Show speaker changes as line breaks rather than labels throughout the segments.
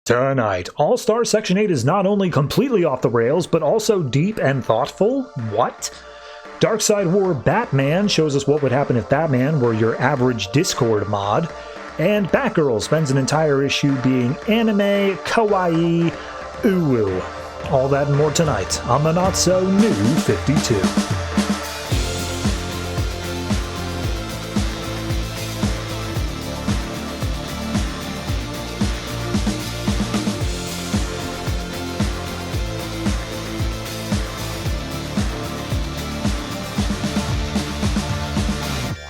Tonight, All-Star Section 8 is not only completely off the rails, but also deep and thoughtful. What? Darkseid War Batman shows us what would happen if Batman were your average Discord mod. And Batgirl spends an entire issue being anime, kawaii, uwu. All that and more tonight on the Not-So-New 52.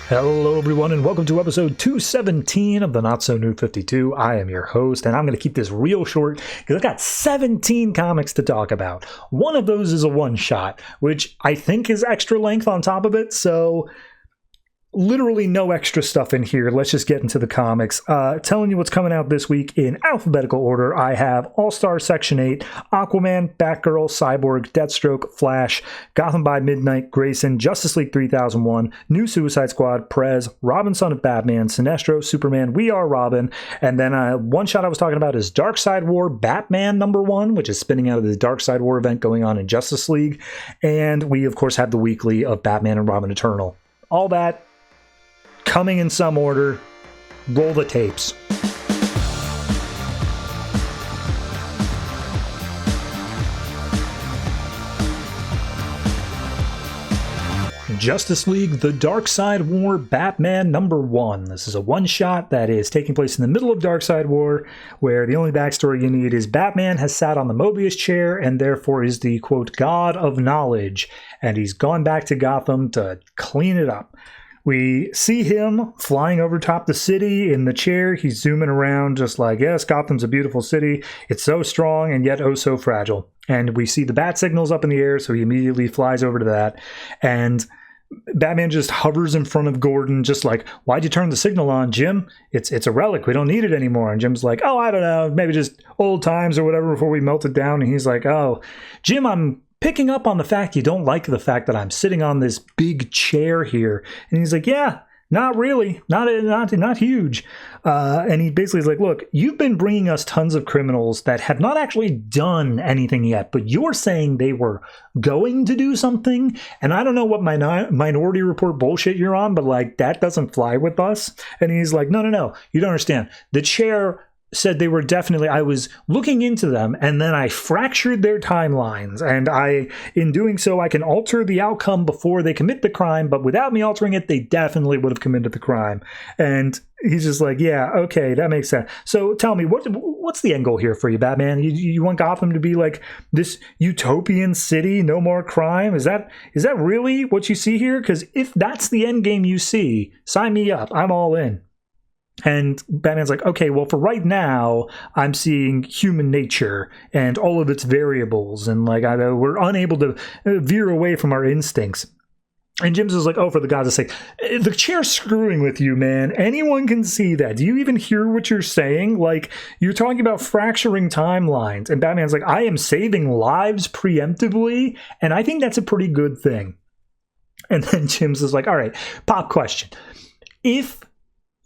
Hello everyone and welcome to episode 217 of the Not-So-New 52. I am your host and I'm going to keep this real short because I've got 17 comics to talk about. One of those is a one-shot, which I think is extra length on top of it, so literally no extra stuff in here. Let's just get into the comics. Telling you what's coming out this week in alphabetical order. I have All-Star Section 8, Aquaman, Batgirl, Cyborg, Deathstroke, Flash, Gotham by Midnight, Grayson, Justice League 3001, New Suicide Squad, Prez, Robin Son of Batman, Sinestro, Superman, We Are Robin, and then one shot I was talking about is Darkseid War Batman #1, which is spinning out of the Darkseid War event going on in Justice League, and we of course have the weekly of Batman and Robin Eternal. All that coming in some order. Roll the tapes. Justice League The Darkseid War Batman #1. This is a one-shot that is taking place in the middle of Darkseid War, where the only backstory you need is Batman has sat on the Mobius chair and therefore is the, quote, god of knowledge, and he's gone back to Gotham to clean it up. We see him flying over top the city in the chair. He's zooming around just like, yes, Gotham's a beautiful city. It's so strong and yet oh so fragile. And we see the bat signals up in the air, so he immediately flies over to that. And Batman just hovers in front of Gordon, just like, why'd you turn the signal on, Jim? It's a relic. We don't need it anymore. And Jim's like, oh, I don't know, maybe just old times or whatever before we melt it down. And he's like, oh, Jim, I'm picking up on the fact you don't like the fact that I'm sitting on this big chair here. And he's like, yeah, not really, not huge. And he basically is like, look, you've been bringing us tons of criminals that have not actually done anything yet, but you're saying they were going to do something. And I don't know what Minority Report bullshit you're on, but like that doesn't fly with us. And he's like, no, you don't understand. The chair said they were definitely, I was looking into them and then I fractured their timelines, and in doing so I can alter the outcome before they commit the crime, but without me altering it they definitely would have committed the crime. And he's just like, yeah, okay, that makes sense. So tell me, what's the end goal here for you, Batman? You want Gotham to be like this utopian city, no more crime? Is that really what you see here? Because if that's the end game you see, sign me up, I'm all in. And Batman's like, okay, well, for right now, I'm seeing human nature and all of its variables, and like we're unable to veer away from our instincts. And Jim's is like, oh, for the God's sake, the chair's screwing with you, man. Anyone can see that. Do you even hear what you're saying? Like, you're talking about fracturing timelines. And Batman's like, I am saving lives preemptively, and I think that's a pretty good thing. And then Jim's is like, all right, pop question. If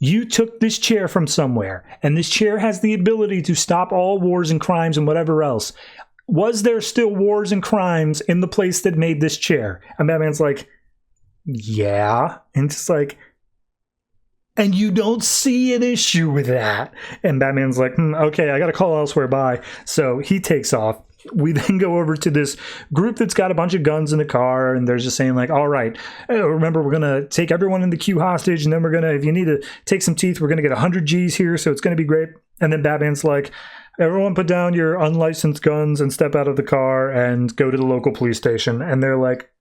you took this chair from somewhere, and this chair has the ability to stop all wars and crimes and whatever else, was there still wars and crimes in the place that made this chair? And Batman's like, yeah. And it's like, and you don't see an issue with that. And Batman's like, okay, I got to call elsewhere, bye. So he takes off. We then go over to this group that's got a bunch of guns in the car, and they're just saying like, all right, remember, we're going to take everyone in the queue hostage, and then we're going to, if you need to take some teeth, we're going to get 100 G's here, so it's going to be great. And then Batman's like, everyone put down your unlicensed guns and step out of the car and go to the local police station. And they're like,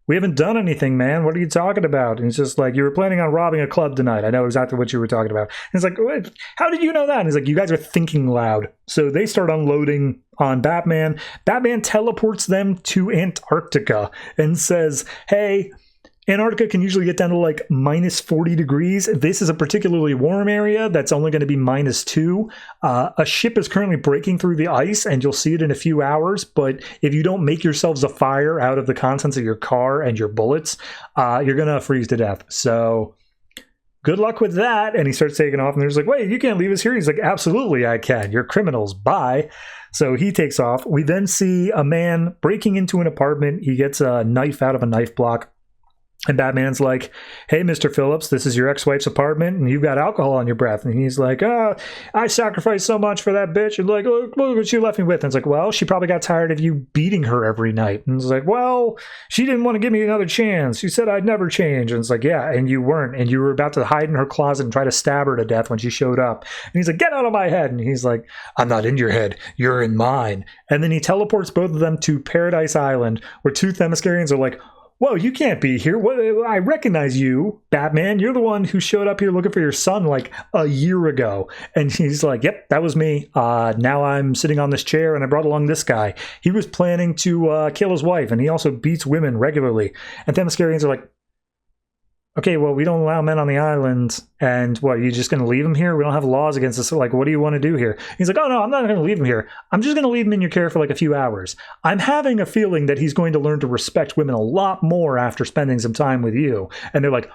we haven't done anything, man. What are you talking about? And he's just like, you were planning on robbing a club tonight. I know exactly what you were talking about. And it's like, wait, how did you know that? And he's like, you guys are thinking loud. So they start unloading on Batman. Batman teleports them to Antarctica and says, hey, Antarctica can usually get down to like minus 40 degrees. This is a particularly warm area that's only going to be -2. A ship is currently breaking through the ice, and you'll see it in a few hours. But if you don't make yourselves a fire out of the contents of your car and your bullets, you're going to freeze to death. So good luck with that. And he starts taking off, and there's like, wait, you can't leave us here. He's like, absolutely I can. You're criminals. Bye. So he takes off. We then see a man breaking into an apartment. He gets a knife out of a knife block. And Batman's like, hey, Mr. Phillips, this is your ex-wife's apartment, and you've got alcohol on your breath. And he's like, I sacrificed so much for that bitch. And like, look what she left me with. And it's like, well, she probably got tired of you beating her every night. And it's like, well, she didn't want to give me another chance. She said I'd never change. And it's like, yeah, and you weren't. And you were about to hide in her closet and try to stab her to death when she showed up. And he's like, get out of my head. And he's like, I'm not in your head. You're in mine. And then he teleports both of them to Paradise Island, where two Themyscirians are like, whoa, you can't be here. What? I recognize you, Batman. You're the one who showed up here looking for your son like a year ago. And he's like, yep, that was me. Now I'm sitting on this chair, and I brought along this guy. He was planning to kill his wife, and he also beats women regularly. And Themyscirians are like, okay, well, we don't allow men on the island, and what, you're just going to leave him here? We don't have laws against this. Like, what do you want to do here? He's like, oh, no, I'm not going to leave him here. I'm just going to leave him in your care for like a few hours. I'm having a feeling that he's going to learn to respect women a lot more after spending some time with you. And they're like,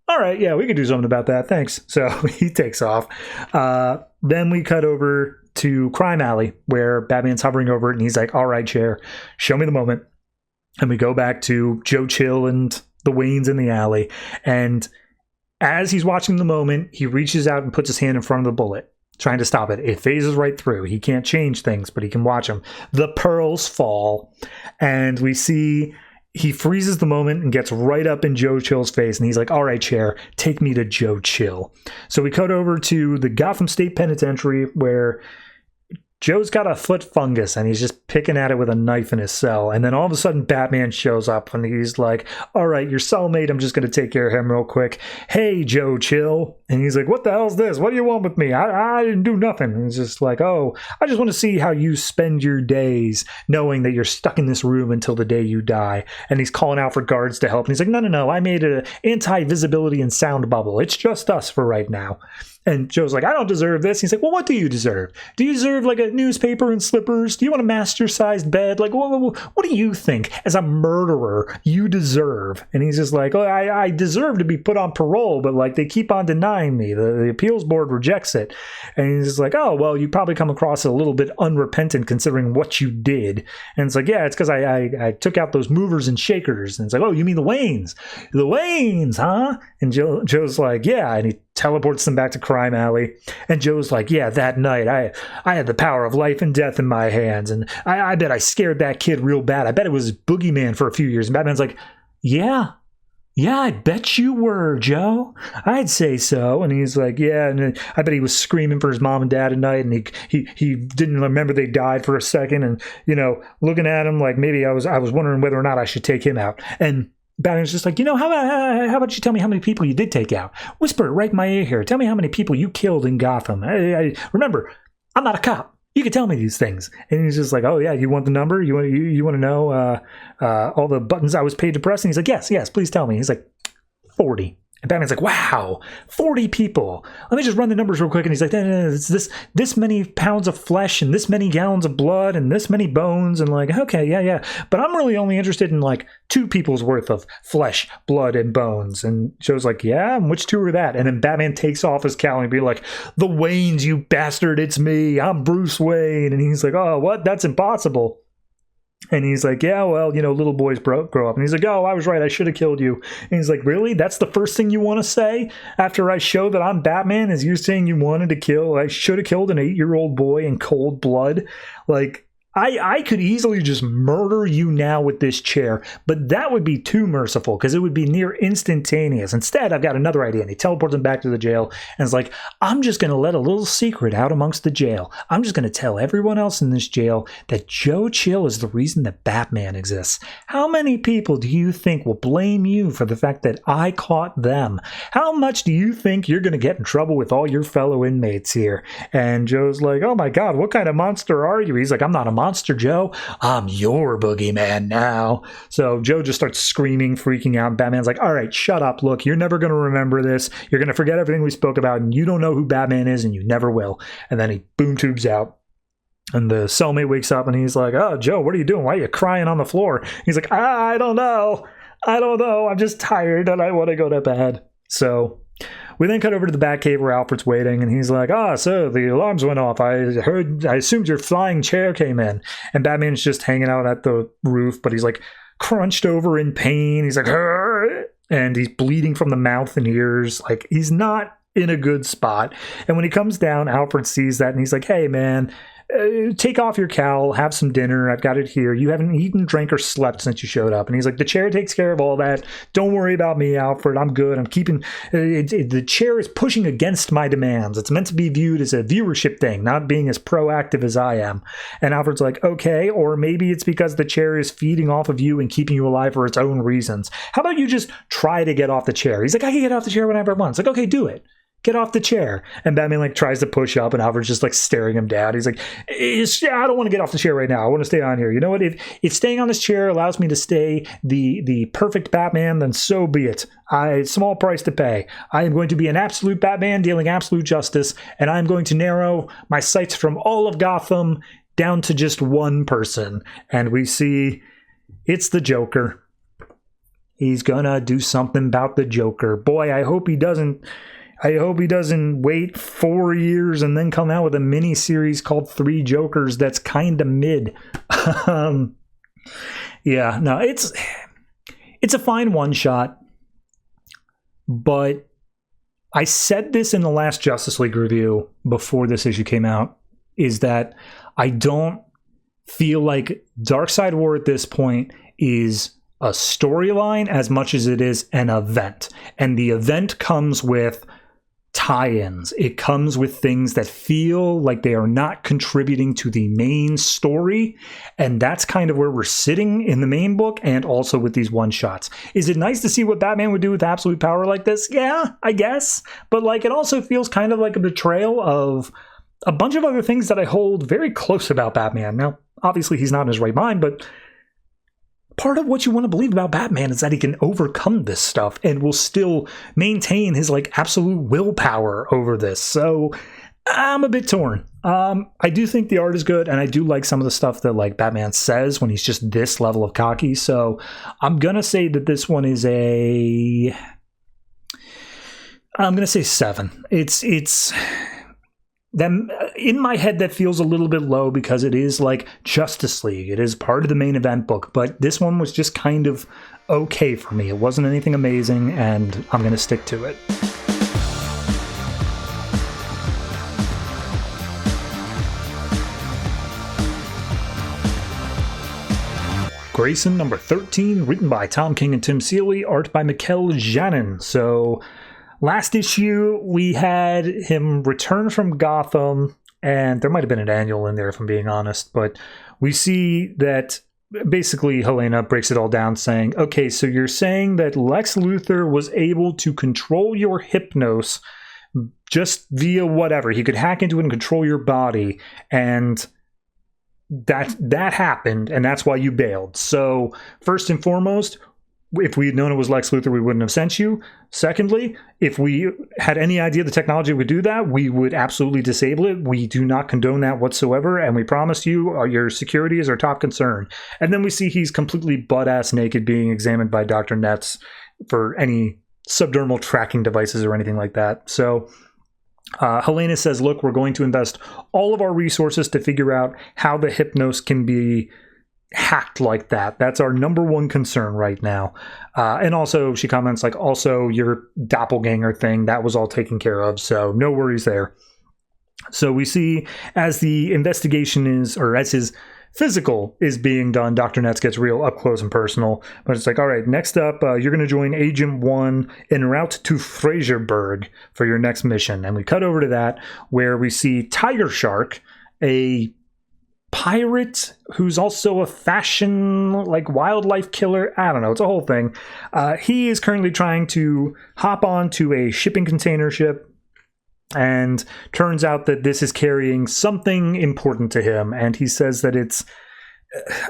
all right, yeah, we can do something about that. Thanks. So he takes off. Then we cut over to Crime Alley, where Batman's hovering over it, and he's like, all right, chair, show me the moment. And we go back to Joe Chill and the Waynes in the alley, and as he's watching the moment, he reaches out and puts his hand in front of the bullet, trying to stop it. It phases right through. He can't change things, but he can watch them. The pearls fall, and we see he freezes the moment and gets right up in Joe Chill's face, and he's like, all right, chair, take me to Joe Chill. So we cut over to the Gotham State Penitentiary, where Joe's got a foot fungus, and he's just picking at it with a knife in his cell. And then all of a sudden, Batman shows up, and he's like, all right, your cellmate, I'm just going to take care of him real quick. Hey, Joe Chill. And he's like, what the hell's this? What do you want with me? I didn't do nothing. And he's just like, oh, I just want to see how you spend your days knowing that you're stuck in this room until the day you die. And he's calling out for guards to help. And he's like, no, I made an anti-visibility and sound bubble. It's just us for right now. And Joe's like, I don't deserve this. He's like, well, what do you deserve? Do you deserve like a newspaper and slippers? Do you want a master-sized bed? Like, what do you think as a murderer you deserve? And he's just like, oh, I deserve to be put on parole, but like they keep on denying me. The appeals board rejects it. And he's just like, oh, well, you probably come across a little bit unrepentant considering what you did. And it's like, yeah, it's because I took out those movers and shakers. And it's like, oh, you mean the Waynes? The Waynes, huh? And Joe's like, yeah. And he teleports them back to Crime Alley. And Joe's like, yeah, that night I had the power of life and death in my hands, and I bet I scared that kid real bad. I bet it was boogeyman for a few years. And Batman's like, yeah, I bet you were, Joe. I'd say so. And he's like, yeah, and I bet he was screaming for his mom and dad at night, and he didn't remember they died for a second, and looking at him like maybe I was wondering whether or not I should take him out. And Batman's just like, how about you tell me how many people you did take out? Whisper it right in my ear here. Tell me how many people you killed in Gotham. I remember, I'm not a cop. You can tell me these things. And he's just like, oh yeah, you want the number? You want to know all the buttons I was paid to press? And he's like, yes, please tell me. He's like, 40. And Batman's like, wow, 40 people. Let me just run the numbers real quick. And he's like, it's this many pounds of flesh and this many gallons of blood and this many bones. And like, okay, yeah. But I'm really only interested in like 2 people's worth of flesh, blood, and bones. And Joe's like, yeah, and which 2 are that? And then Batman takes off his cowl and be like, the Waynes, you bastard, it's me. I'm Bruce Wayne. And he's like, oh, what? That's impossible. And he's like, yeah, well, little boys grow up. And he's like, oh, I was right. I should have killed you. And he's like, really? That's the first thing you want to say after I show that I'm Batman? Is you saying you wanted to kill? I should have killed an 8-year-old boy in cold blood? Like, I could easily just murder you now with this chair, but that would be too merciful because it would be near instantaneous. Instead, I've got another idea. And he teleports him back to the jail and is like, I'm just going to let a little secret out amongst the jail. I'm just going to tell everyone else in this jail that Joe Chill is the reason that Batman exists. How many people do you think will blame you for the fact that I caught them? How much do you think you're going to get in trouble with all your fellow inmates here? And Joe's like, oh my God, what kind of monster are you? He's like, I'm not a monster, Joe. I'm your boogeyman now. So Joe just starts screaming, freaking out. Batman's like, all right, shut up. Look, you're never going to remember this. You're going to forget everything we spoke about, and you don't know who Batman is, and you never will. And then he boom tubes out. And the cellmate wakes up, and he's like, oh, Joe, what are you doing? Why are you crying on the floor? He's like, I don't know. I'm just tired, and I want to go to bed. So we then cut over to the Batcave where Alfred's waiting, and he's like, so the alarms went off. I assumed your flying chair came in. And Batman's just hanging out at the roof, but he's like crunched over in pain. He's like, "Arr!" And he's bleeding from the mouth and ears. Like, he's not in a good spot. And when he comes down, Alfred sees that, and he's like, hey, man, take off your cowl, have some dinner. I've got it here. You haven't eaten, drank, or slept since you showed up. And he's like, the chair takes care of all that. Don't worry about me, Alfred. I'm good. I'm keeping... the chair is pushing against my demands. It's meant to be viewed as a viewership thing, not being as proactive as I am. And Alfred's like, okay, or maybe it's because the chair is feeding off of you and keeping you alive for its own reasons. How about you just try to get off the chair? He's like, I can get off the chair whenever I want. It's like, okay, do it. Get off the chair. And Batman like tries to push up, and Alfred's just like staring him down. He's like, I don't want to get off the chair right now. I want to stay on here. You know what? If staying on this chair allows me to stay the perfect Batman, then so be it. Small price to pay. I am going to be an absolute Batman dealing absolute justice, and I'm going to narrow my sights from all of Gotham down to just one person. And we see it's the Joker. He's gonna do something about the Joker. Boy, I hope he doesn't wait 4 years and then come out with a mini series called Three Jokers that's kind of mid. Yeah, no, it's a fine one shot, but I said this in the last Justice League review before this issue came out, is that I don't feel like Darkseid War at this point is a storyline as much as it is an event. And the event comes with tie-ins. It comes with things that feel like they are not contributing to the main story, and that's kind of where we're sitting in the main book and also with these one-shots. Is it nice to see what Batman would do with absolute power like this? Yeah, I guess. But like, it also feels kind of like a betrayal of a bunch of other things that I hold very close about Batman. Now, obviously he's not in his right mind, but part of what you want to believe about Batman is that he can overcome this stuff and will still maintain his like absolute willpower over this. So I'm a bit torn. I do think the art is good, and I do like some of the stuff that like Batman says when he's just this level of cocky. So I'm gonna say that this one is I'm gonna say 7. It's then in my head that feels a little bit low because it is like Justice League. It is part of the main event book, but this one was just kind of okay for me. It wasn't anything amazing, and I'm going to stick to it. Grayson number 13, written by Tom King and Tim Seeley, art by Mikel Janin. So last issue, we had him return from Gotham, and there might have been an annual in there, if I'm being honest, but we see that basically Helena breaks it all down saying, okay, so you're saying that Lex Luthor was able to control your hypnos just via whatever. He could hack into it and control your body, and that happened, and that's why you bailed. So first and foremost, if we had known it was Lex Luthor, we wouldn't have sent you. Secondly, if we had any idea the technology would do that, we would absolutely disable it. We do not condone that whatsoever, and we promise you your security is our top concern. And then we see he's completely butt-ass naked being examined by Dr. Netz for any subdermal tracking devices or anything like that. So Helena says, look, we're going to invest all of our resources to figure out how the Hypnos can be hacked like that. That's our number one concern right now. And also she comments like, also your doppelganger thing, that was all taken care of. So no worries there. So we see as the investigation is, or as his physical is being done, Dr. Netz gets real up close and personal. But it's like, all right, next up, you're going to join Agent 1 en route to Fraserburg for your next mission. And we cut over to that where we see Tiger Shark, a pirate who's also a fashion like wildlife killer. I don't know, it's a whole thing. He is currently trying to hop onto a shipping container ship, and turns out that this is carrying something important to him, and he says that it's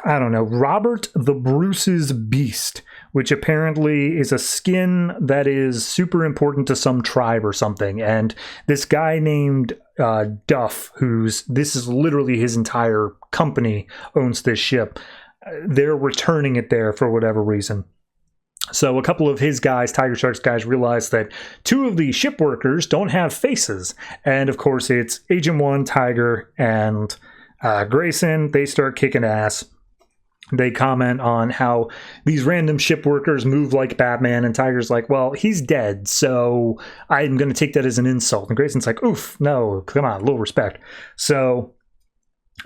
I don't know, Robert the Bruce's beast, which apparently is a skin that is super important to some tribe or something. And this guy named Duff, this is literally his entire company, owns this ship. They're returning it there for whatever reason. So a couple of his guys, Tiger Shark's guys, realize that two of the ship workers don't have faces. And of course, it's Agent 1, Tiger, and Grayson. They start kicking ass. They comment on how these random ship workers move like Batman, and Tiger's like, well, he's dead, so I'm going to take that as an insult. And Grayson's like, oof, no, come on, a little respect. So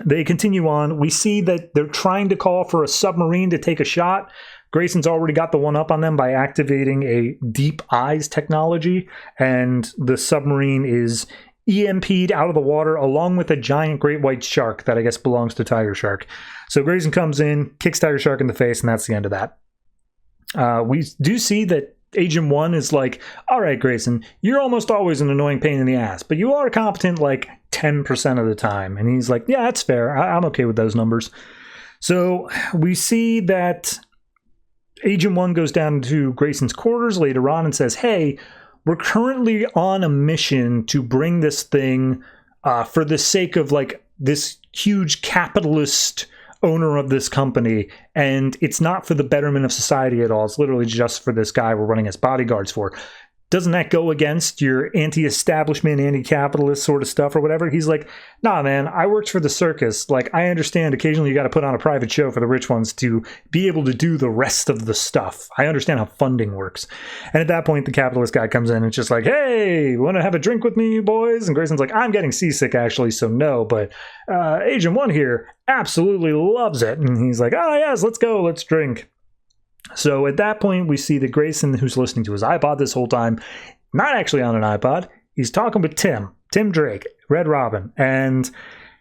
they continue on. We see that they're trying to call for a submarine to take a shot. Grayson's already got the one up on them by activating a deep eyes technology, and the submarine is EMP'd out of the water along with a giant great white shark that I guess belongs to Tiger Shark. So Grayson comes in, kicks Tiger Shark in the face, and that's the end of that. We do see that Agent 1 is like, all right, Grayson, you're almost always an annoying pain in the ass, but you are competent like 10% of the time. And he's like, yeah, that's fair. I'm okay with those numbers. So we see that Agent 1 goes down to Grayson's quarters later on and says, hey, we're currently on a mission to bring this thing for the sake of like this huge capitalist owner of this company, and it's not for the betterment of society at all. It's literally just for this guy we're running as bodyguards for. Doesn't that go against your anti-establishment, anti-capitalist sort of stuff or whatever? He's like, nah, man, I worked for the circus. Like, I understand occasionally you got to put on a private show for the rich ones to be able to do the rest of the stuff. I understand how funding works. And at that point, the capitalist guy comes in and it's just like, hey, want to have a drink with me, you boys? And Grayson's like, I'm getting seasick, actually, so no. But Agent 1 here absolutely loves it. And he's like, oh, yes, let's go, let's drink. So at that point, we see that Grayson, who's listening to his iPod this whole time, not actually on an iPod, he's talking with Tim Drake, Red Robin. And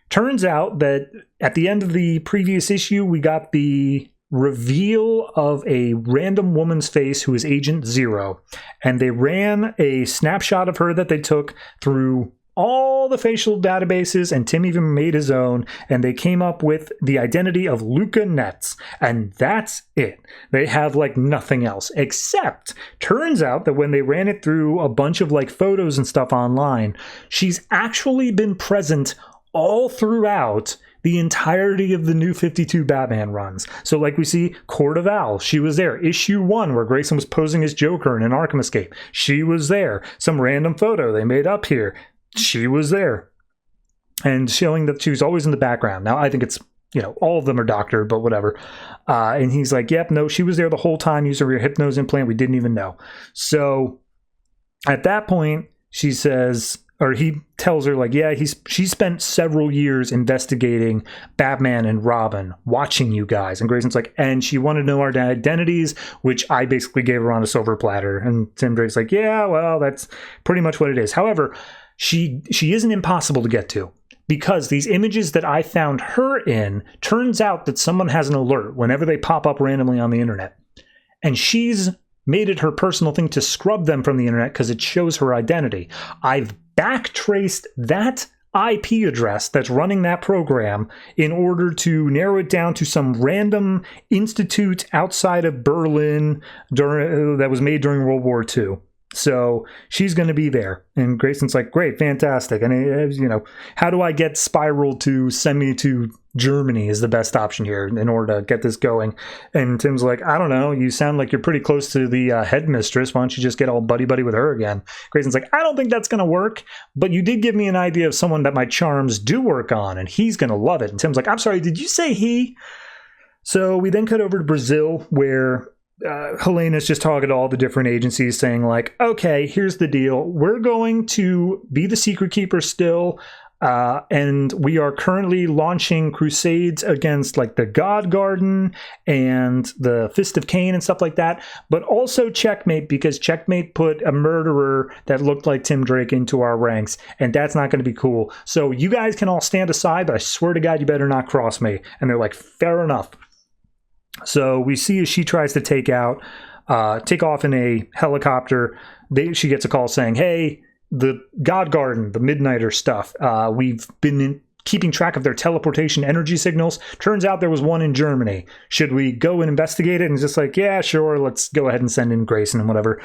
turns out that at the end of the previous issue, we got the reveal of a random woman's face who is Agent Zero. And they ran a snapshot of her that they took through all the facial databases, and Tim even made his own, and they came up with the identity of Luca Netz, and that's it. They have like nothing else, except turns out that when they ran it through a bunch of like photos and stuff online, she's actually been present all throughout the entirety of the New 52 Batman runs. So like we see Court of Owls, she was there. Issue 1, where Grayson was posing as Joker in an Arkham Escape, she was there. Some random photo they made up here, she was there, and showing that she was always in the background. Now, I think it's, you know, all of them are doctored, but whatever. And he's like, yep, no, she was there the whole time using her hypnose implant. We didn't even know. So at that point, she says, or he tells her, like, yeah, she spent several years investigating Batman and Robin, watching you guys. And Grayson's like, and she wanted to know our identities, which I basically gave her on a silver platter. And Tim Drake's like, yeah, well, that's pretty much what it is. However, she isn't impossible to get to, because these images that I found her in, turns out that someone has an alert whenever they pop up randomly on the internet. And she's made it her personal thing to scrub them from the internet because it shows her identity. I've backtraced that IP address that's running that program in order to narrow it down to some random institute outside of Berlin that was made during World War II. So she's going to be there. And Grayson's like, great, fantastic. And, you know, how do I get Spiral to send me to Germany is the best option here in order to get this going. And Tim's like, I don't know. You sound like you're pretty close to the headmistress. Why don't you just get all buddy-buddy with her again? Grayson's like, I don't think that's going to work. But you did give me an idea of someone that my charms do work on, and he's going to love it. And Tim's like, I'm sorry, did you say he? So we then cut over to Brazil, where Helena's just talking to all the different agencies, saying like, okay, here's the deal. We're going to be the secret keeper still. And we are currently launching crusades against like the God Garden and the Fist of Cain and stuff like that. But also Checkmate, because Checkmate put a murderer that looked like Tim Drake into our ranks. And that's not going to be cool. So you guys can all stand aside, but I swear to God, you better not cross me. And they're like, fair enough. So we see as she tries to take off in a helicopter, she gets a call saying, hey, the God Garden, the Midnighter stuff, we've been keeping track of their teleportation energy signals. Turns out there was one in Germany. Should we go and investigate it? And it's just like, yeah, sure, let's go ahead and send in Grayson and whatever.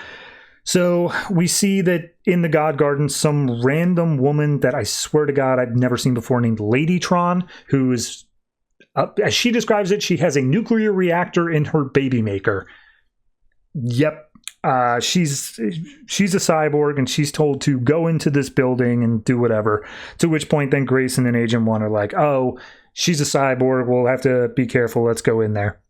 So we see that in the God Garden, some random woman that I swear to God I'd never seen before named Ladytron, who is, as she describes it, she has a nuclear reactor in her baby maker. Yep. She's a cyborg, and she's told to go into this building and do whatever. To which point, then Grayson and Agent One are like, "Oh, she's a cyborg. We'll have to be careful. Let's go in there."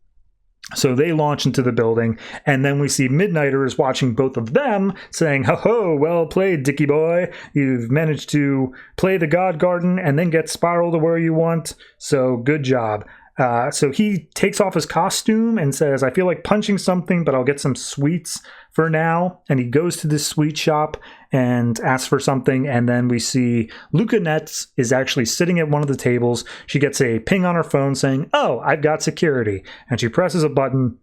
So they launch into the building, and then we see Midnighters watching both of them, saying, "Ho ho, well played, Dicky boy. You've managed to play the God Garden and then get Spiral to where you want. So good job." So he takes off his costume and says, "I feel like punching something, but I'll get some sweets for now." And he goes to this sweet shop and asks for something. And then we see Luca Netz is actually sitting at one of the tables. She gets a ping on her phone saying, "Oh, I've got security." And she presses a button.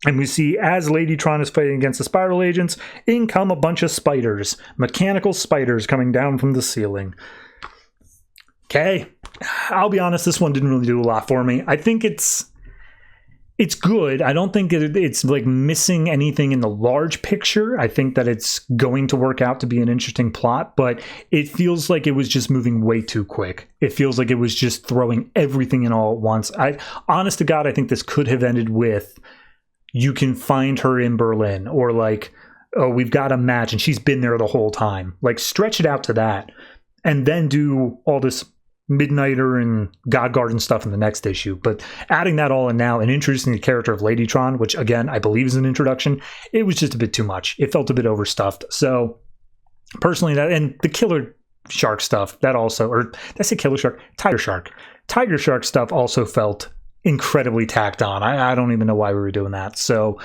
And we see, as Ladytron is fighting against the Spiral agents, in come a bunch of spiders, mechanical spiders coming down from the ceiling. Okay, I'll be honest, this one didn't really do a lot for me. I think it's good. I don't think it's like missing anything in the large picture. I think that it's going to work out to be an interesting plot, but it feels like it was just moving way too quick. It feels like it was just throwing everything in all at once. Honest to God, I think this could have ended with, you can find her in Berlin, or like, oh, we've got a match and she's been there the whole time. Like, stretch it out to that, and then do all this Midnighter and God Garden stuff in the next issue. But adding that all in now and introducing the character of Ladytron, which again I believe is an introduction, it was just a bit too much. It felt a bit overstuffed. So personally, that, and the Killer Shark stuff, that also, or did I say Killer Shark? Tiger Shark stuff also felt incredibly tacked on. I don't even know why we were doing that. So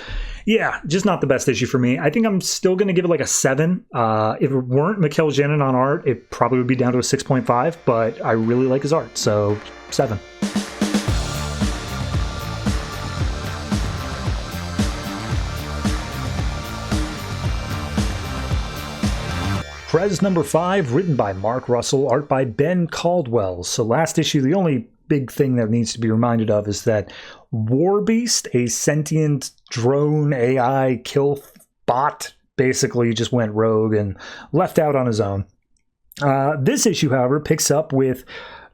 yeah, just not the best issue for me. I think I'm still going to give it like a 7. If it weren't Mikel Janin on art, it probably would be down to a 6.5, but I really like his art, so 7. Prez number 5, written by Mark Russell, art by Ben Caldwell. So last issue, the only big thing that needs to be reminded of is that Warbeast, a sentient drone AI kill bot, basically just went rogue and left out on his own. This issue, however, picks up with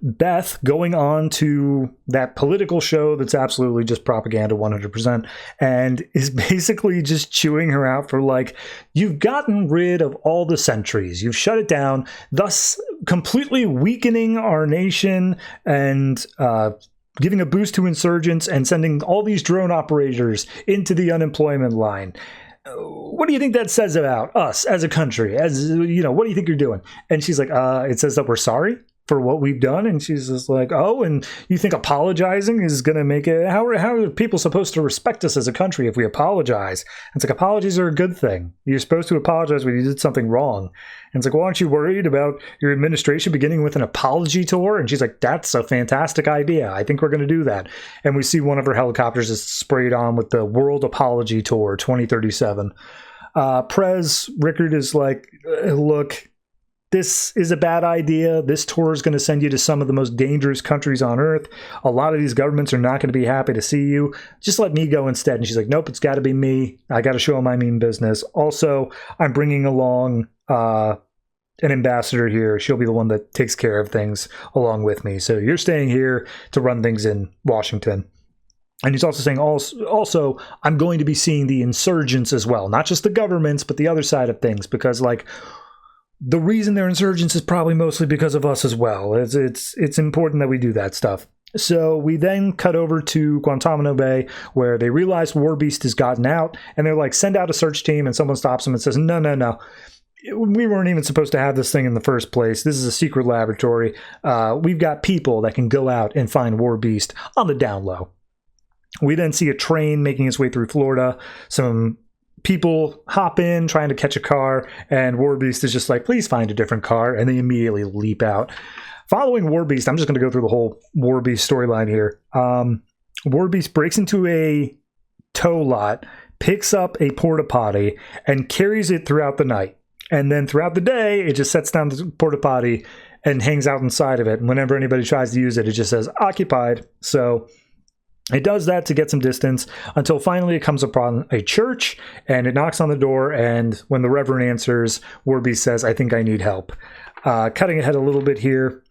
Beth going on to that political show that's absolutely just propaganda 100%, and is basically just chewing her out for like, you've gotten rid of all the sentries, you've shut it down, thus completely weakening our nation and giving a boost to insurgents and sending all these drone operators into the unemployment line. What do you think that says about us as a country? As you know, what do you think you're doing? And she's like, it says that we're sorry for what we've done. And she's just like, oh, and you think apologizing is going to make it, how are people supposed to respect us as a country if we apologize? And it's like, apologies are a good thing. You're supposed to apologize when you did something wrong. And it's like, well, aren't you worried about your administration beginning with an apology tour? And she's like, that's a fantastic idea. I think we're going to do that. And we see one of her helicopters is sprayed on with the World Apology Tour 2037. Prez Rickard is like, look, this is a bad idea. This tour is going to send you to some of the most dangerous countries on Earth. A lot of these governments are not going to be happy to see you. Just let me go instead. And she's like, nope, it's got to be me. I got to show them I mean business. Also, I'm bringing along an ambassador here. She'll be the one that takes care of things along with me. So you're staying here to run things in Washington. And he's also saying, also, I'm going to be seeing the insurgents as well. Not just the governments, but the other side of things. Because, like, the reason they're insurgents is probably mostly because of us as well. It's important that we do that stuff. So we then cut over to Guantanamo Bay, where they realize Warbeast has gotten out, and they're like, send out a search team, and someone stops them and says, no. We weren't even supposed to have this thing in the first place. This is a secret laboratory. We've got people that can go out and find Warbeast on the down low. We then see a train making its way through Florida. Some people hop in trying to catch a car, and Warbeast is just like, please find a different car, and they immediately leap out. Following Warbeast, I'm just going to go through the whole Warbeast storyline here. Warbeast breaks into a tow lot, picks up a porta potty, and carries it throughout the night. And then throughout the day, it just sets down the porta potty and hangs out inside of it. And whenever anybody tries to use it, it just says occupied. So it does that to get some distance until finally it comes upon a church, and it knocks on the door, and when the reverend answers, Warbeast says, I think I need help. Cutting ahead a little bit here,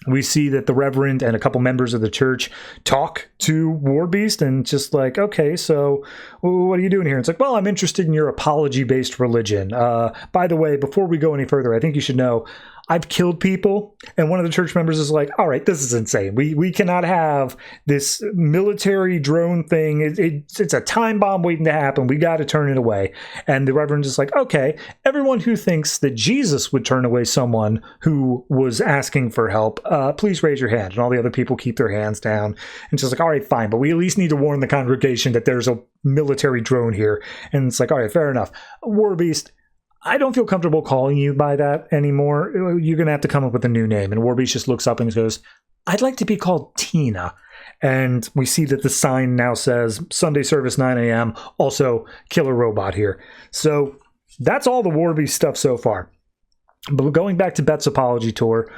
we see that the Reverend and a couple members of the church talk to War Beast and just like, okay, so what are you doing here? It's like, well, I'm interested in your apology-based religion. By the way, before we go any further, I think you should know I've killed people. And one of the church members is like, all right, this is insane. We cannot have this military drone thing. It's a time bomb waiting to happen. We got to turn it away. And the Reverend is like, okay, everyone who thinks that Jesus would turn away someone who was asking for help, please raise your hand. And all the other people keep their hands down. And she's like, all right, fine. But we at least need to warn the congregation that there's a military drone here. And it's like, all right, fair enough. War Beast, I don't feel comfortable calling you by that anymore. You're going to have to come up with a new name. And Warbeast just looks up and goes, I'd like to be called Tina. And we see that the sign now says Sunday service 9 a.m. Also, killer robot here. So that's all the Warbeast stuff so far. But going back to Beth's apology tour,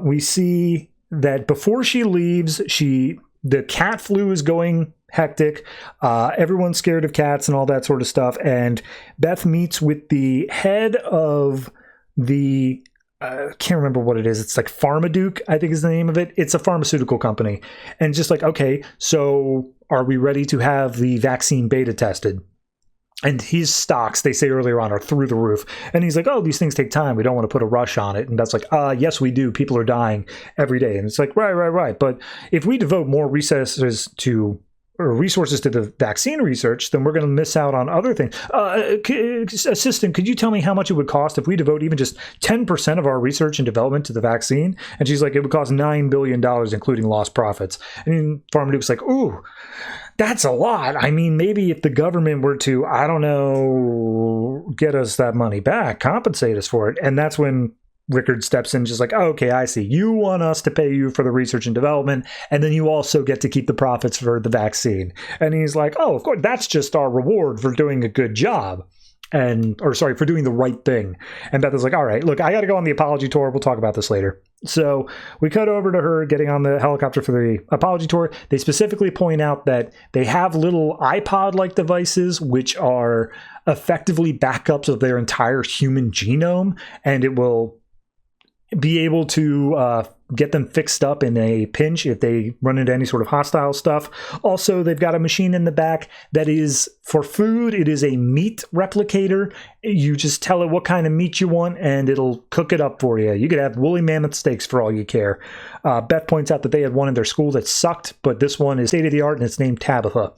we see that before she leaves, the cat flu is going hectic. Everyone's scared of cats and all that sort of stuff. And Beth meets with the head of the, I can't remember what it is. It's like Pharmaduke, I think is the name of it. It's a pharmaceutical company. And just like, okay, so are we ready to have the vaccine beta tested? And his stocks, they say earlier on, are through the roof. And he's like, oh, these things take time. We don't want to put a rush on it. And that's like, yes, we do. People are dying every day. And it's like, right. But if we devote more resources to the vaccine research, then we're going to miss out on other things. Assistant, could you tell me how much it would cost if we devote even just 10% of our research and development to the vaccine? And she's like, it would cost $9 billion, including lost profits. And Pharmaduke's like, ooh, that's a lot. I mean, maybe if the government were to, I don't know, get us that money back, compensate us for it. And that's when Rickard steps in, just like, oh, okay, I see. You want us to pay you for the research and development, and then you also get to keep the profits for the vaccine. And he's like, oh, of course, that's just our reward for doing a good job. For doing the right thing. And Beth is like, all right, look, I got to go on the apology tour. We'll talk about this later. So we cut over to her getting on the helicopter for the apology tour. They specifically point out that they have little iPod-like devices, which are effectively backups of their entire human genome, and it will be able to get them fixed up in a pinch if they run into any sort of hostile stuff. Also, they've got a machine in the back that is for food. It is a meat replicator. You just tell it what kind of meat you want, and it'll cook it up for you. You could have woolly mammoth steaks for all you care. Beth points out that they had one in their school that sucked, but this one is state-of-the-art, and it's named Tabitha.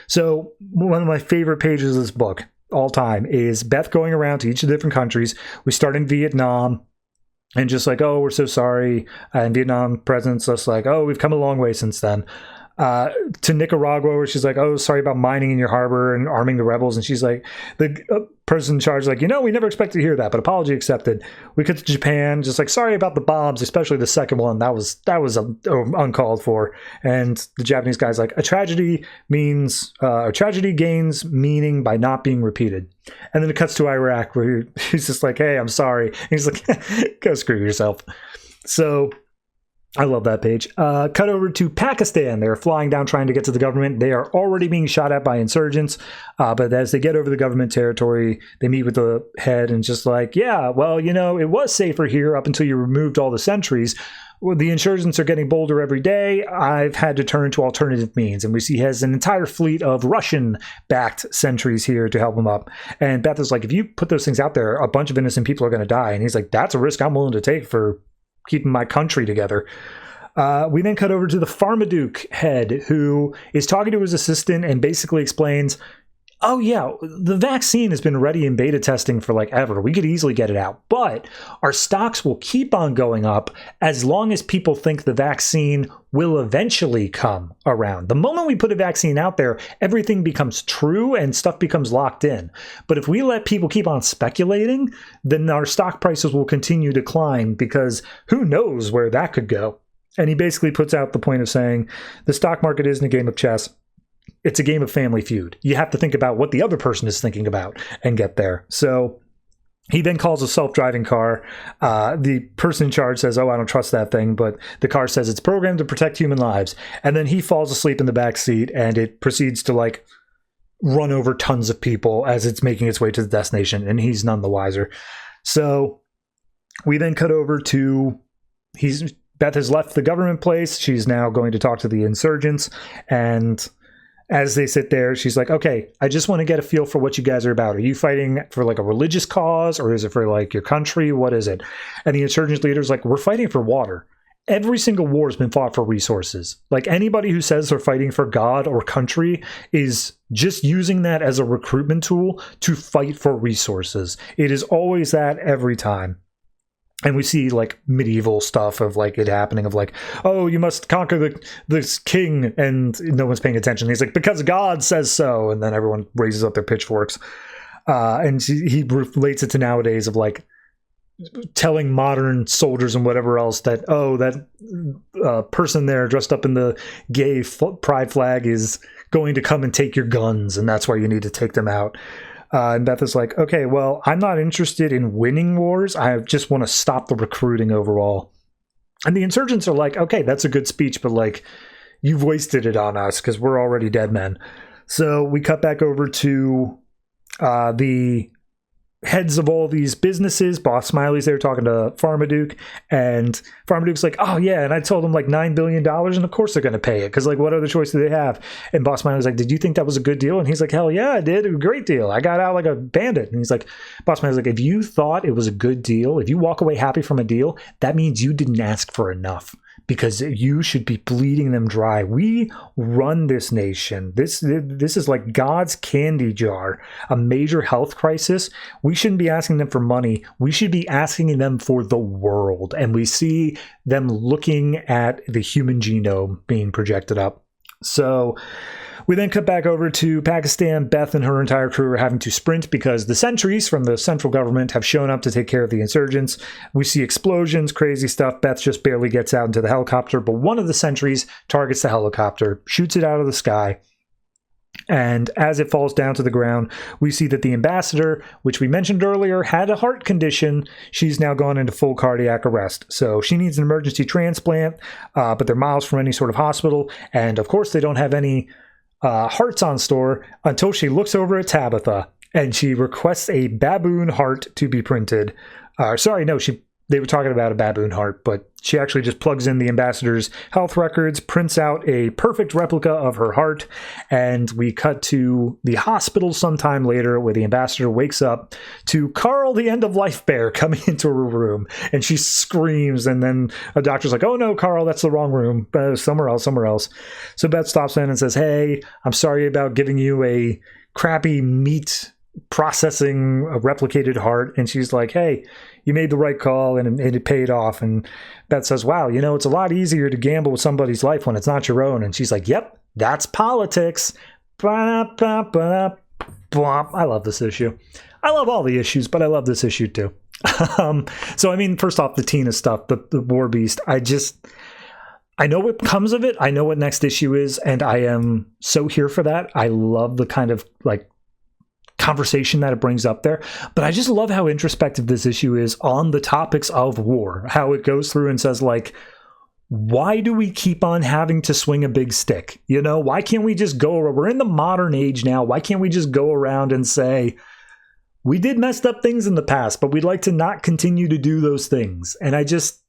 So one of my favorite pages of this book all time is Beth going around to each of the different countries. We start in Vietnam, and just like, oh, we're so sorry. And Vietnam president's just like, oh, we've come a long way since then. To Nicaragua, where she's like, oh, sorry about mining in your harbor and arming the rebels. And she's like, the person in charge is like, we never expected to hear that, but apology accepted. We cut to Japan, just like, sorry about the bombs, especially the second one. That was uncalled for. And the Japanese guy's like, a tragedy gains meaning by not being repeated. And then it cuts to Iraq, where he's just like, hey, I'm sorry. And he's like, go screw yourself. So I love that page. Cut over to Pakistan. They're flying down trying to get to the government. They are already being shot at by insurgents. But as they get over the government territory, they meet with the head and just like, yeah, well, it was safer here up until you removed all the sentries. Well, the insurgents are getting bolder every day. I've had to turn to alternative means. And we see he has an entire fleet of Russian-backed sentries here to help him up. And Beth is like, if you put those things out there, a bunch of innocent people are going to die. And he's like, that's a risk I'm willing to take for keeping my country together. We then cut over to the Pharmaduke head, who is talking to his assistant and basically explains, oh yeah, the vaccine has been ready in beta testing for like ever. We could easily get it out, but our stocks will keep on going up as long as people think the vaccine will eventually come around. The moment we put a vaccine out there, everything becomes true and stuff becomes locked in. But if we let people keep on speculating, then our stock prices will continue to climb, because who knows where that could go. And he basically puts out the point of saying the stock market isn't a game of chess. It's a game of Family Feud. You have to think about what the other person is thinking about and get there. So he then calls a self-driving car. The person in charge says, oh, I don't trust that thing. But the car says it's programmed to protect human lives. And then he falls asleep in the back seat, and it proceeds to like run over tons of people as it's making its way to the destination. And he's none the wiser. So we then cut over to Beth has left the government place. She's now going to talk to the insurgents. And as they sit there, she's like, okay, I just want to get a feel for what you guys are about. Are you fighting for like a religious cause, or is it for like your country? What is it? And the insurgent leader's like, we're fighting for water. Every single war has been fought for resources. Like, anybody who says they're fighting for God or country is just using that as a recruitment tool to fight for resources. It is always that every time. And we see like medieval stuff of like it happening of like, oh, you must conquer this king, and no one's paying attention. He's like, because God says so. And then everyone raises up their pitchforks. And he relates it to nowadays of like telling modern soldiers and whatever else that, oh, that person there dressed up in the gay pride flag is going to come and take your guns. And that's why you need to take them out. And Beth is like, okay, well, I'm not interested in winning wars. I just want to stop the recruiting overall. And the insurgents are like, okay, that's a good speech, but like, you've wasted it on us because we're already dead men. So we cut back over to the heads of all these businesses. Boss Smiley's there talking to Farmaduke, and Farmaduke's like, oh yeah, and I told them like $9 billion, and of course they're going to pay it, because like, what other choice do they have? And Boss Smiley's like, did you think that was a good deal? And he's like, hell yeah, I did. It was a great deal. I got out like a bandit. And he's like, Boss Smiley's like, if you thought it was a good deal, if you walk away happy from a deal, that means you didn't ask for enough, because you should be bleeding them dry. We run this nation. This is like God's candy jar, a major health crisis. We shouldn't be asking them for money. We should be asking them for the world. And we see them looking at the human genome being projected up. So we then cut back over to Pakistan. Beth and her entire crew are having to sprint because the sentries from the central government have shown up to take care of the insurgents. We see explosions, crazy stuff. Beth just barely gets out into the helicopter, but one of the sentries targets the helicopter, shoots it out of the sky. And as it falls down to the ground, we see that the ambassador, which we mentioned earlier, had a heart condition. She's now gone into full cardiac arrest. So she needs an emergency transplant, but they're miles from any sort of hospital. And of course, they don't have any hearts on store until she looks over at Tabitha and she requests a baboon heart to be printed. They were talking about a baboon heart, but she actually just plugs in the ambassador's health records, prints out a perfect replica of her heart, and we cut to the hospital sometime later where the ambassador wakes up to Carl, the end-of-life bear, coming into her room, and she screams, and then a doctor's like, oh no, Carl, that's the wrong room, somewhere else. So Beth stops in and says, hey, I'm sorry about giving you a crappy meat processing a replicated heart. And she's like, hey, you made the right call, and it paid off. And Beth says, wow, it's a lot easier to gamble with somebody's life when it's not your own. And she's like, yep, that's politics. I love this issue. I love all the issues, but I love this issue too. So I mean, first off, the Tina stuff, the War Beast, I know what comes of it. I know what next issue is, and I am so here for that. I love the kind of like conversation that it brings up there, but I just love how introspective this issue is on the topics of war, how it goes through and says like, why do we keep on having to swing a big stick? Why can't we just we're in the modern age now, why can't we just go around and say, we did messed up things in the past, but we'd like to not continue to do those things? And I just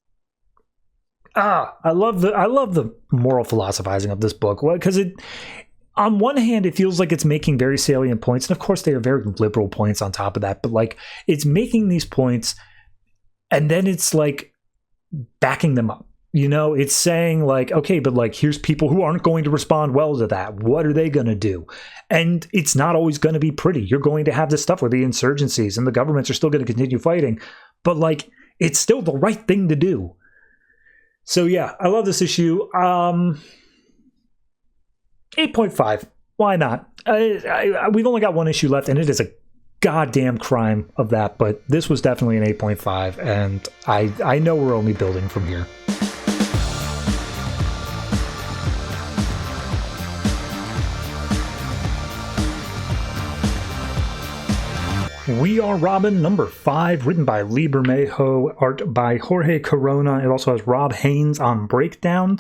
I love the moral philosophizing of this book, because on one hand, it feels like it's making very salient points. And of course, they are very liberal points on top of that. But like, it's making these points and then it's like backing them up. It's saying like, okay, but like, here's people who aren't going to respond well to that. What are they going to do? And it's not always going to be pretty. You're going to have this stuff where the insurgencies and the governments are still going to continue fighting. But like, it's still the right thing to do. So yeah, I love this issue. 8.5. Why not? We've only got one issue left, and it is a goddamn crime of that, but this was definitely an 8.5, and I know we're only building from here. We Are Robin, number 5, written by Lee Bermejo, art by Jorge Corona. It also has Rob Haynes on breakdown.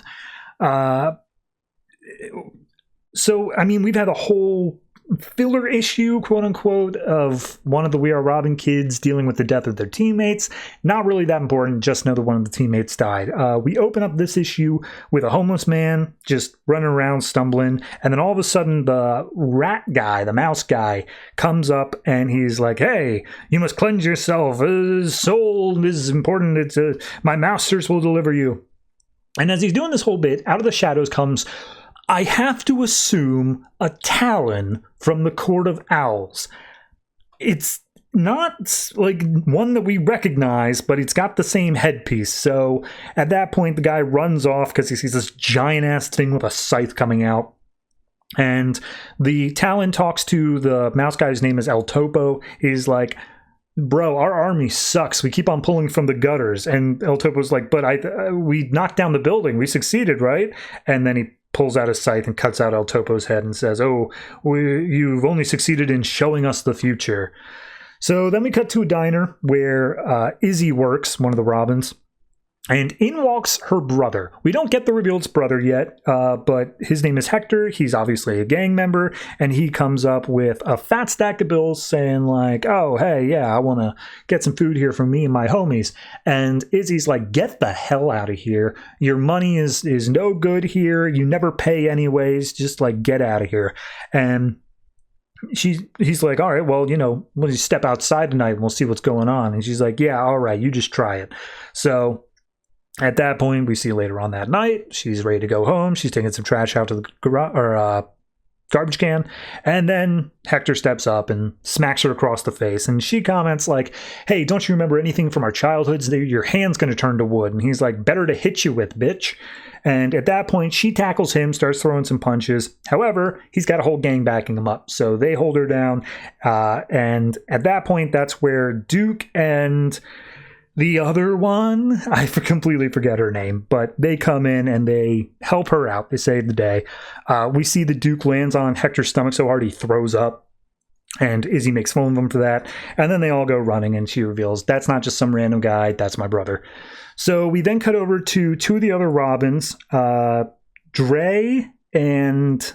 So, I mean, we've had a whole filler issue, quote unquote, of one of the We Are Robin kids dealing with the death of their teammates. Not really that important, just know that one of the teammates died. We open up this issue with a homeless man just running around stumbling, and then all of a sudden the rat guy, the mouse guy, comes up and he's like, hey, you must cleanse yourself, soul is important, my masters will deliver you. And as he's doing this whole bit, out of the shadows comes, I have to assume, a Talon from the Court of Owls. It's not like one that we recognize, but it's got the same headpiece. So at that point, the guy runs off because he sees this giant-ass thing with a scythe coming out. And the Talon talks to the mouse guy, whose name is El Topo. He's like, bro, our army sucks. We keep on pulling from the gutters. And El Topo's like, but we knocked down the building. We succeeded, right? And then he pulls out his scythe and cuts out El Topo's head and says, oh, you've only succeeded in showing us the future. So then we cut to a diner where Izzy works, one of the Robins. And in walks her brother. We don't get the revealed brother yet, but his name is Hector. He's obviously a gang member, and he comes up with a fat stack of bills saying like, oh, hey, yeah, I want to get some food here from me and my homies. And Izzy's like, get the hell out of here. Your money is no good here. You never pay anyways. Just like, get out of here. And he's like, all right, well, we'll just step outside tonight and we'll see what's going on. And she's like, yeah, all right, you just try it. So at that point, we see later on that night, she's ready to go home. She's taking some trash out to the garbage can. And then Hector steps up and smacks her across the face. And she comments like, hey, don't you remember anything from our childhoods? Your hand's going to turn to wood. And he's like, better to hit you with, bitch. And at that point, she tackles him, starts throwing some punches. However, he's got a whole gang backing him up. So they hold her down. And at that point, that's where Duke and the other one, I completely forget her name, but they come in and they help her out. They save the day. We see the Duke lands on Hector's stomach so hard he throws up, and Izzy makes fun of him for that. And then they all go running, and she reveals, that's not just some random guy, that's my brother. So we then cut over to two of the other Robins, Dre and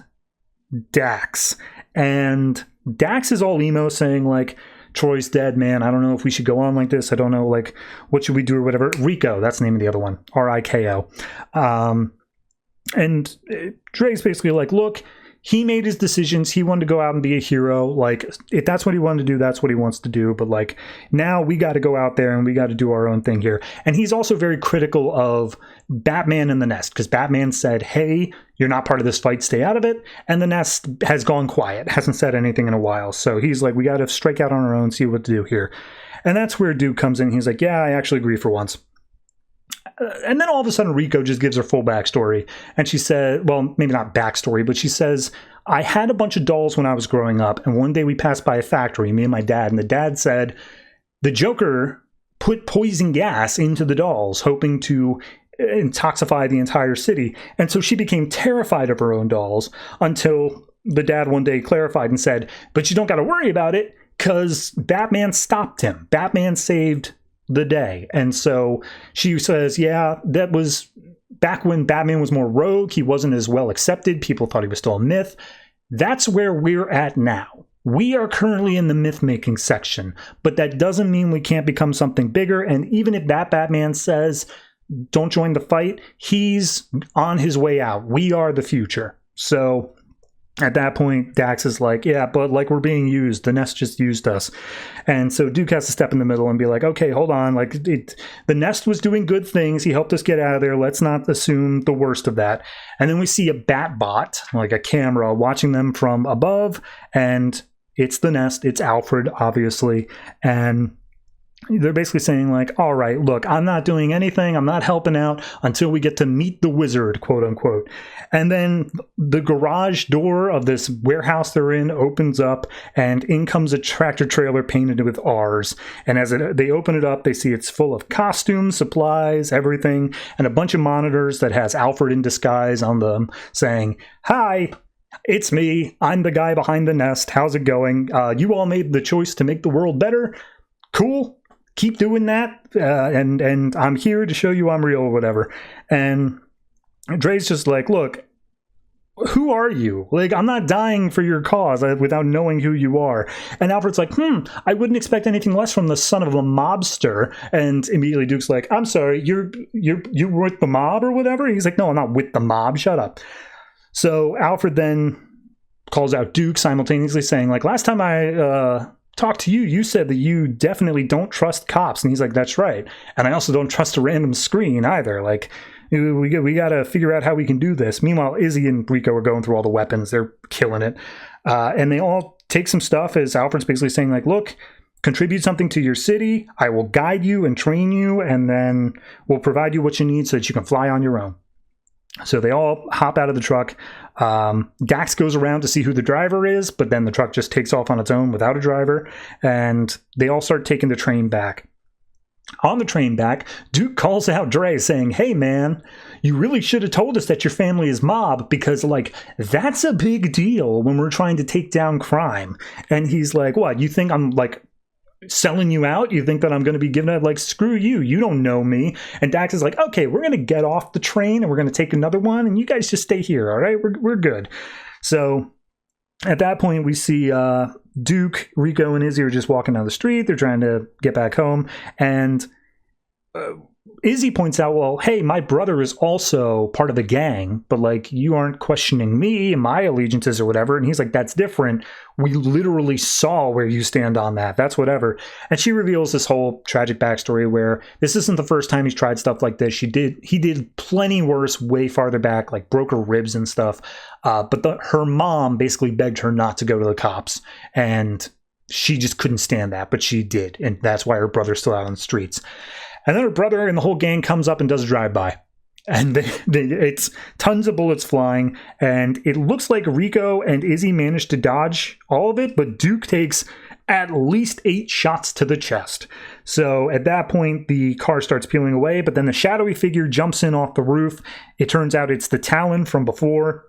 Dax. And Dax is all emo, saying like, Troy's dead, man. I don't know if we should go on like this. I don't know, like, what should we do or whatever. Rico, that's the name of the other one. R-I-K-O. And Dre's basically like, look, he made his decisions. He wanted to go out and be a hero. Like, if that's what he wanted to do, that's what he wants to do. But, like, now we got to go out there and we got to do our own thing here. And he's also very critical of Batman and the Nest, because Batman said, hey, you're not part of this fight, stay out of it. And the Nest has gone quiet, hasn't said anything in a while. So he's like, we got to strike out on our own, see what to do here. And that's where Duke comes in. He's like, yeah, I actually agree for once. And then all of a sudden, Rico just gives her full backstory. And she said, well, maybe not backstory, but she says, I had a bunch of dolls when I was growing up. And one day we passed by a factory, me and my dad. And the dad said, the Joker put poison gas into the dolls, hoping to intoxify the entire city. And so she became terrified of her own dolls until the dad one day clarified and said, but you don't got to worry about it because Batman stopped him. Batman saved the day. And so she says, yeah, that was back when Batman was more rogue. He wasn't as well accepted. People thought he was still a myth. That's where we're at now. We are currently in the myth-making section, but that doesn't mean we can't become something bigger. And even if that Batman says, don't join the fight, he's on his way out. We are the future. So at that point, Dax is like, yeah, but like we're being used. The Nest just used us. And so Duke has to step in the middle and be like, okay, hold on. Like the Nest was doing good things. He helped us get out of there. Let's not assume the worst of that. And then we see a Batbot, like a camera, watching them from above. And it's the Nest. It's Alfred, obviously. And they're basically saying like, all right, look, I'm not doing anything. I'm not helping out until we get to meet the wizard, quote unquote. And then the garage door of this warehouse they're in opens up and in comes a tractor trailer painted with R's. And as they open it up, they see it's full of costumes, supplies, everything, and a bunch of monitors that has Alfred in disguise on them saying, hi, it's me. I'm the guy behind the Nest. How's it going? You all made the choice to make the world better. Cool. Keep doing that, and I'm here to show you I'm real or whatever. And Dre's just like, look, who are you? Like, I'm not dying for your cause without knowing who you are. And Alfred's like, I wouldn't expect anything less from the son of a mobster. And immediately Duke's like, I'm sorry, you're with the mob or whatever? He's like, no, I'm not with the mob, shut up. So Alfred then calls out Duke, simultaneously saying, like, last time I talked to you, you said that you definitely don't trust cops. And he's like, that's right. And I also don't trust a random screen either. Like, we got to figure out how we can do this. Meanwhile, Izzy and Rico are going through all the weapons. They're killing it. And they all take some stuff as Alfred's basically saying, like, look, contribute something to your city. I will guide you and train you, and then we'll provide you what you need so that you can fly on your own. So they all hop out of the truck. Gax goes around to see who the driver is, but then the truck just takes off on its own without a driver. And they all start taking the train back. On the train back, Duke calls out Dre saying, hey man, you really should have told us that your family is mob, because like that's a big deal when we're trying to take down crime. And he's like, what, you think I'm like selling you out? You think that I'm going to be giving it? Like, screw you, you don't know me. And Dax is like, okay, we're going to get off the train and we're going to take another one, and you guys just stay here, all right? We're good. So at that point, we see Duke, Rico, and Izzy are just walking down the street. They're trying to get back home. And Izzy points out, well, hey, my brother is also part of the gang, but like you aren't questioning me and my allegiances or whatever. And he's like, that's different. We literally saw where you stand on that. That's whatever. And she reveals this whole tragic backstory where this isn't the first time he's tried stuff like this. He did plenty worse way farther back, like broke her ribs and stuff. But her mom basically begged her not to go to the cops, and she just couldn't stand that, but she did. And that's why her brother's still out on the streets. And then her brother and the whole gang comes up and does a drive-by. And it's tons of bullets flying. And it looks like Rico and Izzy managed to dodge all of it, but Duke takes at least 8 shots to the chest. So at that point, the car starts peeling away, but then the shadowy figure jumps in off the roof. It turns out it's the Talon from before.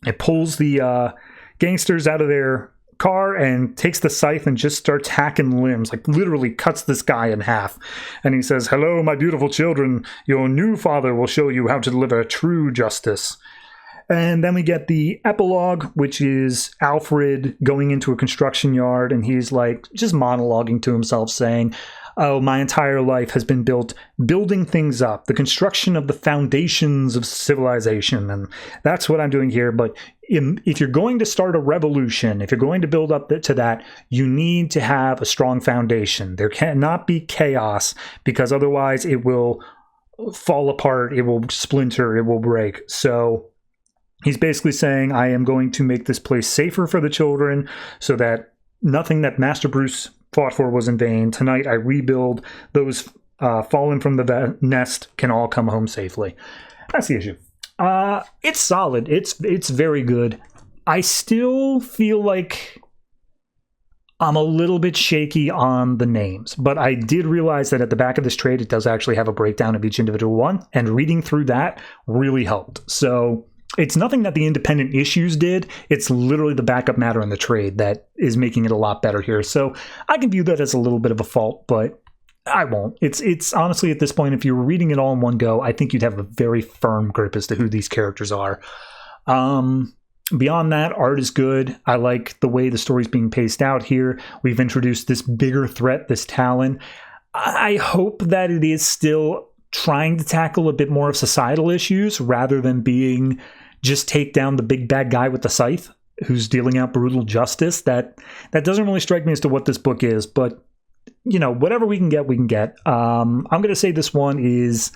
It pulls the gangsters out of their car and takes the scythe and just starts hacking limbs, like literally cuts this guy in half. And he says, hello, my beautiful children. Your new father will show you how to deliver true justice. And then we get the epilogue, which is Alfred going into a construction yard, and he's like just monologuing to himself saying, oh, my entire life has been built building things up, the construction of the foundations of civilization. And that's what I'm doing here. But if you're going to start a revolution, if you're going to build up to that, you need to have a strong foundation. There cannot be chaos, because otherwise it will fall apart, it will splinter, it will break. So he's basically saying, I am going to make this place safer for the children so that nothing that Master Bruce fought for was in vain. Tonight I rebuild. Those fallen from the nest can all come home safely. That's the issue. It's solid. It's very good. I still feel like I'm a little bit shaky on the names, but I did realize that at the back of this trade, it does actually have a breakdown of each individual one, and reading through that really helped. So it's nothing that the independent issues did. It's literally the backup matter in the trade that is making it a lot better here. So I can view that as a little bit of a fault, but I won't. It's honestly, at this point, if you were reading it all in one go, I think you'd have a very firm grip as to who these characters are. Beyond that, art is good. I like the way the story's being paced out here. We've introduced this bigger threat, this Talon. I hope that it is still trying to tackle a bit more of societal issues rather than being just take down the big bad guy with the scythe who's dealing out brutal justice. That doesn't really strike me as to what this book is, but you know, whatever we can get, we can get. I'm going to say this one is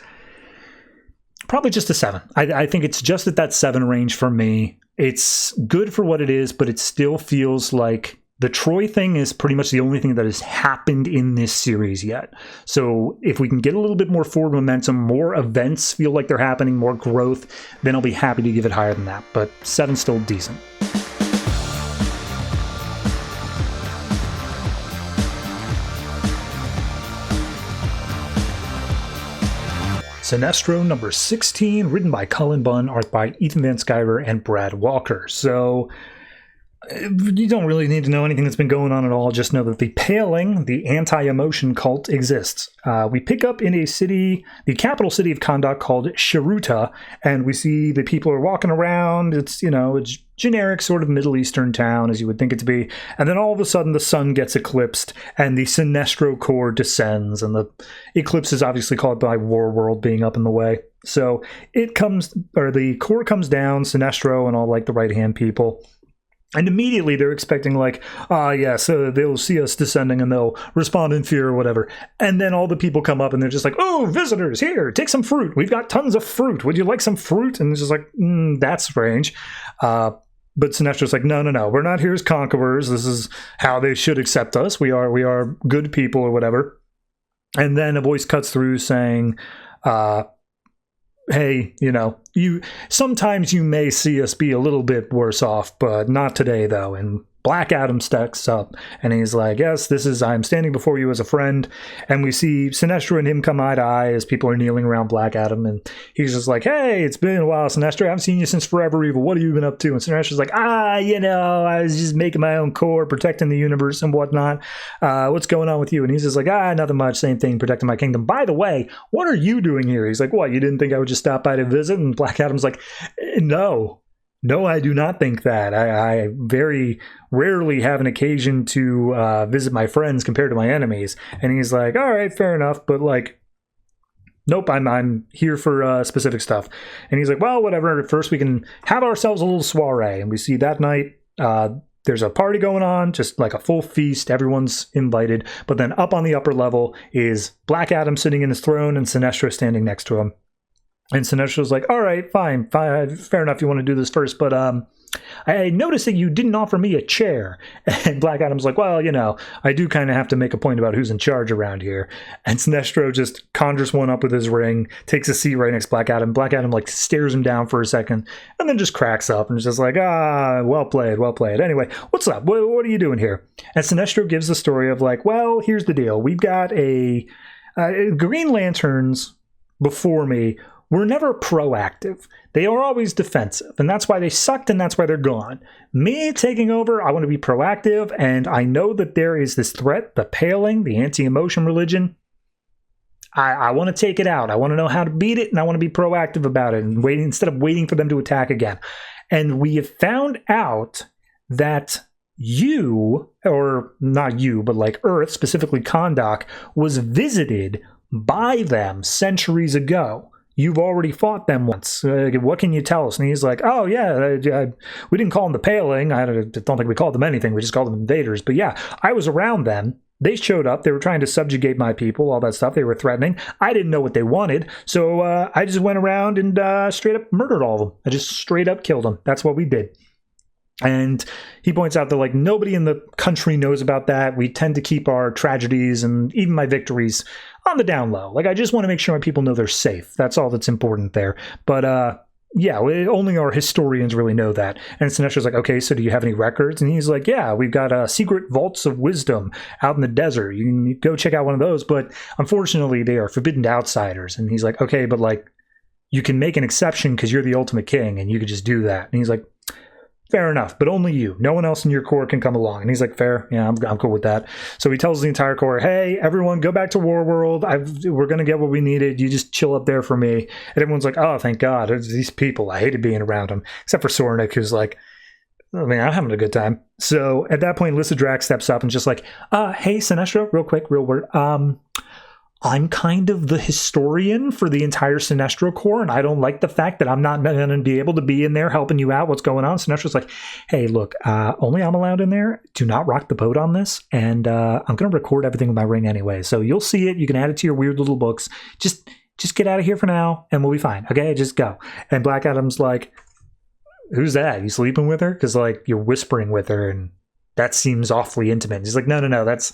probably just a 7. I think it's just at that 7 range for me. It's good for what it is, but it still feels like the Troy thing is pretty much the only thing that has happened in this series yet. So if we can get a little bit more forward momentum, more events feel like they're happening, more growth, then I'll be happy to give it higher than that. But 7's still decent. Sinestro number 16, written by Cullen, Bunn, art by Ethan Van Sciver and Brad Walker. So You don't really need to know anything that's been going on at all. Just know that the Paling, the anti-emotion cult, exists. We pick up in a city, the capital city of Kahndaq, called Sharuta, and we see the people are walking around. It's, it's generic sort of Middle Eastern town, as you would think it to be. And then all of a sudden, the sun gets eclipsed, and the Sinestro core descends, and the eclipse is obviously caused by Warworld being up in the way. So the core comes down, Sinestro and all the right-hand people. And immediately they're expecting they'll see us descending and they'll respond in fear or whatever. And then all the people come up and they're just like, oh, visitors, here, take some fruit. We've got tons of fruit. Would you like some fruit? And it's just like, that's strange. But Sinestro's like, no, we're not here as conquerors. This is how they should accept us. We are good people or whatever. And then a voice cuts through saying, hey, sometimes you may see us be a little bit worse off, but not today, though. And Black Adam steps up, and he's like, yes, I'm standing before you as a friend. And we see Sinestro and him come eye to eye as people are kneeling around Black Adam, and he's just like, hey, it's been a while, Sinestro. I haven't seen you since Forever Evil. What have you been up to? And Sinestro's like, I was just making my own core, protecting the universe and whatnot. What's going on with you? And he's just like, nothing much, same thing, protecting my kingdom. By the way, what are you doing here? He's like, what, you didn't think I would just stop by to visit? And Black Adam's like, No, I do not think that. I very rarely have an occasion to visit my friends compared to my enemies. And he's like, all right, fair enough. But nope, I'm here for specific stuff. And he's like, well, whatever. First, we can have ourselves a little soiree. And we see that night, there's a party going on, just like a full feast. Everyone's invited. But then up on the upper level is Black Adam sitting in his throne and Sinestro standing next to him. And Sinestro's like, all right, fine, fair enough, you want to do this first, but I noticed that you didn't offer me a chair. And Black Adam's like, well, I do kind of have to make a point about who's in charge around here. And Sinestro just conjures one up with his ring, takes a seat right next to Black Adam. Black Adam stares him down for a second, and then just cracks up and is just like, well played. Anyway, what's up? What are you doing here? And Sinestro gives the story of well, here's the deal. We've got Green Lanterns before me were never proactive. They are always defensive, and that's why they sucked, and that's why they're gone. Me taking over, I want to be proactive, and I know that there is this threat, the Paling, the anti-emotion religion. I want to take it out. I want to know how to beat it, and I want to be proactive about it, and instead of waiting for them to attack again. And we have found out that you, or not you, but Earth, specifically Kahndaq, was visited by them centuries ago. You've already fought them once. What can you tell us? And he's like, oh, yeah, we didn't call them the Paling. I don't think we called them anything. We just called them invaders. But yeah, I was around them. They showed up. They were trying to subjugate my people, all that stuff. They were threatening. I didn't know what they wanted. So I just went around and straight up murdered all of them. I just straight up killed them. That's what we did. And he points out that nobody in the country knows about that. We tend to keep our tragedies and even my victories on the down low. I just want to make sure my people know they're safe. That's all that's important there. But only our historians really know that. And Sinestro's like, okay, so do you have any records? And he's like, yeah, we've got secret vaults of wisdom out in the desert. You can go check out one of those. But unfortunately, they are forbidden to outsiders. And he's like, okay, but you can make an exception because you're the ultimate king and you could just do that. And he's like, fair enough, but only you. No one else in your core can come along. And he's like, fair. Yeah, I'm cool with that. So he tells the entire core, hey, everyone, go back to Warworld. We're going to get what we needed. You just chill up there for me. And everyone's like, oh, thank God. These people, I hated being around them. Except for Sornik, who's like, oh, man, I'm having a good time. So at that point, Lyssa Drax steps up and just like, hey, Sinestro, real quick, real word. I'm kind of the historian for the entire Sinestro Corps, and I don't like the fact that I'm not going to be able to be in there helping you out. What's going on? Sinestro's like, hey, look, only I'm allowed in there. Do not rock the boat on this, and I'm going to record everything with my ring anyway. So you'll see it. You can add it to your weird little books. Just get out of here for now, and we'll be fine. Okay, just go. And Black Adam's like, who's that? You sleeping with her? Because you're whispering with her, and that seems awfully intimate. He's like, no, that's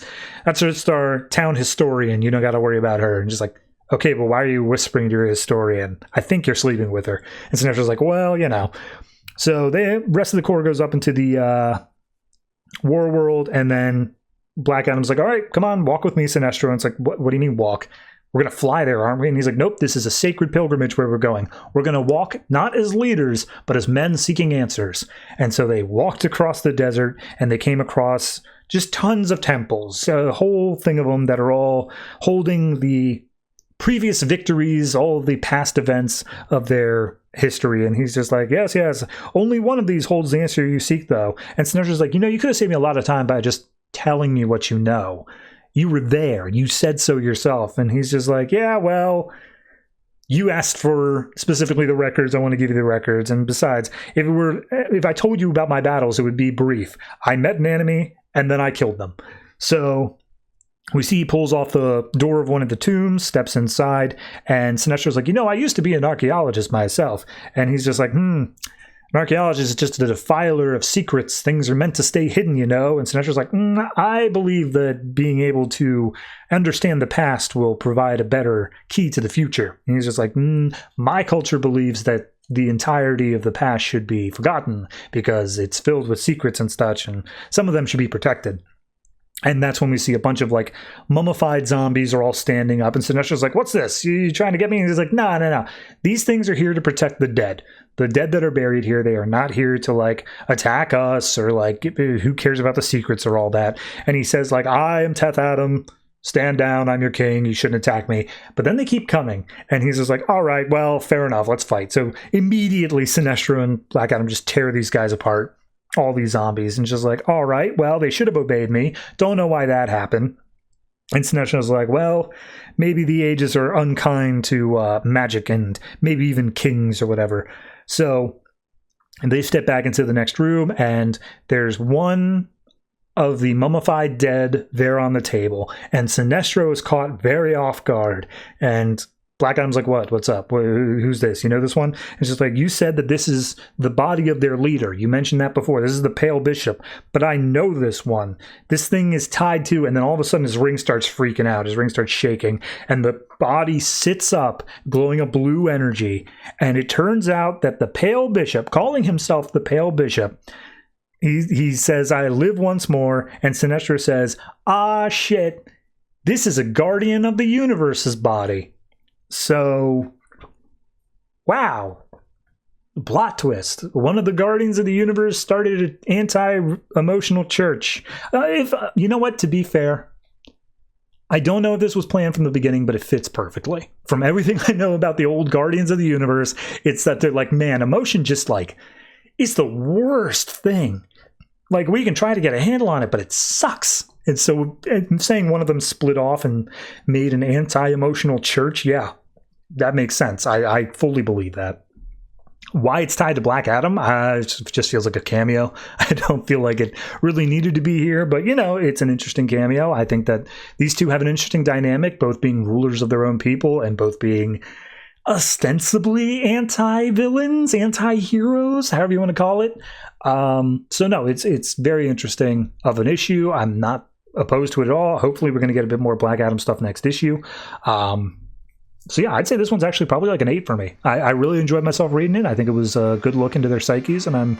just our town historian. You don't got to worry about her. And just like, okay, but why are you whispering to your historian? I think you're sleeping with her. And Sinestro's like, well, So the rest of the Corps goes up into the War World, and then Black Adam's like, all right, come on, walk with me, Sinestro. And it's like, what do you mean walk? we're going to fly there, aren't we? And he's like, nope, this is a sacred pilgrimage where we're going. We're going to walk not as leaders, but as men seeking answers. And so they walked across the desert, and they came across just tons of temples, a whole thing of them that are all holding the previous victories, all of the past events of their history. And he's just like, yes, only one of these holds the answer you seek, though. And Sinestro's like, you could have saved me a lot of time by just telling me what you know. You were there. You said so yourself. And he's just like, yeah, well, you asked for specifically the records. I want to give you the records. And besides, if I told you about my battles, it would be brief. I met an enemy and then I killed them. So we see he pulls off the door of one of the tombs, steps inside, and Sinestro's like, I used to be an archaeologist myself. And he's just like, an archaeologist is just a defiler of secrets. Things are meant to stay hidden, And Sinestro's like, I believe that being able to understand the past will provide a better key to the future. And he's just like, my culture believes that the entirety of the past should be forgotten because it's filled with secrets and such, and some of them should be protected. And that's when we see a bunch of like mummified zombies are all standing up. And Sinestro's like, what's this? You trying to get me? And he's like, no. These things are here to protect the dead. The dead that are buried here, they are not here to like attack us or like who cares about the secrets or all that. And he says like, I am Teth Adam. Stand down. I'm your king. You shouldn't attack me. But then they keep coming. And he's just like, all right, well, fair enough. Let's fight. So immediately Sinestro and Black Adam just tear these guys apart. All these zombies, and just like, all right, well, they should have obeyed me. Don't know why that happened. And Sinestro's like, well, maybe the ages are unkind to magic and maybe even kings or whatever. So they step back into the next room, and there's one of the mummified dead there on the table, and Sinestro is caught very off guard, and Black Adam's like, what's up? Who's this? You know this one? It's just like, you said that this is the body of their leader. You mentioned that before. This is the Pale Bishop. But I know this one. This thing is tied to, and then all of a sudden his ring starts freaking out. His ring starts shaking, and the body sits up, glowing a blue energy. And it turns out that the Pale Bishop, calling himself the Pale Bishop, he says, I live once more. And Sinestro says, shit, this is a guardian of the universe's body. So, wow. Plot twist. One of the guardians of the universe started an anti-emotional church. You know what? To be fair, I don't know if this was planned from the beginning, but it fits perfectly. From everything I know about the old guardians of the universe, it's that they're like, man, emotion just like, it's the worst thing. Like, we can try to get a handle on it, but it sucks. And so I'm saying one of them split off and made an anti-emotional church. Yeah, that makes sense. I fully believe that. Why it's tied to Black Adam, it just feels like a cameo. I don't feel like it really needed to be here, but it's an interesting cameo. I think that these two have an interesting dynamic, both being rulers of their own people and both being ostensibly anti-villains, anti-heroes, however you want to call it. So no, it's very interesting of an issue. I'm not opposed to it at all. Hopefully we're going to get a bit more Black Adam stuff next issue. So yeah, I'd say this one's actually probably like an 8 for me. I really enjoyed myself reading it. I think it was a good look into their psyches, and I'm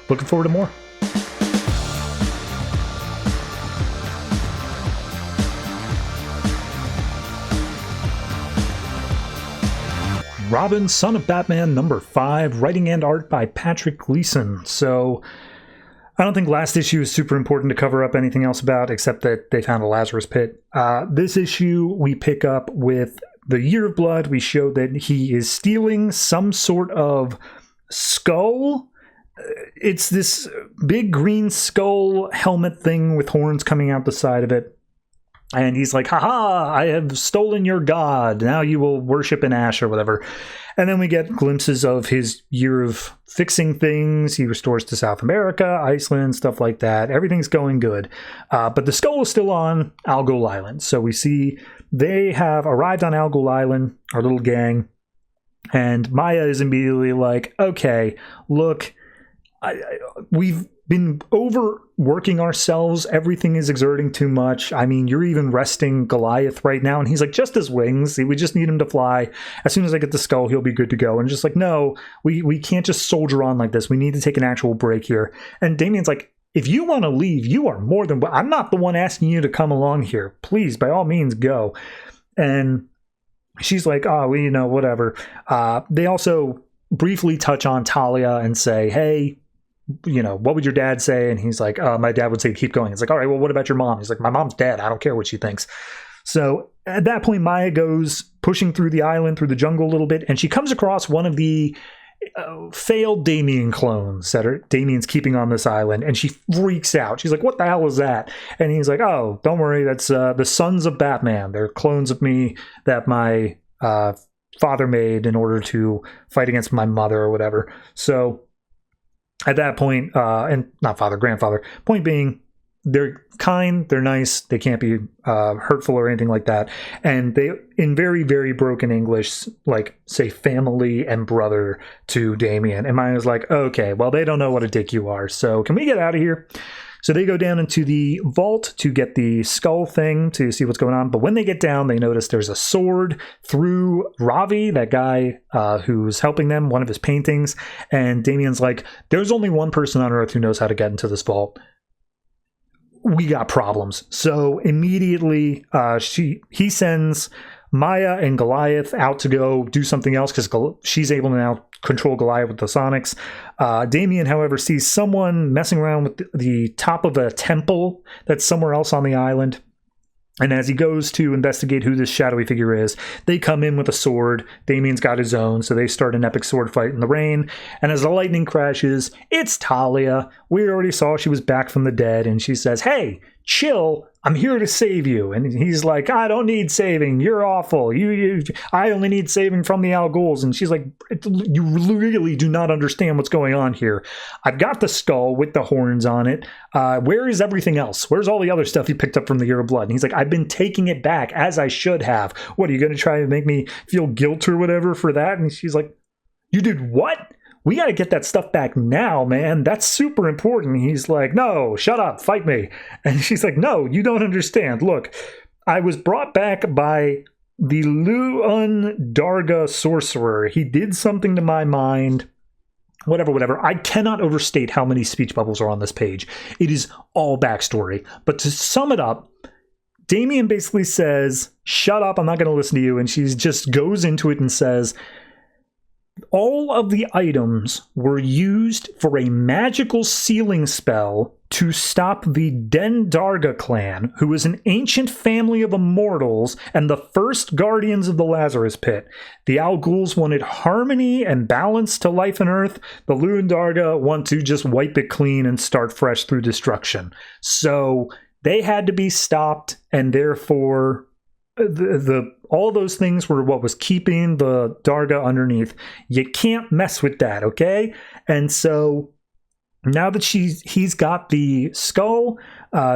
looking forward to more. Robin, Son of Batman, number 5, writing and art by Patrick Gleason. So I don't think last issue is super important to cover up anything else about, except that they found a Lazarus pit. This issue we pick up with the Year of Blood. We show that he is stealing some sort of skull. It's this big green skull helmet thing with horns coming out the side of it. And he's like, haha, I have stolen your god. Now you will worship in ash or whatever. And then we get glimpses of his year of fixing things. He restores to South America, Iceland, stuff like that. Everything's going good. But the skull is still on Algol Island. So we see they have arrived on Algol Island, our little gang. And Maya is immediately like, okay, look, we've been overworking ourselves. Everything is exerting too much. I mean, you're even resting Goliath right now. And he's like, just his wings. We just need him to fly. As soon as I get the skull, he'll be good to go. And just like, no, we can't just soldier on like this. We need to take an actual break here. And Damian's like, if you want to leave, you are more than... I'm not the one asking you to come along here. Please, by all means, go. And she's like, oh, well, you know, whatever. They also briefly touch on Talia and say, hey, you know, what would your dad say? And he's like, my dad would say, keep going. It's like, all right, well, what about your mom? He's like, my mom's dead. I don't care what she thinks. So at that point, Maya goes pushing through the island, through the jungle a little bit, and she comes across one of the failed Damian clones that Damian's keeping on this island, and she freaks out. She's like, what the hell is that? And he's like, oh, don't worry, that's the sons of Batman. They're clones of me that my father made in order to fight against my mother or whatever. So at that point, and not father, grandfather, point being, they're kind, they're nice, they can't be hurtful or anything like that. And they, in very, very broken English, like, say family and brother to Damian. And Maya's like, okay, well, they don't know what a dick you are, so can we get out of here? So they go down into the vault to get the skull thing to see what's going on. But when they get down, they notice there's a sword through Ravi, that guy who's helping them, one of his paintings. And Damian's like, there's only one person on Earth who knows how to get into this vault. We got problems. So immediately he sends Maya and Goliath out to go do something else because she's able to now control Goliath with the sonics. Damian, however, sees someone messing around with the top of a temple that's somewhere else on the island. And as he goes to investigate who this shadowy figure is, they come in with a sword. Damian's got his own, so they start an epic sword fight in the rain. And as the lightning crashes, it's Talia. We already saw she was back from the dead, and she says, hey, chill, I'm here to save you. And he's like, I don't need saving, you're awful. I only need saving from the Al Ghuls. And she's like, you really do not understand what's going on here. I've got the skull with the horns on it. Where is everything else? Where's all the other stuff you picked up from the Year of Blood? And he's like, I've been taking it back, as I should have. What, are you going to try to make me feel guilt or whatever for that? And she's like, you did what? We got to get that stuff back now, man. That's super important. He's like, no, shut up, fight me. And she's like, no, you don't understand. Look, I was brought back by the Luen Darga sorcerer. He did something to my mind. Whatever. I cannot overstate how many speech bubbles are on this page. It is all backstory. But to sum it up, Damian basically says, shut up, I'm not going to listen to you. And she just goes into it and says, all of the items were used for a magical sealing spell to stop the Dendarga clan, who is an ancient family of immortals and the first guardians of the Lazarus Pit. The Al Ghuls wanted harmony and balance to life on Earth. The Luendarga want to just wipe it clean and start fresh through destruction. So they had to be stopped, and therefore all those things were what was keeping the Darga underneath. You can't mess with that, okay? And so now that he's got the skull,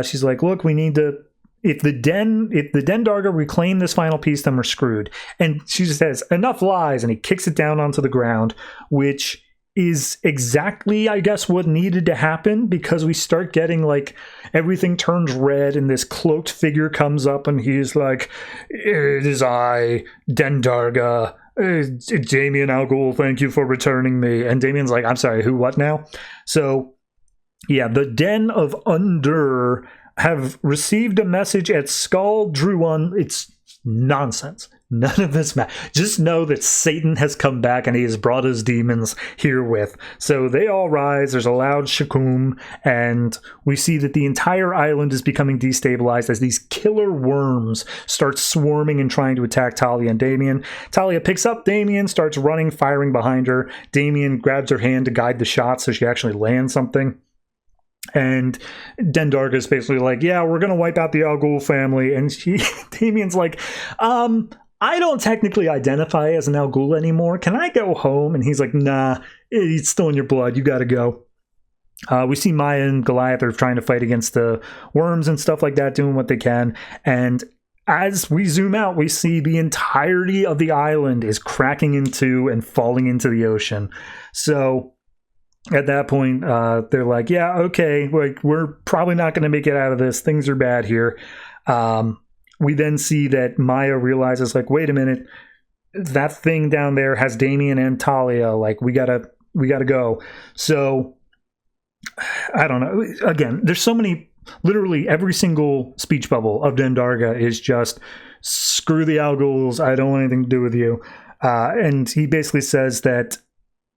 she's like, look, we need to, if the Den Darga reclaim this final piece, then we're screwed. And she just says, enough lies, and he kicks it down onto the ground, which is exactly, I guess, what needed to happen, because we start getting, like, everything turns red and this cloaked figure comes up and he's like, it is I, Dendarga, Damian Al Ghul, thank you for returning me. And Damian's like, I'm sorry, who, what now? So, yeah, the Den of Under have received a message at Skull Druun. It's nonsense. None of this matters. Just know that Satan has come back and he has brought his demons herewith. So they all rise. There's a loud shakum, and we see that the entire island is becoming destabilized as these killer worms start swarming and trying to attack Talia and Damian. Talia picks up Damian, starts running, firing behind her. Damian grabs her hand to guide the shot so she actually lands something. And Dendarga is basically like, yeah, we're going to wipe out the Al Ghul family. And Damian's like, I don't technically identify as an Al Ghul anymore. Can I go home? And he's like, nah, it's still in your blood. You got to go. We see Maya and Goliath are trying to fight against the worms and stuff like that, doing what they can. And as we zoom out, we see the entirety of the island is cracking into and falling into the ocean. So at that point, they're like, yeah, okay, we're probably not going to make it out of this. Things are bad here. We then see that Maya realizes, like, wait a minute, that thing down there has Damian and Talia. Like, we gotta go. So I don't know. Again, there's so many literally every single speech bubble of Dendarga is just, screw the Al Ghuls, I don't want anything to do with you. And he basically says that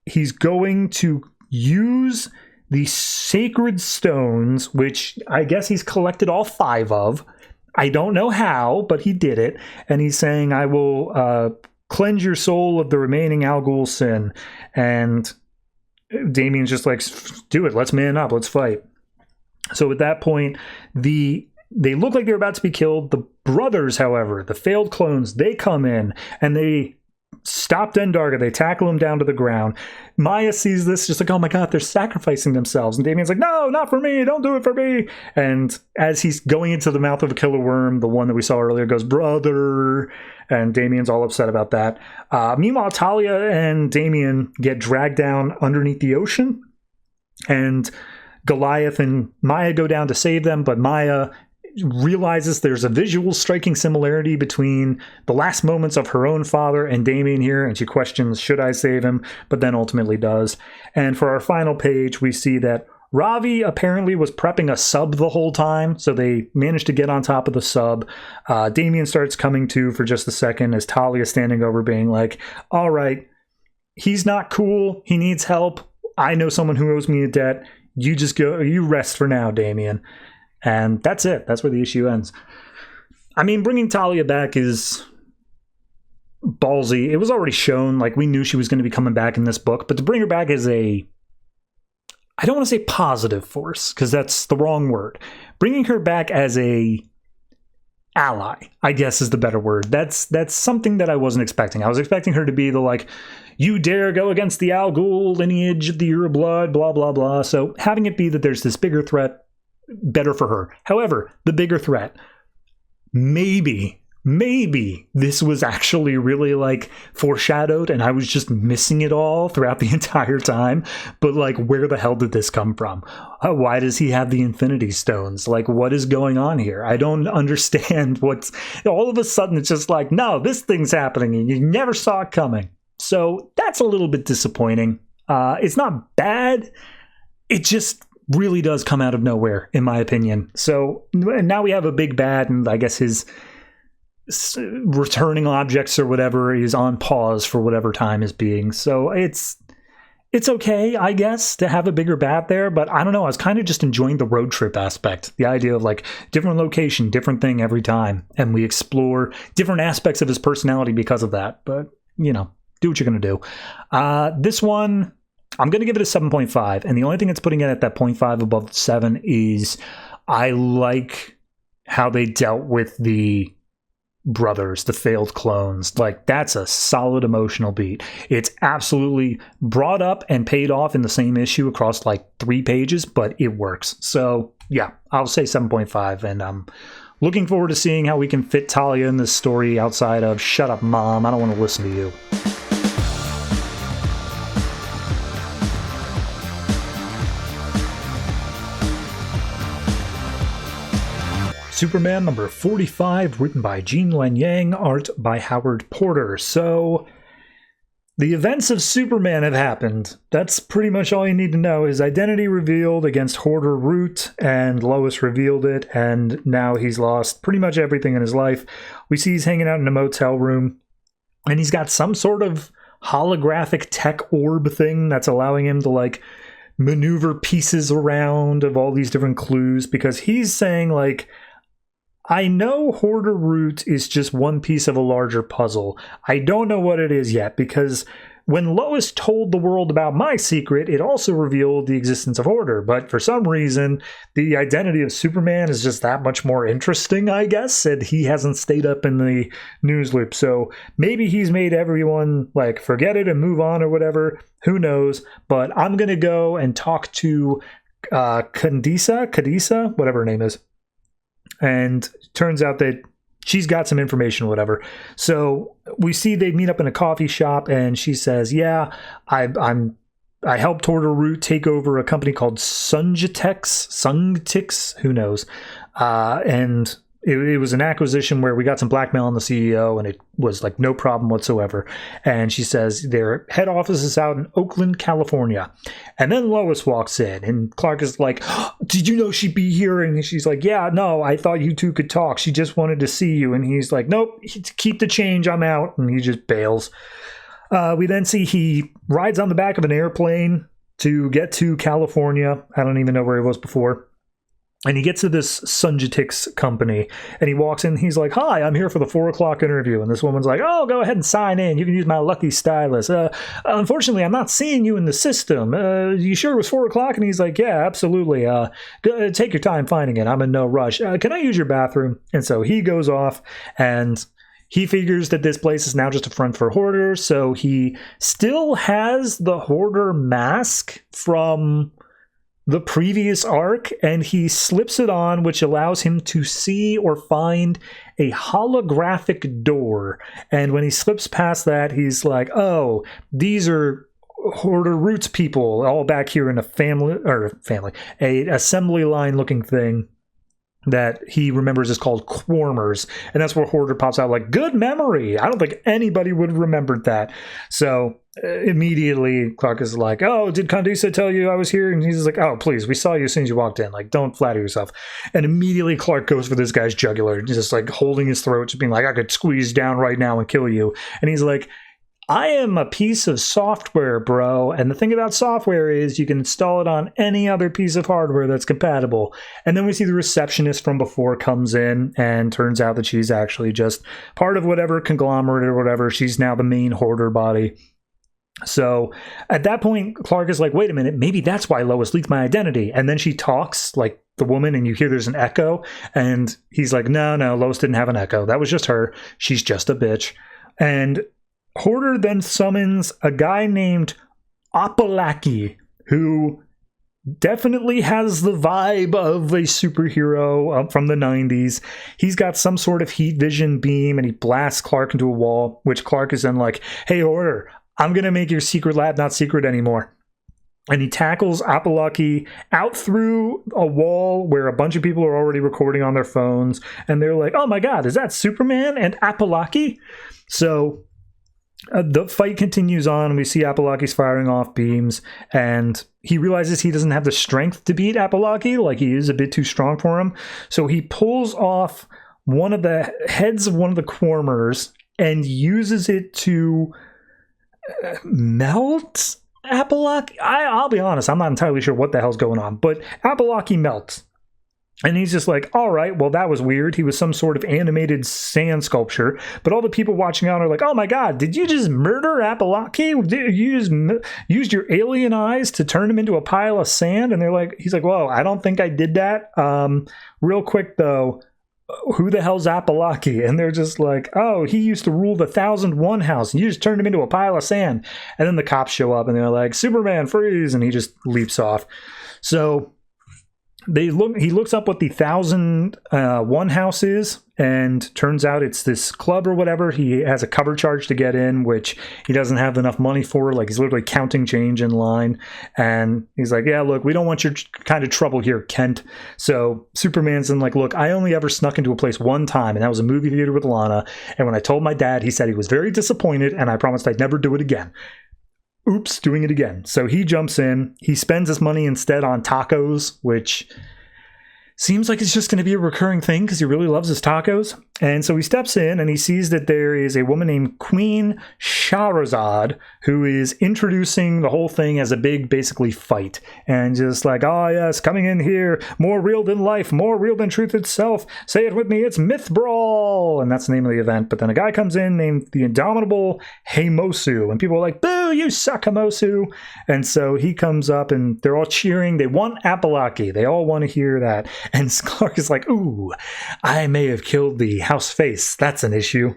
he's going to use the sacred stones, which I guess he's collected all 5 of. I don't know how, but he did it. And he's saying, I will cleanse your soul of the remaining Al Ghul sin. And Damian's just like, do it. Let's man up. Let's fight. So at that point, they look like they're about to be killed. The brothers, however, the failed clones, they come in and they stop Dendarga. They tackle him down to the ground. Maya sees this, just like, oh my god, they're sacrificing themselves. And Damian's like, no, not for me. Don't do it for me. And as he's going into the mouth of a killer worm, the one that we saw earlier goes, brother. And Damian's all upset about that. Meanwhile, Talia and Damian get dragged down underneath the ocean. And Goliath and Maya go down to save them, but Maya realizes there's a visual striking similarity between the last moments of her own father and Damian here, and she questions, should I save him? But then ultimately does. And for our final page, we see that Ravi apparently was prepping a sub the whole time, so they managed to get on top of the sub. Damian starts coming to for just a second as Talia's standing over being like, all right, he's not cool, he needs help, I know someone who owes me a debt, you just go, you rest for now, Damian. And that's it. That's where the issue ends. I mean, bringing Talia back is ballsy. It was already shown, like, we knew she was going to be coming back in this book, but to bring her back as I don't want to say positive force, because that's the wrong word. Bringing her back as a ally, I guess, is the better word. That's something that I wasn't expecting. I was expecting her to be the, like, you dare go against the Al Ghul lineage of the Year of Blood, blah, blah, blah. So having it be that there's this bigger threat, better for her. However, the bigger threat, maybe this was actually really like foreshadowed and I was just missing it all throughout the entire time. But like, where the hell did this come from? Why does he have the Infinity Stones? Like, what is going on here? I don't understand what's... All of a sudden, it's just like, no, this thing's happening and you never saw it coming. So that's a little bit disappointing. It's not bad. It just really does come out of nowhere, in my opinion. So now we have a big bad, and I guess his returning objects or whatever is on pause for whatever time is being. So it's okay, I guess, to have a bigger bat there, but I don't know. I was kind of just enjoying the road trip aspect, the idea of like different location, different thing every time, and we explore different aspects of his personality because of that. But, you know, do what you're going to do. This one, I'm going to give it a 7.5, and the only thing that's putting it at that 0.5 above 7 is I like how they dealt with the brothers, the failed clones. Like, that's a solid emotional beat. It's absolutely brought up and paid off in the same issue across like 3 pages, but it works. So yeah, I'll say 7.5, and I'm looking forward to seeing how we can fit Talia in this story outside of shut up, Mom, I don't want to listen to you. Superman number 45, written by Gene Luen Yang, art by Howard Porter. So, the events of Superman have happened. That's pretty much all you need to know. His identity revealed against Hoarder Root, and Lois revealed it, and now he's lost pretty much everything in his life. We see he's hanging out in a motel room, and he's got some sort of holographic tech orb thing that's allowing him to, like, maneuver pieces around of all these different clues, because he's saying, like, I know Hoarder Root is just one piece of a larger puzzle. I don't know what it is yet, because when Lois told the world about my secret, it also revealed the existence of Hoarder. But for some reason, the identity of Superman is just that much more interesting, I guess, and he hasn't stayed up in the news loop. So maybe he's made everyone, like, forget it and move on or whatever. Who knows? But I'm going to go and talk to Kadisa, whatever her name is. And turns out that she's got some information or whatever. So we see they meet up in a coffee shop, and she says, yeah, I helped Hoarder Root take over a company called Sungtix, who knows. And it was an acquisition where we got some blackmail on the CEO, and it was like no problem whatsoever. And she says their head office is out in Oakland, California. And then Lois walks in, and Clark is like, oh, did you know she'd be here? And she's like, yeah, no, I thought you two could talk. She just wanted to see you. And he's like, nope, keep the change, I'm out. And he just bails. We then see he rides on the back of an airplane to get to California. I don't even know where he was before. And he gets to this Sunjatix company, and he walks in, and he's like, hi, I'm here for the 4 o'clock interview. And this woman's like, oh, go ahead and sign in. You can use my lucky stylus. Unfortunately, I'm not seeing you in the system. You sure it was 4 o'clock? And he's like, yeah, absolutely. Take your time finding it. I'm in no rush. Can I use your bathroom? And so he goes off, and he figures that this place is now just a front for hoarders. So he still has the hoarder mask from the previous arc, and he slips it on, which allows him to see or find a holographic door. And when he slips past that, he's like, oh, these are Hoarder Roots people all back here in a assembly line looking thing that he remembers is called Quormers. And that's where Hoarder pops out like, good memory. I don't think anybody would have remembered that. So immediately Clark is like, oh, did Condesa tell you I was here? And he's like, oh, please, we saw you as soon as you walked in. Like, don't flatter yourself. And immediately Clark goes for this guy's jugular, just like holding his throat, just being like, I could squeeze down right now and kill you. And he's like, I am a piece of software, bro. And the thing about software is you can install it on any other piece of hardware that's compatible. And then we see the receptionist from before comes in, and turns out that she's actually just part of whatever conglomerate or whatever. She's now the main hoarder body. So at that point, Clark is like, wait a minute, maybe that's why Lois leaked my identity. And then she talks like the woman, and you hear there's an echo. And he's like, no, Lois didn't have an echo. That was just her. She's just a bitch. And Hoarder then summons a guy named Apalaki, who definitely has the vibe of a superhero from the 90s. He's got some sort of heat vision beam, and he blasts Clark into a wall, which Clark is then like, hey, Hoarder, I'm going to make your secret lab not secret anymore. And he tackles Apalaki out through a wall where a bunch of people are already recording on their phones. And they're like, oh my God, is that Superman and Apalaki? So the fight continues on, and we see Apalaki's firing off beams, and he realizes he doesn't have the strength to beat Apalaki, like he is a bit too strong for him. So he pulls off one of the heads of one of the Quormers and uses it to melt Apalaki. I'll be honest, I'm not entirely sure what the hell's going on, but Apalaki melts. And he's just like, all right, well, that was weird. He was some sort of animated sand sculpture. But all the people watching out are like, oh my God, did you just murder Apalaki? Did you just used your alien eyes to turn him into a pile of sand? And they're like, he's like, whoa, I don't think I did that. Real quick, though, who the hell's Apalaki? And they're just like, oh, he used to rule the 1001 house. And you just turned him into a pile of sand. And then the cops show up, and they're like, Superman, freeze. And he just leaps off. So he looks up what the 1001 house is, and turns out it's this club or whatever. He has a cover charge to get in, which he doesn't have enough money for. Like, he's literally counting change in line. And he's like, yeah, look, we don't want your kind of trouble here, Kent. So Superman's in like, look, I only ever snuck into a place one time, and that was a movie theater with Lana. And when I told my dad, he said he was very disappointed, and I promised I'd never do it again. Oops, doing it again. So he jumps in. He spends his money instead on tacos, which seems like it's just going to be a recurring thing because he really loves his tacos. And so he steps in, and he sees that there is a woman named Queen Shahrazad who is introducing the whole thing as a big, basically, fight. And just like, oh yes, coming in here, more real than life, more real than truth itself. Say it with me, it's Myth Brawl! And that's the name of the event. But then a guy comes in named the Indomitable Heimosu. And people are like, boo, you suck, Heimosu! And so he comes up, and they're all cheering. They want Apalaki. They all want to hear that. And Clark is like, ooh, I may have killed the house face. That's an issue.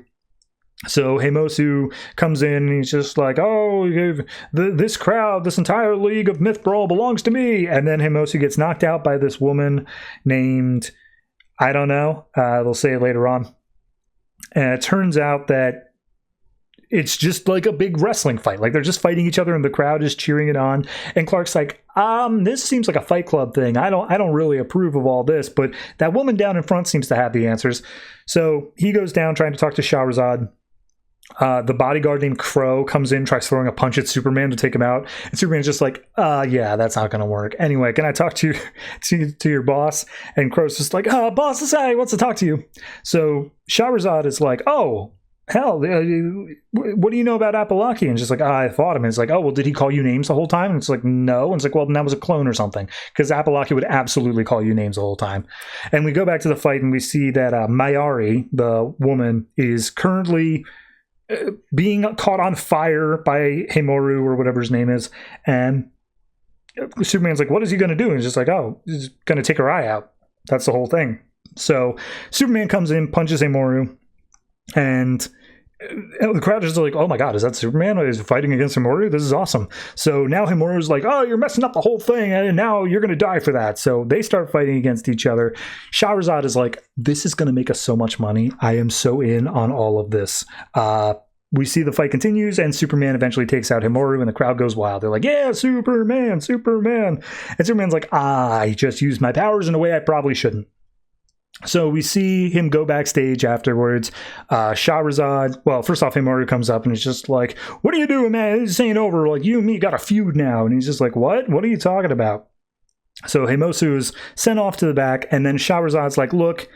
So Heimosu comes in, and he's just like, oh, this crowd, this entire league of Myth Brawl belongs to me. And then Heimosu gets knocked out by this woman named, I don't know, they'll say it later on. And it turns out that it's just like a big wrestling fight. Like they're just fighting each other and the crowd is cheering it on. And Clark's like, this seems like a Fight Club thing. I don't really approve of all this, but that woman down in front seems to have the answers. So he goes down trying to talk to Shahrazad. The bodyguard named Crow comes in, tries throwing a punch at Superman to take him out. And Superman's just like, yeah, that's not going to work. Anyway, can I talk to your boss? And Crow's just like, boss wants to talk to you. So Shahrazad is like, oh, hell, what do you know about Apalaki? And just like, I fought him. And it's like, oh, well, did he call you names the whole time? And it's like, no. And it's like, well, then that was a clone or something. Because Apalaki would absolutely call you names the whole time. And we go back to the fight and we see that Mayari, the woman, is currently being caught on fire by Heimoru or whatever his name is. And Superman's like, what is he going to do? And he's just like, oh, he's going to take her eye out. That's the whole thing. So Superman comes in, punches Heimoru, and the crowd is like, oh my god, is that Superman? Is fighting against Heimoru? This is awesome. So now Himoru's like, oh, you're messing up the whole thing, and now you're going to die for that. So they start fighting against each other. Shahrazad is like, this is going to make us so much money. I am so in on all of this. We see the fight continues, and Superman eventually takes out Heimoru, and the crowd goes wild. They're like, yeah, Superman, Superman. And Superman's like, I just used my powers in a way I probably shouldn't. So we see him go backstage afterwards. Shahrazad, well, first off, Heimoru comes up and is just like, what are you doing, man? This ain't over. Like, you and me got a feud now. And he's just like, what? What are you talking about? So Heimosu is sent off to the back, and then Shahrazad's like, look,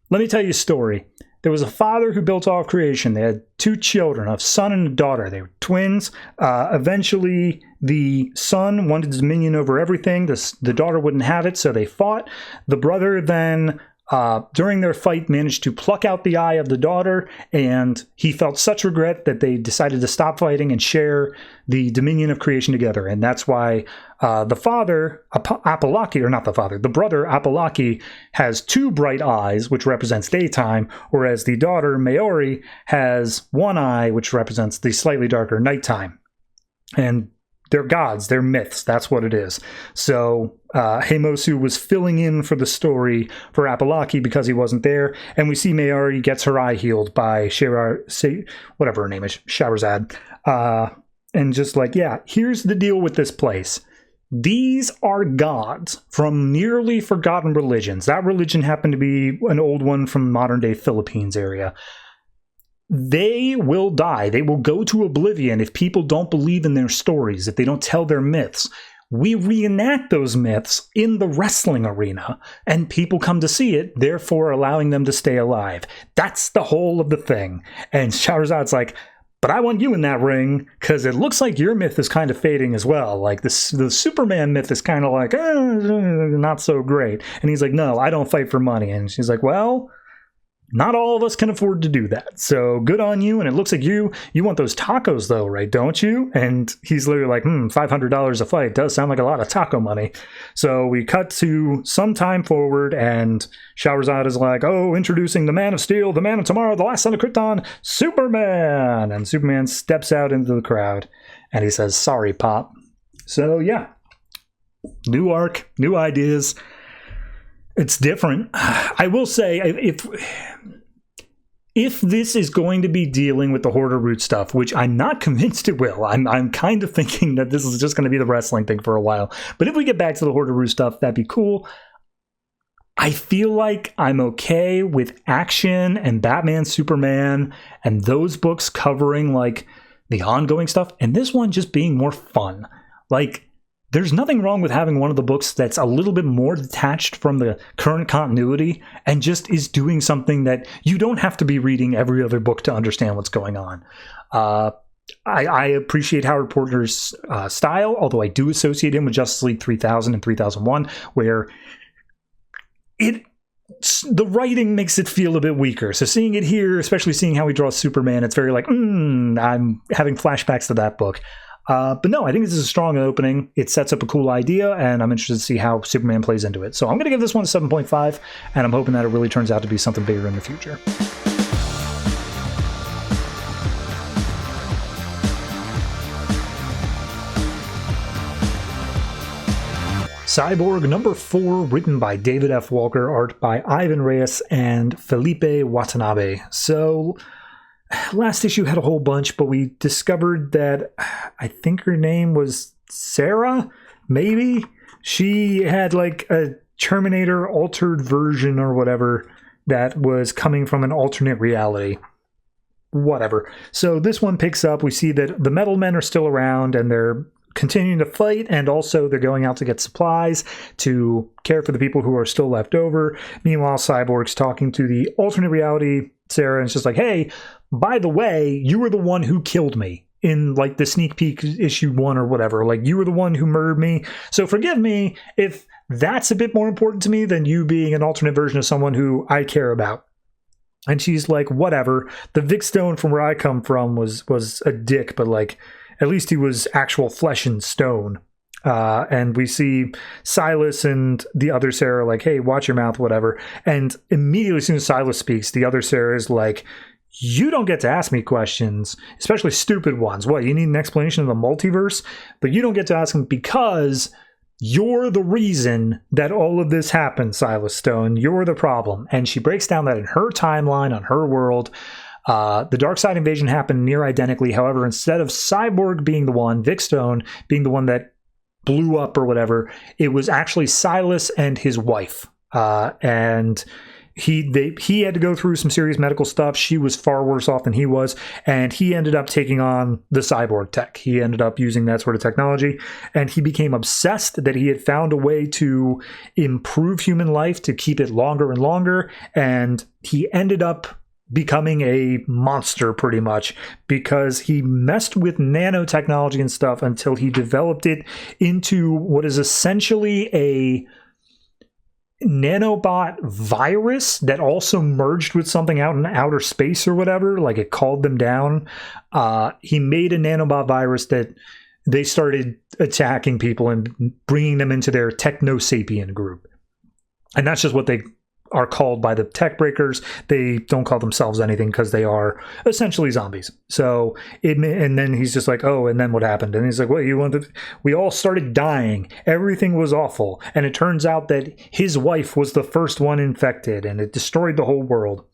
let me tell you a story. There was a father who built all of creation. They had 2 children, a son and a daughter. They were twins. Eventually, the son wanted dominion over everything. The daughter wouldn't have it, so they fought. The brother then, during their fight, managed to pluck out the eye of the daughter, and he felt such regret that they decided to stop fighting and share the dominion of creation together. And that's why the father, Apalaki, or not the father, the brother, Apalaki, has 2 bright eyes, which represents daytime, whereas the daughter, Maori, has 1 eye, which represents the slightly darker nighttime. And they're gods, they're myths, that's what it is. So Heimosu was filling in for the story for Apalaki because he wasn't there, and we see Maori gets her eye healed by whatever her name is, Shahrazad. And just like, yeah, here's the deal with this place. These are gods from nearly forgotten religions. That religion happened to be an old one from modern-day Philippines area. They will die. They will go to oblivion if people don't believe in their stories, if they don't tell their myths. We reenact those myths in the wrestling arena, and people come to see it, therefore allowing them to stay alive. That's the whole of the thing. And Shahrazad's like, but I want you in that ring, because it looks like your myth is kind of fading as well. Like the Superman myth is kind of like, not so great. And he's like, no, I don't fight for money. And she's like, well, not all of us can afford to do that. So good on you. And it looks like you want those tacos though, right? Don't you? And he's literally like, $500 a fight does sound like a lot of taco money. So we cut to some time forward, and Shahrazad is like, oh, introducing the Man of Steel, the Man of Tomorrow, the last son of Krypton, Superman. And Superman steps out into the crowd and he says, sorry, Pop. So yeah, new arc, new ideas. It's different. I will say, if this is going to be dealing with the Hoarder Root stuff, which I'm not convinced it will, I'm kind of thinking that this is just going to be the wrestling thing for a while. But if we get back to the Hoarder Root stuff, that'd be cool. I feel like I'm okay with Action and Batman, Superman, and those books covering like the ongoing stuff, and this one just being more fun. Like, there's nothing wrong with having one of the books that's a little bit more detached from the current continuity and just is doing something that you don't have to be reading every other book to understand what's going on. I appreciate Howard Porter's style, although I do associate him with Justice League 3000 and 3001, where the writing makes it feel a bit weaker. So seeing it here, especially seeing how he draws Superman, it's very like, I'm having flashbacks to that book. But no, I think this is a strong opening. It sets up a cool idea, and I'm interested to see how Superman plays into it. So I'm going to give this one a 7.5, and I'm hoping that it really turns out to be something bigger in the future. Cyborg number 4, written by David F. Walker, art by Ivan Reis and Felipe Watanabe. So last issue had a whole bunch, but we discovered that I think her name was Sarah, maybe? She had like a Terminator altered version or whatever that was coming from an alternate reality. Whatever. So this one picks up. We see that the Metal Men are still around and they're continuing to fight, and also they're going out to get supplies to care for the people who are still left over. Meanwhile, Cyborg's talking to the alternate reality Sarah, and it's just like, hey, by the way, you were the one who killed me in like the sneak peek issue 1 or whatever. Like, you were the one who murdered me, so forgive me if that's a bit more important to me than you being an alternate version of someone who I care about. And she's like, whatever. The Vic Stone from where I come from was a dick, but like, at least he was actual flesh and stone. And we see Silas and the other Sarah like, hey, watch your mouth, whatever. And immediately as soon as Silas speaks, the other Sarah is like, you don't get to ask me questions, especially stupid ones. What, you need an explanation of the multiverse? But you don't get to ask them because you're the reason that all of this happened, Silas Stone. You're the problem. And she breaks down that in her timeline, on her world, the Darkseid invasion happened near identically. However, instead of Cyborg being the one, Vic Stone being the one that blew up or whatever, it was actually Silas and his wife. And he had to go through some serious medical stuff. She was far worse off than he was, and he ended up taking on the cyborg tech. He ended up using that sort of technology, and he became obsessed that he had found a way to improve human life, to keep it longer and longer, and he ended up becoming a monster pretty much because he messed with nanotechnology and stuff until he developed it into what is essentially a nanobot virus that also merged with something out in outer space or whatever. Like, it called them down. He made a nanobot virus that they started attacking people and bringing them into their techno-sapien group. And that's just what they are called by the tech breakers. They don't call themselves anything because they are essentially zombies. So and then he's just like, oh, and then what happened? And he's like, well, we all started dying. Everything was awful. And it turns out that his wife was the first one infected, and it destroyed the whole world.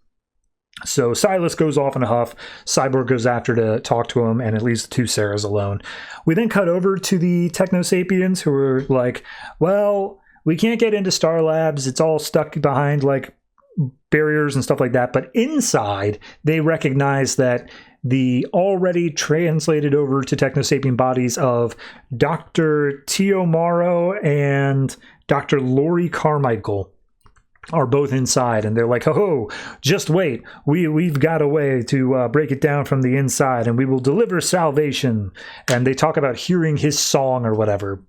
So Silas goes off in a huff. Cyborg goes after to talk to him, and it leaves the two Sarahs alone. We then cut over to the Techno-Sapiens, who are like, well, we can't get into Star Labs. It's all stuck behind like barriers and stuff like that. But inside, they recognize that the already translated over to Techno-Sapien bodies of Dr. Tio Morrow and Dr. Laurie Carmichael are both inside, and they're like, oh, just wait. We've got a way to break it down from the inside, and we will deliver salvation. And they talk about hearing his song or whatever.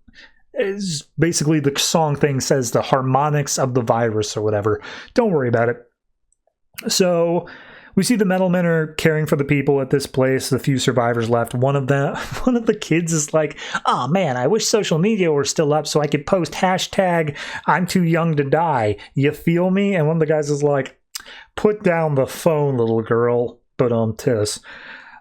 Is basically the song thing says the harmonics of the virus or whatever. Don't worry about it. So we see the Metal Men are caring for the people at this place. The few survivors left. One of the kids is like, oh man, I wish social media were still up so I could post hashtag I'm too young to die. You feel me? And one of the guys is like, put down the phone, little girl. But tis.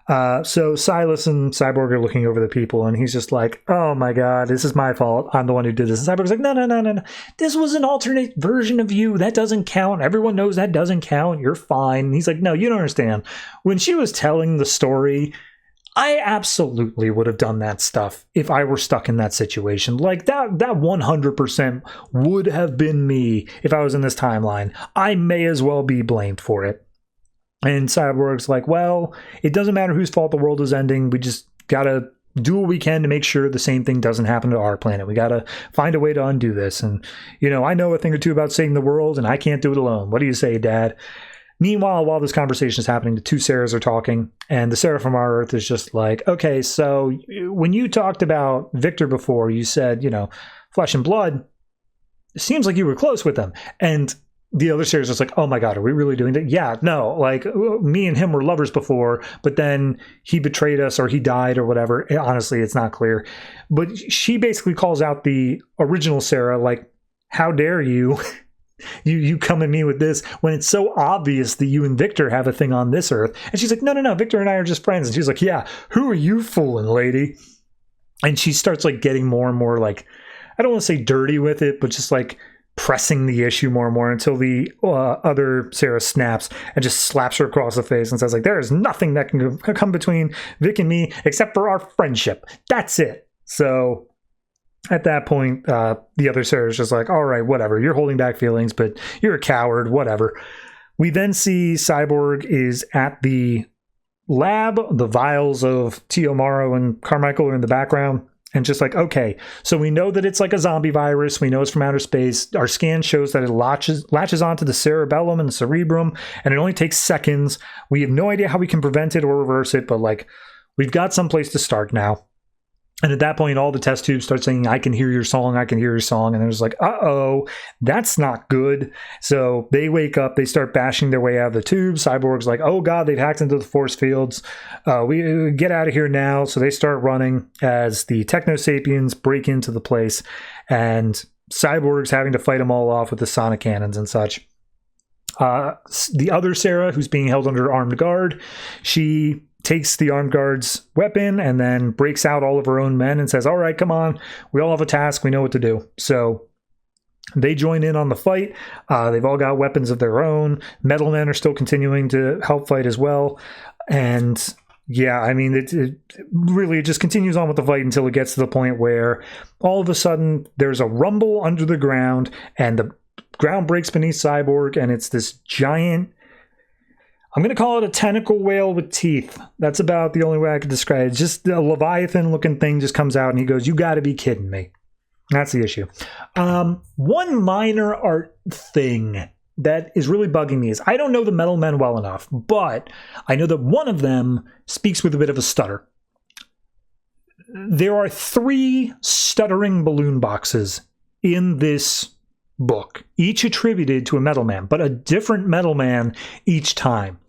So Silas and Cyborg are looking over the people, and he's just like, oh my god, this is my fault. I'm the one who did this. And Cyborg's like, no. This was an alternate version of you. That doesn't count. Everyone knows that doesn't count. You're fine. And he's like, no, you don't understand. When she was telling the story, I absolutely would have done that stuff if I were stuck in that situation. Like, that 100% would have been me if I was in this timeline. I may as well be blamed for it. And Cyborg's like, well, it doesn't matter whose fault the world is ending. We just gotta do what we can to make sure the same thing doesn't happen to our planet. We gotta find a way to undo this. And, I know a thing or two about saving the world, and I can't do it alone. What do you say, Dad? Meanwhile, while this conversation is happening, the two Sarahs are talking, and the Sarah from our Earth is just like, okay, so when you talked about Victor before, you said, flesh and blood, it seems like you were close with them. And the other Sarah's just like, oh my god, are we really doing that? Yeah, no, like, me and him were lovers before, but then he betrayed us or he died or whatever. Honestly, it's not clear. But she basically calls out the original Sarah, like, how dare you? You come at me with this when it's so obvious that you and Victor have a thing on this Earth. And she's like, no, Victor and I are just friends. And she's like, yeah, who are you fooling, lady? And she starts like getting more and more like, I don't want to say dirty with it, but just like pressing the issue more and more until the other Sarah snaps and just slaps her across the face and says, like, there is nothing that can come between Vic and me except for our friendship. That's it. So at that point, the other Sarah's just like, all right, whatever. You're holding back feelings, but you're a coward, whatever. We then see Cyborg is at the lab. The vials of Tio Maro and Carmichael are in the background. And just like, okay, so we know that it's like a zombie virus. We know it's from outer space. Our scan shows that it latches onto the cerebellum and the cerebrum, and it only takes seconds. We have no idea how we can prevent it or reverse it, but like, we've got some place to start now. And at that point, all the test tubes start saying, I can hear your song, I can hear your song. And it was like, uh-oh, that's not good. So they wake up, they start bashing their way out of the tube. Cyborg's like, oh God, they've hacked into the force fields. We get out of here now. So they start running as the Techno-Sapiens break into the place. And Cyborg's having to fight them all off with the sonic cannons and such. The other Sarah, who's being held under armed guard, she takes the armed guard's weapon and then breaks out all of her own men and says, all right, come on, we all have a task, we know what to do. So they join in on the fight. They've all got weapons of their own. Metal Men are still continuing to help fight as well. And yeah, I mean, it really just continues on with the fight until it gets to the point where all of a sudden there's a rumble under the ground and the ground breaks beneath Cyborg, and it's this giant, I'm going to call it a tentacle whale with teeth. That's about the only way I could describe it. Just a Leviathan-looking thing just comes out, and he goes, you got to be kidding me. That's the issue. One minor art thing that is really bugging me is I don't know the Metal Men well enough, but I know that one of them speaks with a bit of a stutter. There are 3 stuttering balloon boxes in this book, each attributed to a Metal Man, but a different Metal Man each time.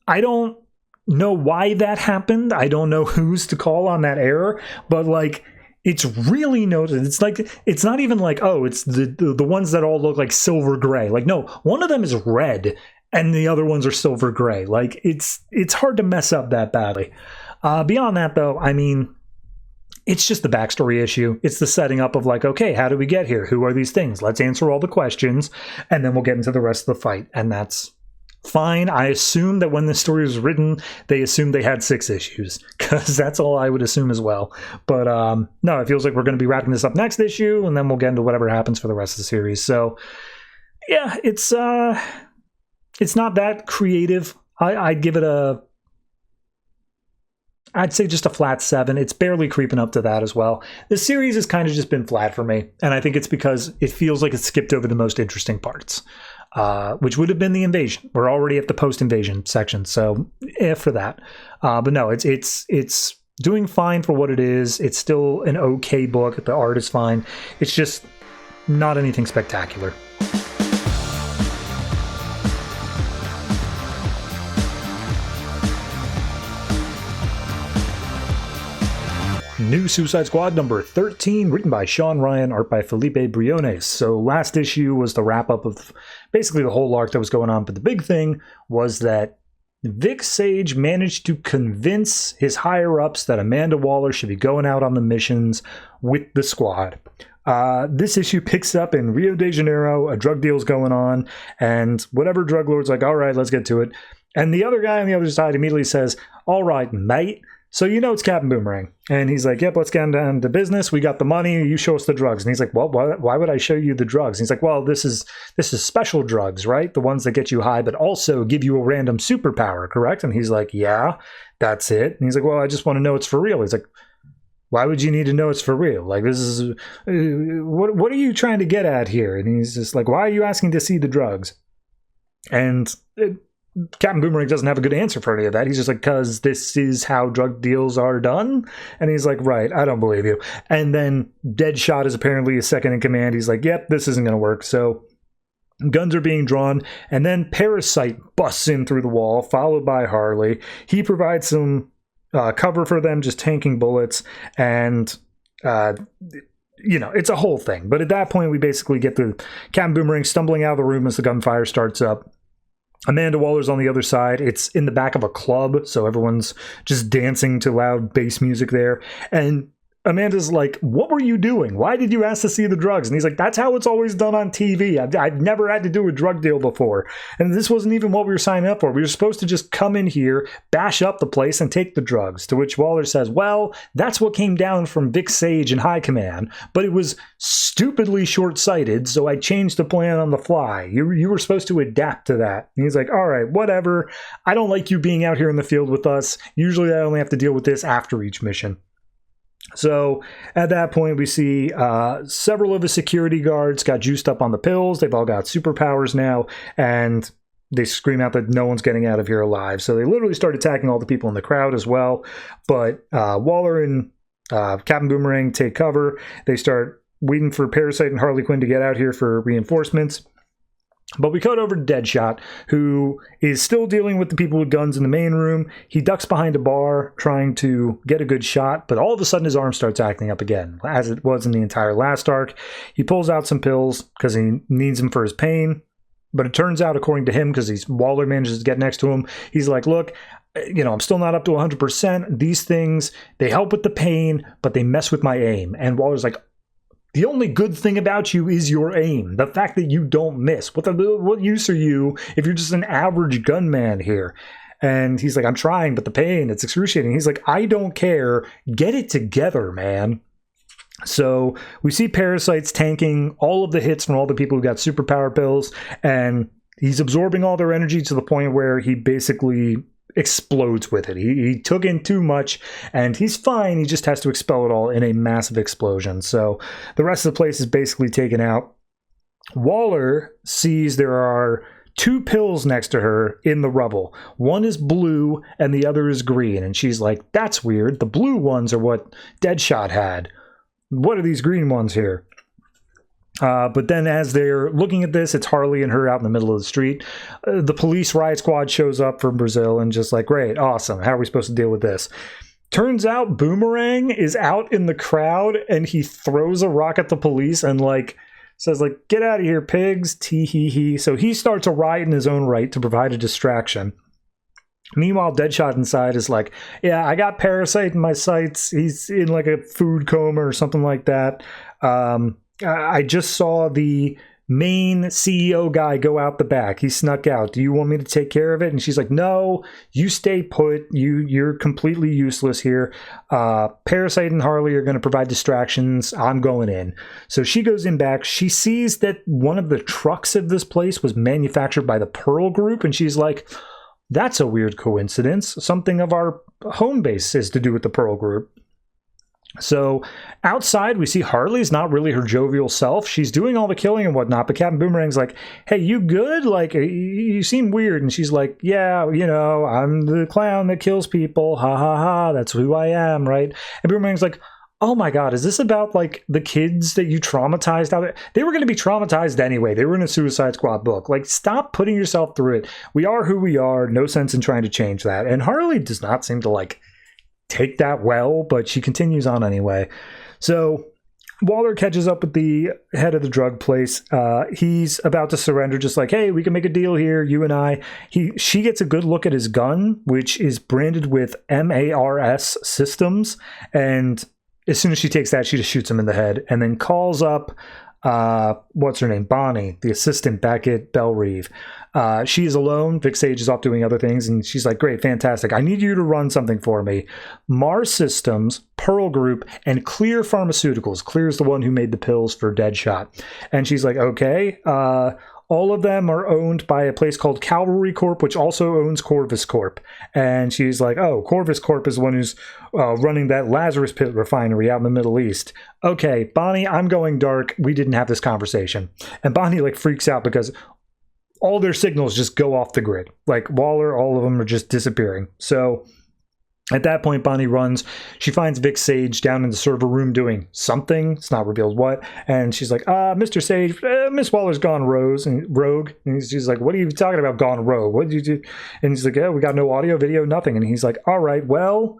I don't know why that happened. I don't know who's to call on that error, but like, it's really noted. It's like, it's not even like, oh, it's the ones that all look like silver gray. Like, no, one of them is red and the other ones are silver gray. Like, it's hard to mess up that badly. Beyond that, though, I mean, it's just the backstory issue. It's the setting up of like, okay, how do we get here? Who are these things? Let's answer all the questions, and then we'll get into the rest of the fight. And that's fine. I assume that when this story was written, they assumed they had 6 issues, because that's all I would assume as well. But no, it feels like we're going to be wrapping this up next issue, and then we'll get into whatever happens for the rest of the series. So yeah, it's not that creative. I'd give it I'd say just a flat 7. It's barely creeping up to that as well. The series has kind of just been flat for me, and I think it's because it feels like it skipped over the most interesting parts, which would have been the invasion. We're already at the post-invasion section, so for that. But no, it's doing fine for what it is. It's still an okay book. The art is fine. It's just not anything spectacular. New Suicide Squad number 13, written by Sean Ryan, art by Felipe Briones. So last issue was the wrap-up of basically the whole arc that was going on, but the big thing was that Vic Sage managed to convince his higher-ups that Amanda Waller should be going out on the missions with the squad. This issue picks up in Rio de Janeiro. A drug deal's going on, and whatever drug lord's like, all right, let's get to it. And the other guy on the other side immediately says, all right, mate. So you know it's Captain Boomerang. And he's like, yep, let's get down to business. We got the money. You show us the drugs. And he's like, well, why would I show you the drugs? And he's like, well, this is special drugs, right? The ones that get you high, but also give you a random superpower, correct? And he's like, yeah, that's it. And he's like, well, I just want to know it's for real. He's like, why would you need to know it's for real? Like, this is, what are you trying to get at here? And he's just like, why are you asking to see the drugs? And Captain Boomerang doesn't have a good answer for any of that. He's just like, because this is how drug deals are done. And he's like, right, I don't believe you. And then Deadshot is apparently his second in command. He's like, yep, this isn't going to work. So guns are being drawn. And then Parasite busts in through the wall, followed by Harley. He provides some cover for them, just tanking bullets. And, you know, it's a whole thing. But at that point, we basically get the Captain Boomerang stumbling out of the room as the gunfire starts up. Amanda Waller's on the other side. It's in the back of a club, so everyone's just dancing to loud bass music there. And Amanda's like, what were you doing? Why did you ask to see the drugs? And he's like, that's how it's always done on TV. I've never had to do a drug deal before. And this wasn't even what we were signing up for. We were supposed to just come in here, bash up the place, and take the drugs. To which Waller says, well, that's what came down from Vic Sage and High Command, but it was stupidly short-sighted, so I changed the plan on the fly. You were supposed to adapt to that. And he's like, all right, whatever. I don't like you being out here in the field with us. Usually I only have to deal with this after each mission. So at that point, we see several of the security guards got juiced up on the pills. They've all got superpowers now, and they scream out that no one's getting out of here alive. So they literally start attacking all the people in the crowd as well. But Waller and Captain Boomerang take cover. They start waiting for Parasite and Harley Quinn to get out here for reinforcements. But we cut over to Deadshot, who is still dealing with the people with guns in the main room. He ducks behind a bar, trying to get a good shot, but all of a sudden his arm starts acting up again, as it was in the entire last arc. He pulls out some pills because he needs them for his pain, but it turns out, according to him, because Waller manages to get next to him, he's like, look, I'm still not up to 100%. These things, they help with the pain, but they mess with my aim. And Waller's like, the only good thing about you is your aim. The fact that you don't miss. What use are you if you're just an average gunman here? And he's like, I'm trying, but the pain, it's excruciating. He's like, I don't care. Get it together, man. So we see Parasite's tanking all of the hits from all the people who got superpower pills, and he's absorbing all their energy to the point where he basically explodes with it. He took in too much, and he's fine. He just has to expel it all in a massive explosion. So the rest of the place is basically taken out. Waller sees there are 2 pills next to her in the rubble. One is blue and the other is green. And she's like, that's weird. The blue ones are what Deadshot had. What are these green ones here? But then as they're looking at this, it's Harley and her out in the middle of the street. The police riot squad shows up from Brazil and just like, great, awesome. How are we supposed to deal with this? Turns out Boomerang is out in the crowd and he throws a rock at the police and says get out of here, pigs, tee-hee-hee. So he starts a riot in his own right to provide a distraction. Meanwhile, Deadshot inside is like, yeah, I got Parasite in my sights. He's in like a food coma or something like that. I just saw the main CEO guy go out the back. He snuck out. Do you want me to take care of it? And she's like, no, you stay put. You're completely useless here. Parasite and Harley are going to provide distractions. I'm going in. So she goes in back. She sees that one of the trucks of this place was manufactured by the Pearl Group. And she's like, that's a weird coincidence. Something of our home base is to do with the Pearl Group. So outside, we see Harley's not really her jovial self. She's doing all the killing and whatnot, but Captain Boomerang's like, hey, you good? Like, you seem weird. And she's like, yeah, I'm the clown that kills people. Ha ha ha. That's who I am, right? And Boomerang's like, oh my God, is this about like the kids that you traumatized out there? They were going to be traumatized anyway. They were in a Suicide Squad book. Like, stop putting yourself through it. We are who we are. No sense in trying to change that. And Harley does not seem to take that well, but she continues on anyway. So Waller catches up with the head of the drug place. He's about to surrender, just like, hey, we can make a deal here, you and I. She gets a good look at his gun, which is branded with MARS systems, and as soon as she takes that, she just shoots him in the head and then calls up what's her name, Bonnie, the assistant back at Belle Reve. She is alone. Vic Sage is off doing other things, and she's like, great, fantastic. I need you to run something for me. Mars Systems, Pearl Group, and Clear Pharmaceuticals. Clear is the one who made the pills for Deadshot. And she's like, okay. All of them are owned by a place called Cavalry Corp, which also owns Corvus Corp. And she's like, oh, Corvus Corp is the one who's running that Lazarus Pit refinery out in the Middle East. Okay, Bonnie, I'm going dark. We didn't have this conversation. And Bonnie freaks out because all their signals just go off the grid. Like Waller, all of them are just disappearing. So at that point, Bonnie runs. She finds Vic Sage down in the server room doing something. It's not revealed what. And she's like, Mr. Sage, Miss Waller's gone rogue. And she's like, what are you talking about gone rogue? What did you do? And he's like, yeah, we got no audio, video, nothing. And he's like, all right, well,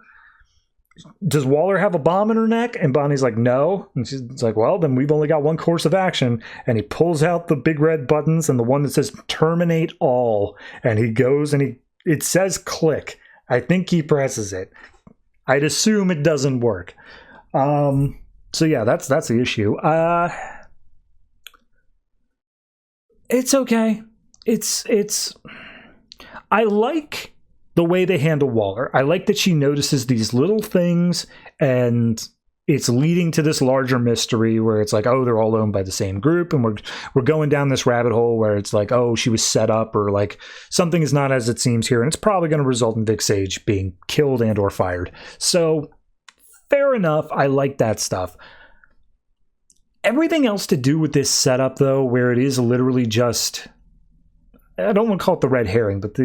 does Waller have a bomb in her neck? And Bonnie's like, no. And she's like, well, then we've only got one course of action. And he pulls out the big red buttons and the one that says terminate all. And he goes and it says click. I think he presses it. I'd assume it doesn't work. So yeah, that's the issue. It's okay. It's I like the way they handle Waller. I like that she notices these little things, and it's leading to this larger mystery where it's like, oh, they're all owned by the same group, and we're going down this rabbit hole where it's like, oh, she was set up, or like something is not as it seems here, and it's probably going to result in Vic Sage being killed and or fired. So fair enough. I like that stuff. Everything else to do with this setup, though, where it is literally just, I don't want to call it the red herring, but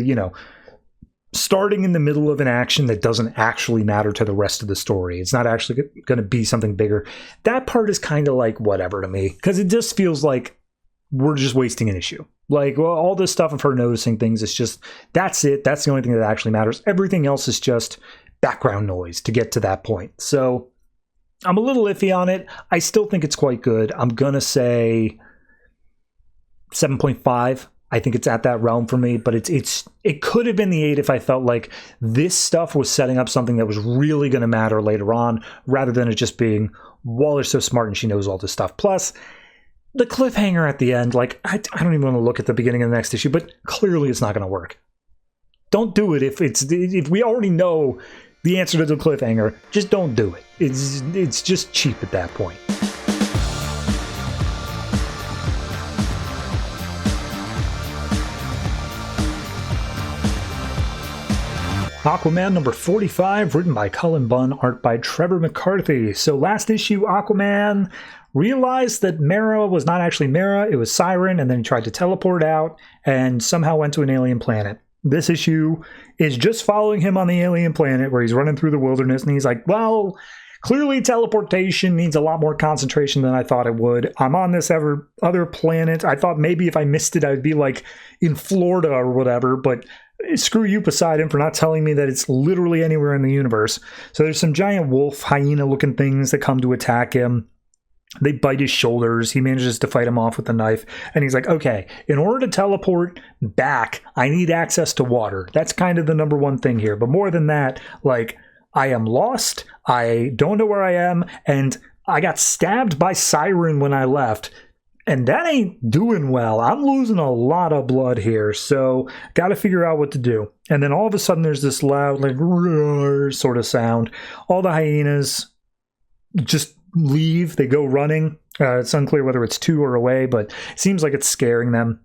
starting in the middle of an action that doesn't actually matter to the rest of the story. It's not actually going to be something bigger. That part is kind of like whatever to me, because it just feels like we're just wasting an issue. Like, well, all this stuff of her noticing things, it's just, that's it. That's the only thing that actually matters. Everything else is just background noise to get to that point. So I'm a little iffy on it. I still think it's quite good. I'm going to say 7.5. I think it's at that realm for me, but it could have been the 8 if I felt like this stuff was setting up something that was really going to matter later on, rather than it just being, Waller's so smart and she knows all this stuff. Plus, the cliffhanger at the end, like, I don't even want to look at the beginning of the next issue, but clearly it's not going to work. Don't do it if we already know the answer to the cliffhanger. Just don't do it. It's just cheap at that point. Aquaman number 45, written by Cullen, Bunn, art by Trevor McCarthy. So last issue, Aquaman realized that Mera was not actually Mera, it was Siren, and then he tried to teleport out and somehow went to an alien planet. This issue is just following him on the alien planet where he's running through the wilderness, and he's like, well, clearly teleportation needs a lot more concentration than I thought it would. I'm on this other planet. I thought maybe if I missed it, I'd be like in Florida or whatever, but screw you, Poseidon, for not telling me that it's literally anywhere in the universe. So there's some giant wolf, hyena-looking things that come to attack him. They bite his shoulders. He manages to fight him off with a knife. And he's like, okay, in order to teleport back, I need access to water. That's kind of the number one thing here. But more than that, like, I am lost. I don't know where I am. And I got stabbed by Siren when I left. And that ain't doing well. I'm losing a lot of blood here, so got to figure out what to do. And then all of a sudden there's this loud, like, roar sort of sound. All the hyenas just leave. They go running. It's unclear whether it's to or away, but it seems like it's scaring them.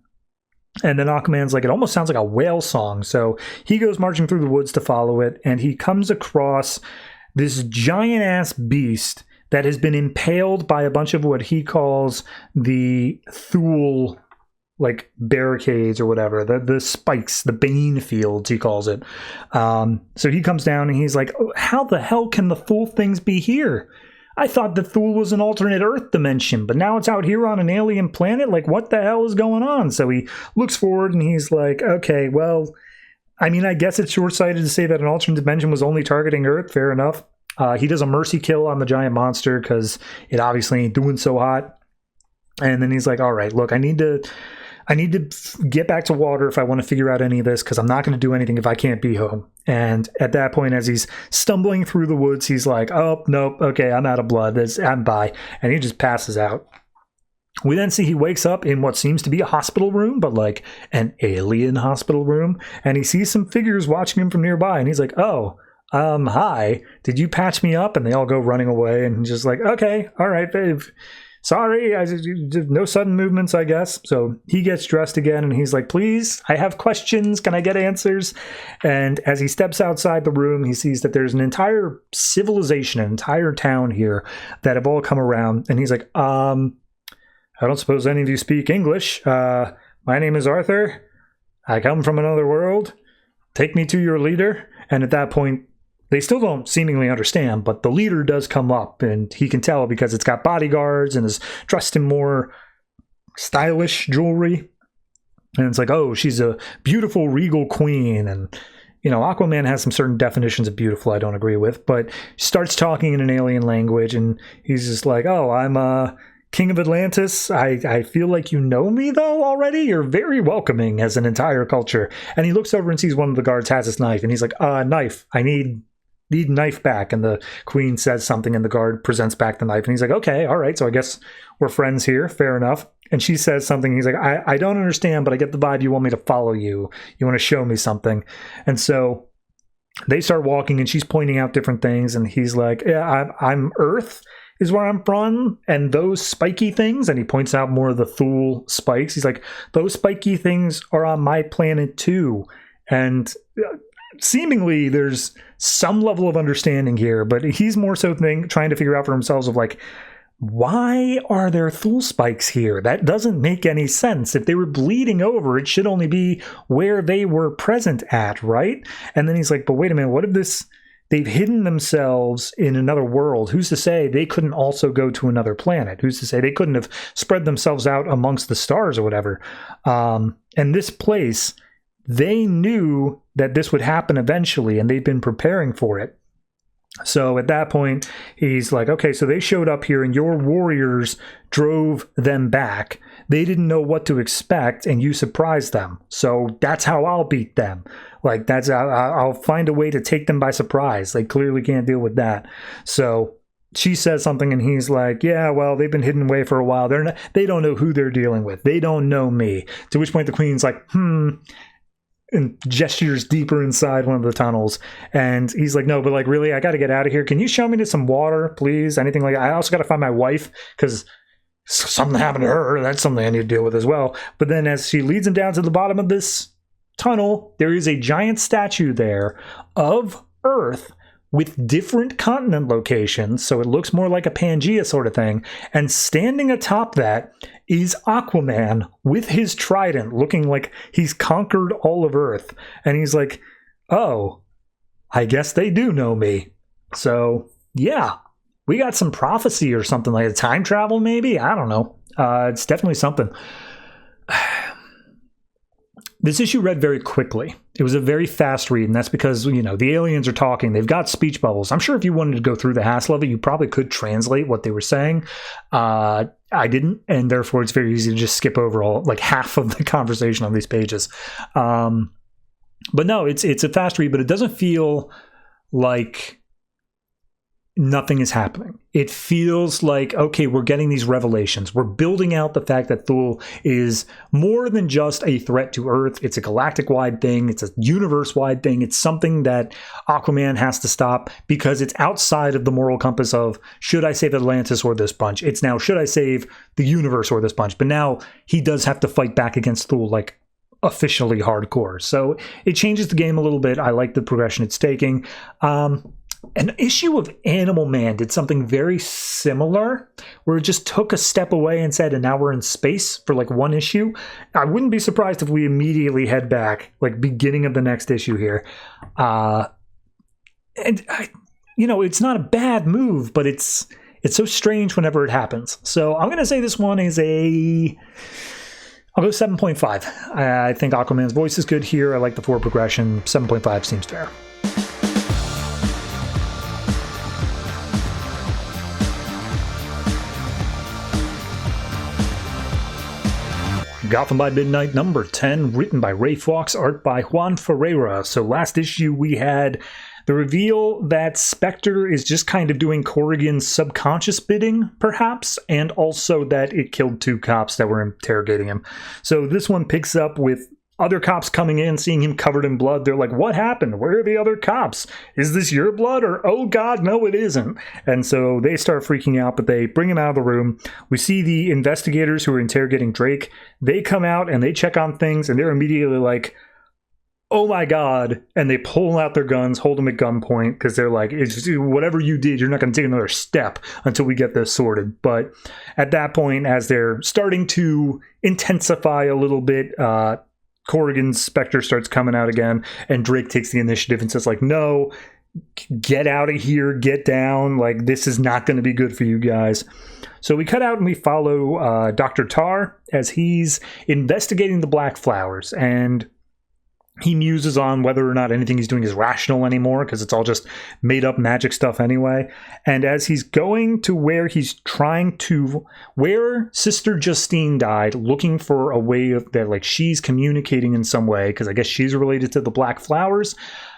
And then Aquaman's like, it almost sounds like a whale song. So he goes marching through the woods to follow it, and he comes across this giant-ass beast that has been impaled by a bunch of what he calls the Thule, like, barricades or whatever, the spikes, the Bane fields, he calls it. So he comes down and he's like, oh, how the hell can the Thule things be here? I thought the Thule was an alternate Earth dimension, but now it's out here on an alien planet? Like, what the hell is going on? So he looks forward and he's like, okay, well, I mean, I guess it's short-sighted to say that an alternate dimension was only targeting Earth. Fair enough. He does a mercy kill on the giant monster because it obviously ain't doing so hot. And then he's like, all right, look, I need to get back to water if I want to figure out any of this, because I'm not going to do anything if I can't be home. And at that point, as he's stumbling through the woods, he's like, oh, nope, okay, I'm out of blood. I'm by. And he just passes out. We then see he wakes up in what seems to be a hospital room, but like an alien hospital room. And he sees some figures watching him from nearby. And he's like, oh, hi, did you patch me up? And they all go running away, and he's just like, okay, all right, babe. Sorry, no sudden movements, I guess. So he gets dressed again, and he's like, please, I have questions. Can I get answers? And as he steps outside the room, he sees that there's an entire civilization, an entire town here that have all come around. And he's like, I don't suppose any of you speak English. My name is Arthur. I come from another world. Take me to your leader. And at that point, they still don't seemingly understand, but the leader does come up, and he can tell because it's got bodyguards and is dressed in more stylish jewelry. And it's like, oh, she's a beautiful, regal queen. And, you know, Aquaman has some certain definitions of beautiful I don't agree with, but she starts talking in an alien language, and he's just like, oh, I'm King of Atlantis. I feel like you know me, though, already. You're very welcoming as an entire culture. And he looks over and sees one of the guards has his knife, and he's like, knife. I need the knife back. And the queen says something and the guard presents back the knife. And he's like, okay, all right, so I guess we're friends here. Fair enough. And she says something. He's like, I don't understand, but I get the vibe you want me to follow you. You want to show me something. And so they start walking and she's pointing out different things. And he's like, yeah, I'm Earth is where I'm from, and those spiky things, and he points out more of the Thule spikes. He's like, those spiky things are on my planet too. And seemingly there's some level of understanding here, but he's more so trying to figure out for himself of like, why are there Thule spikes here? That doesn't make any sense. If they were bleeding over, it should only be where they were present at, right? And then he's like, but wait a minute, what if they've hidden themselves in another world? Who's to say they couldn't also go to another planet? Who's to say they couldn't have spread themselves out amongst the stars or whatever? And this place, they knew that this would happen eventually, and they've been preparing for it. So at that point, he's like, okay, so they showed up here and your warriors drove them back. They didn't know what to expect and you surprised them. So that's how I'll beat them. Like, I'll find a way to take them by surprise. They clearly can't deal with that. So she says something and he's like, yeah, well, they've been hidden away for a while. They don't know who they're dealing with. They don't know me. To which point the queen's like, and gestures deeper inside one of the tunnels. And he's like, no, but like, really, I got to get out of here. Can you show me to some water, please? Anything like that? I also got to find my wife because something happened to her. That's something I need to deal with as well. But then as she leads him down to the bottom of this tunnel, there is a giant statue there of Earth with different continent locations, so it looks more like a Pangea sort of thing. And standing atop that is Aquaman with his trident, looking like he's conquered all of Earth. And he's like, oh, I guess they do know me. So, yeah, we got some prophecy or something like time travel, maybe? I don't know. It's definitely something. This issue read very quickly. It was a very fast read, and that's because, you know, the aliens are talking. They've got speech bubbles. I'm sure if you wanted to go through the hassle of it, you probably could translate what they were saying. I didn't, and therefore it's very easy to just skip over like half of the conversation on these pages. But no, it's a fast read, but it doesn't feel like nothing is happening. It feels like, okay, we're getting these revelations. We're building out the fact that Thule is more than just a threat to Earth. It's a galactic-wide thing. It's a universe-wide thing. It's something that Aquaman has to stop because it's outside of the moral compass of, should I save Atlantis or this bunch? It's now, should I save the universe or this bunch? But now he does have to fight back against Thule, like, officially hardcore. So it changes the game a little bit. I like the progression it's taking. An issue of Animal Man did something very similar, where it just took a step away and said, and now we're in space for like one issue. I wouldn't be surprised if we immediately head back, like beginning of the next issue here. It's not a bad move, but it's so strange whenever it happens. So I'm going to say this one is I'll go 7.5. I think Aquaman's voice is good here. I like the forward progression. 7.5 seems fair. Gotham by Midnight, number 10, written by Ray Fawkes, art by Juan Ferreyra. So last issue we had the reveal that Spectre is just kind of doing Corrigan's subconscious bidding, perhaps, and also that it killed 2 cops that were interrogating him. So this one picks up with other cops coming in, seeing him covered in blood. They're like, what happened? Where are the other cops? Is this your blood? Or, oh God, no, it isn't. And so they start freaking out, but they bring him out of the room. We see the investigators who are interrogating Drake. They come out and they check on things, and they're immediately like, oh my God. And they pull out their guns, hold them at gunpoint, because they're like, it's just, whatever you did, you're not going to take another step until we get this sorted. But at that point, as they're starting to intensify a little bit, Corrigan's Spectre starts coming out again, and Drake takes the initiative and says, like, no, get out of here, get down, like, this is not going to be good for you guys. So we cut out and we follow Dr. Tar as he's investigating the Black Flowers, and he muses on whether or not anything he's doing is rational anymore, because it's all just made-up magic stuff anyway. And as he's going to where where Sister Justine died, looking for a way of that, like, she's communicating in some way, because I guess she's related to the Black Flowers,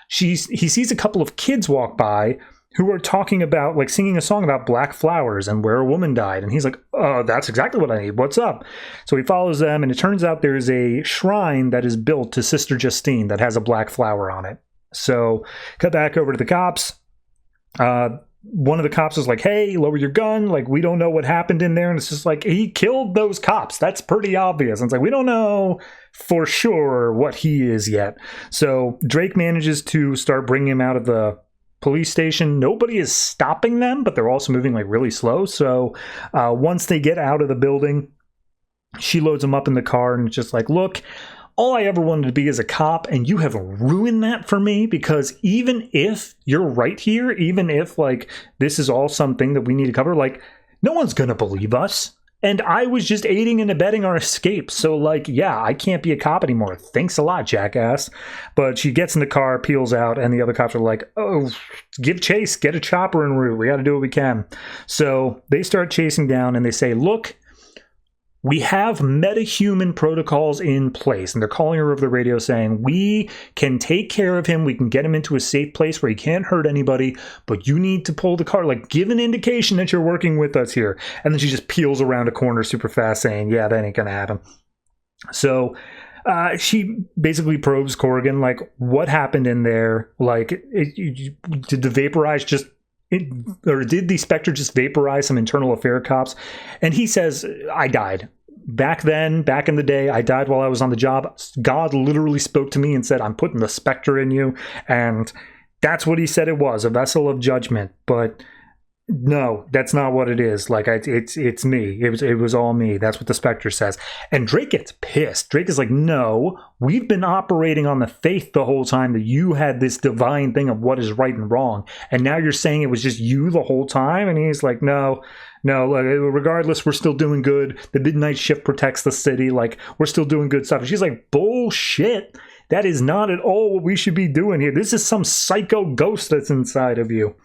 he sees a couple of kids walk by who are talking about, like, singing a song about black flowers and where a woman died. And he's like, oh, that's exactly what I need. What's up? So he follows them, and it turns out there's a shrine that is built to Sister Justine that has a black flower on it. So cut back over to the cops. One of the cops is like, hey, lower your gun. Like, we don't know what happened in there. And it's just like, he killed those cops. That's pretty obvious. And it's like, we don't know for sure what he is yet. So Drake manages to start bringing him out of the police station. Nobody is stopping them, but they're also moving like really slow. So once they get out of the building, she loads him up in the car and it's just like, look, all I ever wanted to be is a cop, and you have ruined that for me, because even if you're right here, even if like this is all something that we need to cover, like no one's gonna believe us. And I was just aiding and abetting our escape. So, like, yeah, I can't be a cop anymore. Thanks a lot, jackass. But she gets in the car, peels out, and the other cops are like, oh, give chase, get a chopper en route. We got to do what we can. So they start chasing down, and they say, look, we have metahuman protocols in place. And they're calling her over the radio saying, we can take care of him. We can get him into a safe place where he can't hurt anybody. But you need to pull the car. Like, give an indication that you're working with us here. And then she just peels around a corner super fast saying, yeah, that ain't going to happen. So she basically probes Corrigan, like, what happened in there? Like, did the vaporize just... or did the Spectre just vaporize some internal affair cops? And he says, I died. Back then, back in the day, I died while I was on the job. God literally spoke to me and said, I'm putting the Spectre in you. And that's what he said it was, a vessel of judgment. But no, that's not what it is. Like, it's me. It was all me. That's what the Spectre says. And Drake gets pissed. Drake is like, no, we've been operating on the faith the whole time that you had this divine thing of what is right and wrong. And now you're saying it was just you the whole time? And he's like, no, regardless, we're still doing good. The midnight shift protects the city. Like, we're still doing good stuff. And she's like, bullshit. That is not at all what we should be doing here. This is some psycho ghost that's inside of you.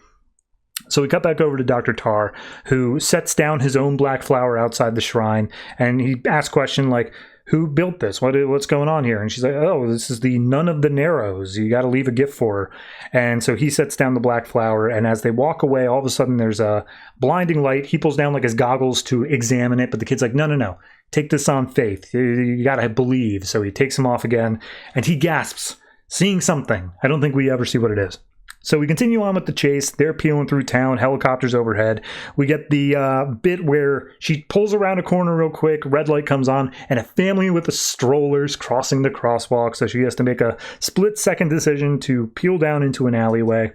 So we cut back over to Dr. Tar, who sets down his own black flower outside the shrine, and he asks a question like, who built this? What's going on here? And she's like, oh, this is the Nun of the Narrows. You got to leave a gift for her. And so he sets down the black flower, and as they walk away, all of a sudden there's a blinding light. He pulls down like his goggles to examine it, but the kid's like, no. Take this on faith. You got to believe. So he takes them off again, and he gasps, seeing something. I don't think we ever see what it is. So we continue on with the chase. They're peeling through town, helicopters overhead. We get the bit where she pulls around a corner real quick, red light comes on, and a family with the strollers crossing the crosswalk. So she has to make a split-second decision to peel down into an alleyway.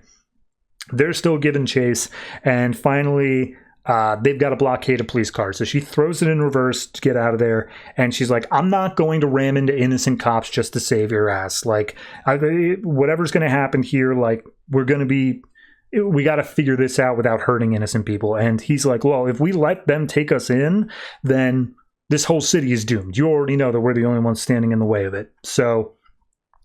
They're still giving chase, and finally... they've got to blockade a police car. So she throws it in reverse to get out of there. And she's like, I'm not going to ram into innocent cops just to save your ass. Like, whatever's going to happen here, like, we got to figure this out without hurting innocent people. And he's like, well, if we let them take us in, then this whole city is doomed. You already know that we're the only ones standing in the way of it. So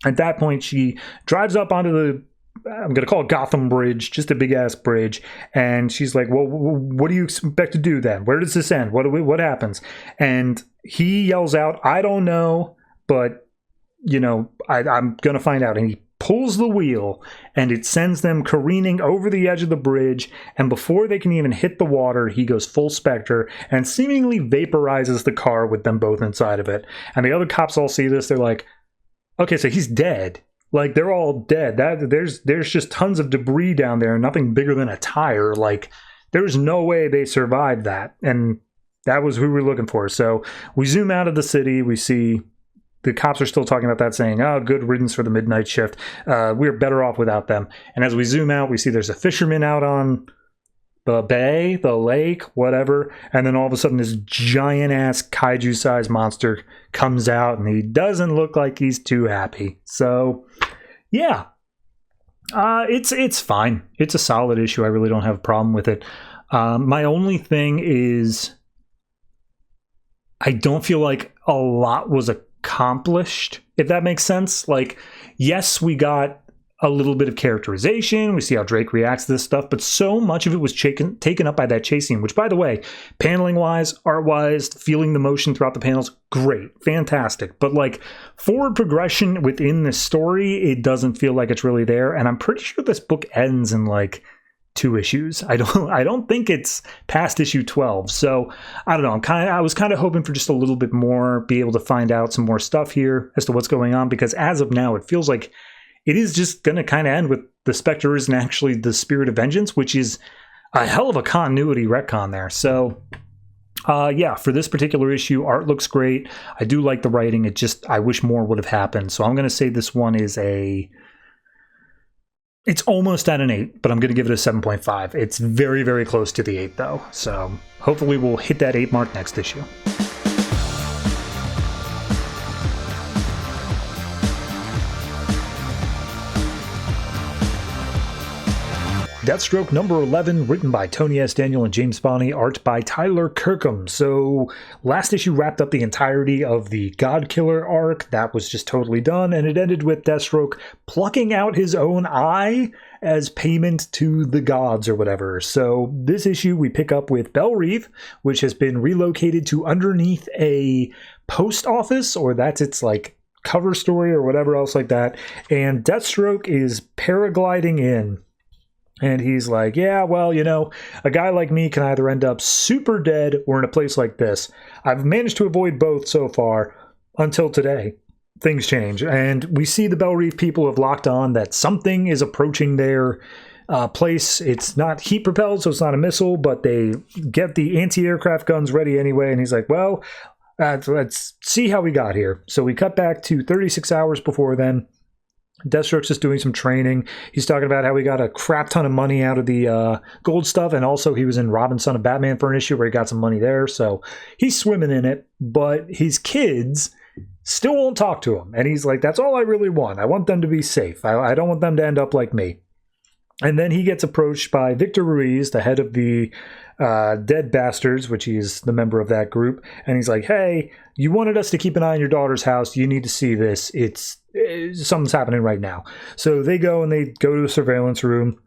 at that point, she drives up onto the I'm going to call it Gotham Bridge, just a big-ass bridge. And she's like, well, what do you expect to do then? Where does this end? What happens? And he yells out, I don't know, but, I'm going to find out. And he pulls the wheel, and it sends them careening over the edge of the bridge. And before they can even hit the water, he goes full Spectre and seemingly vaporizes the car with them both inside of it. And the other cops all see this. They're like, okay, so he's dead. Like, they're all dead. There's just tons of debris down there, nothing bigger than a tire. Like, there's no way they survived that. And that was who we were looking for. So we zoom out of the city. We see the cops are still talking about that, saying, oh, good riddance for the midnight shift. We're better off without them. And as we zoom out, we see there's a fisherman out on the bay, the lake, whatever. And then all of a sudden, this giant-ass kaiju-sized monster comes out, and he doesn't look like he's too happy. So... yeah, it's fine. It's a solid issue. I really don't have a problem with it. My only thing is I don't feel like a lot was accomplished, if that makes sense. Like, yes, we got a little bit of characterization. We see how Drake reacts to this stuff, but so much of it was taken up by that chase scene, which, by the way, paneling-wise, art-wise, feeling the motion throughout the panels, great, fantastic. But, like, forward progression within the story, it doesn't feel like it's really there, and I'm pretty sure this book ends in, like, 2 issues. I don't think it's past issue 12. So I don't know. I was kind of hoping for just a little bit more, be able to find out some more stuff here as to what's going on, because as of now, it feels like it is just going to kind of end with the Spectre isn't actually the Spirit of Vengeance, which is a hell of a continuity retcon there. So yeah, for this particular issue, art looks great. I do like the writing. I wish more would have happened. So I'm going to say this one is it's almost at an 8, but I'm going to give it a 7.5. It's very, very close to the 8, though. So hopefully we'll hit that 8 mark next issue. Deathstroke number 11, written by Tony S. Daniel and James Bonney, art by Tyler Kirkham. So last issue wrapped up the entirety of the God Killer arc. That was just totally done, and it ended with Deathstroke plucking out his own eye as payment to the gods or whatever. So this issue we pick up with Belle Reve, which has been relocated to underneath a post office, or that's its like cover story or whatever else like that, and Deathstroke is paragliding in. And he's like, yeah, well, you know, a guy like me can either end up super dead or in a place like this. I've managed to avoid both so far until today. Things change. And we see the Belle Reve people have locked on that something is approaching their place. It's not heat propelled, so it's not a missile, but they get the anti-aircraft guns ready anyway. And he's like, well, let's see how we got here. So we cut back to 36 hours before then. Deathstroke's just doing some training. He's talking about how he got a crap ton of money out of the gold stuff, and also he was in Robin Son of Batman for an issue where he got some money there, so he's swimming in it, but his kids still won't talk to him, and he's like, that's all I really want. I want them to be safe. I don't want them to end up like me. And then he gets approached by Victor Ruiz, the head of the Dead Bastards, which he's the member of that group, and he's like, hey, you wanted us to keep an eye on your daughter's house. You need to see this. Something's happening right now. So they go and they go to a surveillance room,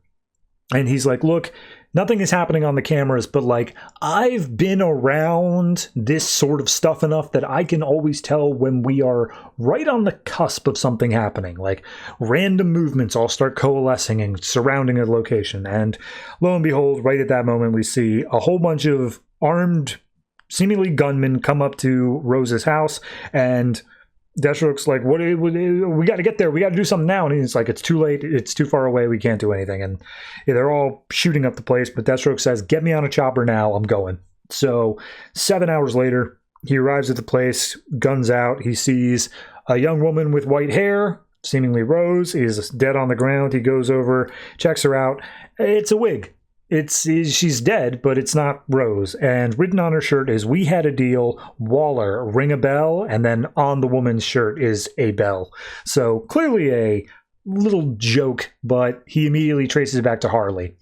and he's like, look, nothing is happening on the cameras, but like, I've been around this sort of stuff enough that I can always tell when we are right on the cusp of something happening. Like, random movements all start coalescing and surrounding a location. And lo and behold, right at that moment, we see a whole bunch of armed, seemingly gunmen come up to Rose's house, and Deathstroke's like, we got to get there. We got to do something now. And he's like, it's too late. It's too far away. We can't do anything. And they're all shooting up the place. But Deathstroke says, get me on a chopper now. I'm going. So 7 hours later, he arrives at the place, guns out. He sees a young woman with white hair, seemingly Rose, is dead on the ground. He goes over, checks her out. It's a wig. She's dead, but it's not Rose. And written on her shirt is, we had a deal, Waller, ring a bell, and then on the woman's shirt is a bell. So clearly a little joke, but he immediately traces back to Harley.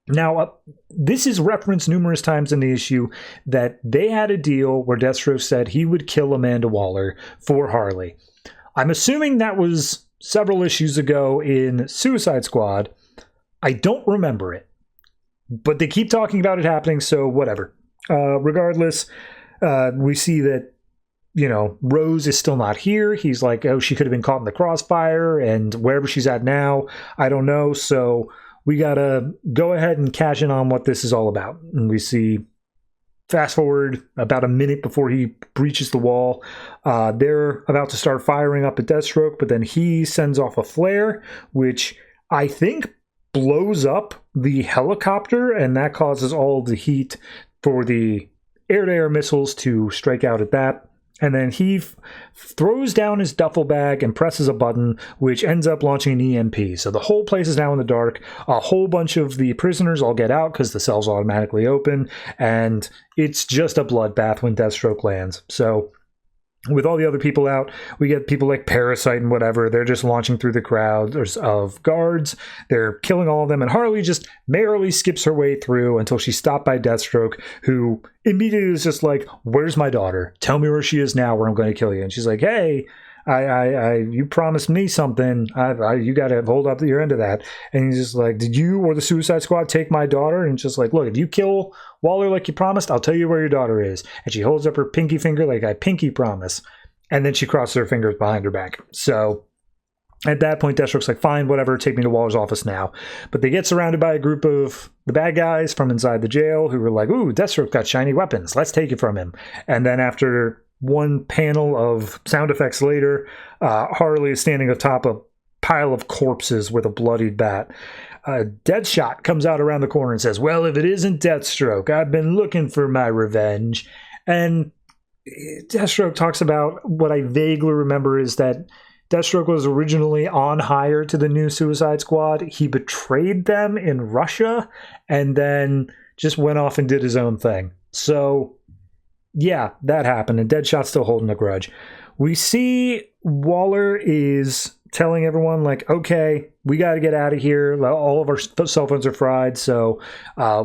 Now, this is referenced numerous times in the issue that they had a deal where Deathstroke said he would kill Amanda Waller for Harley. I'm assuming that was several issues ago in Suicide Squad. I don't remember it. But they keep talking about it happening, so whatever. Regardless, we see that, you know, Rose is still not here. He's like, oh, she could have been caught in the crossfire, and wherever she's at now, I don't know. So we gotta go ahead and cash in on what this is all about. And we see, fast forward about a minute before he breaches the wall, they're about to start firing up at Deathstroke, but then he sends off a flare, which I think blows up the helicopter, and that causes all the heat for the air-to-air missiles to strike out at that. And then he throws down his duffel bag and presses a button, which ends up launching an EMP. So the whole place is now in the dark. A whole bunch of the prisoners all get out because the cells automatically open, and it's just a bloodbath when Deathstroke lands. So with all the other people out, we get people like Parasite and whatever. They're just launching through the crowd of guards. They're killing all of them, and Harley just merrily skips her way through until she's stopped by Deathstroke, who immediately is just like, where's my daughter? Tell me where she is now, or I'm going to kill you. And she's like, hey, You promised me something. You got to hold up your end of that. And he's just like, did you or the Suicide Squad take my daughter? And just like, look, if you kill Waller like you promised, I'll tell you where your daughter is. And she holds up her pinky finger like I pinky promise. And then she crosses her fingers behind her back. So at that point, Deathstroke's like, fine, whatever, take me to Waller's office now. But they get surrounded by a group of the bad guys from inside the jail who were like, ooh, Deathstroke got shiny weapons. Let's take it from him. And then after one panel of sound effects later, Harley is standing atop a pile of corpses with a bloodied bat. Deadshot comes out around the corner and says, well, if it isn't Deathstroke, I've been looking for my revenge. And Deathstroke talks about what I vaguely remember is that Deathstroke was originally on hire to the new Suicide Squad. He betrayed them in Russia and then just went off and did his own thing. So, yeah, that happened, and Deadshot's still holding a grudge. We see Waller is telling everyone, like, okay, we got to get out of here. All of our cell phones are fried, so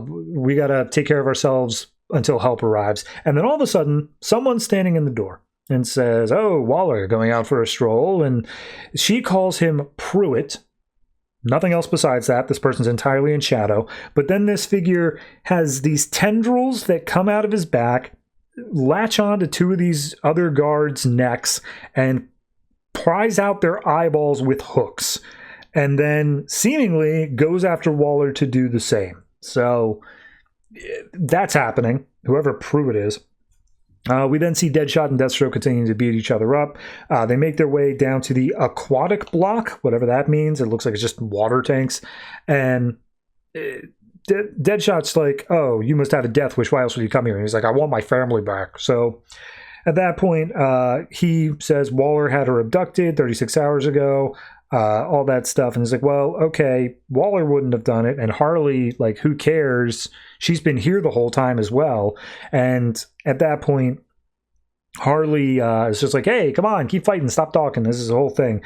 we got to take care of ourselves until help arrives. And then all of a sudden, someone's standing in the door and says, oh, Waller, going out for a stroll. And she calls him Pruitt. Nothing else besides that. This person's entirely in shadow. But then this figure has these tendrils that come out of his back, latch on to two of these other guards' necks, and pries out their eyeballs with hooks. And then seemingly goes after Waller to do the same. So that's happening, whoever Pruitt is. We then see Deadshot and Deathstroke continuing to beat each other up. They make their way down to the aquatic block, whatever that means. It looks like it's just water tanks. And Deadshot's like, oh, you must have a death wish. Why else would you come here? And he's like, I want my family back. So at that point, he says Waller had her abducted 36 hours ago, all that stuff. And he's like, well, okay, Waller wouldn't have done it. And Harley, like, who cares? She's been here the whole time as well. And at that point, Harley is just like, hey, come on, keep fighting, stop talking. This is the whole thing.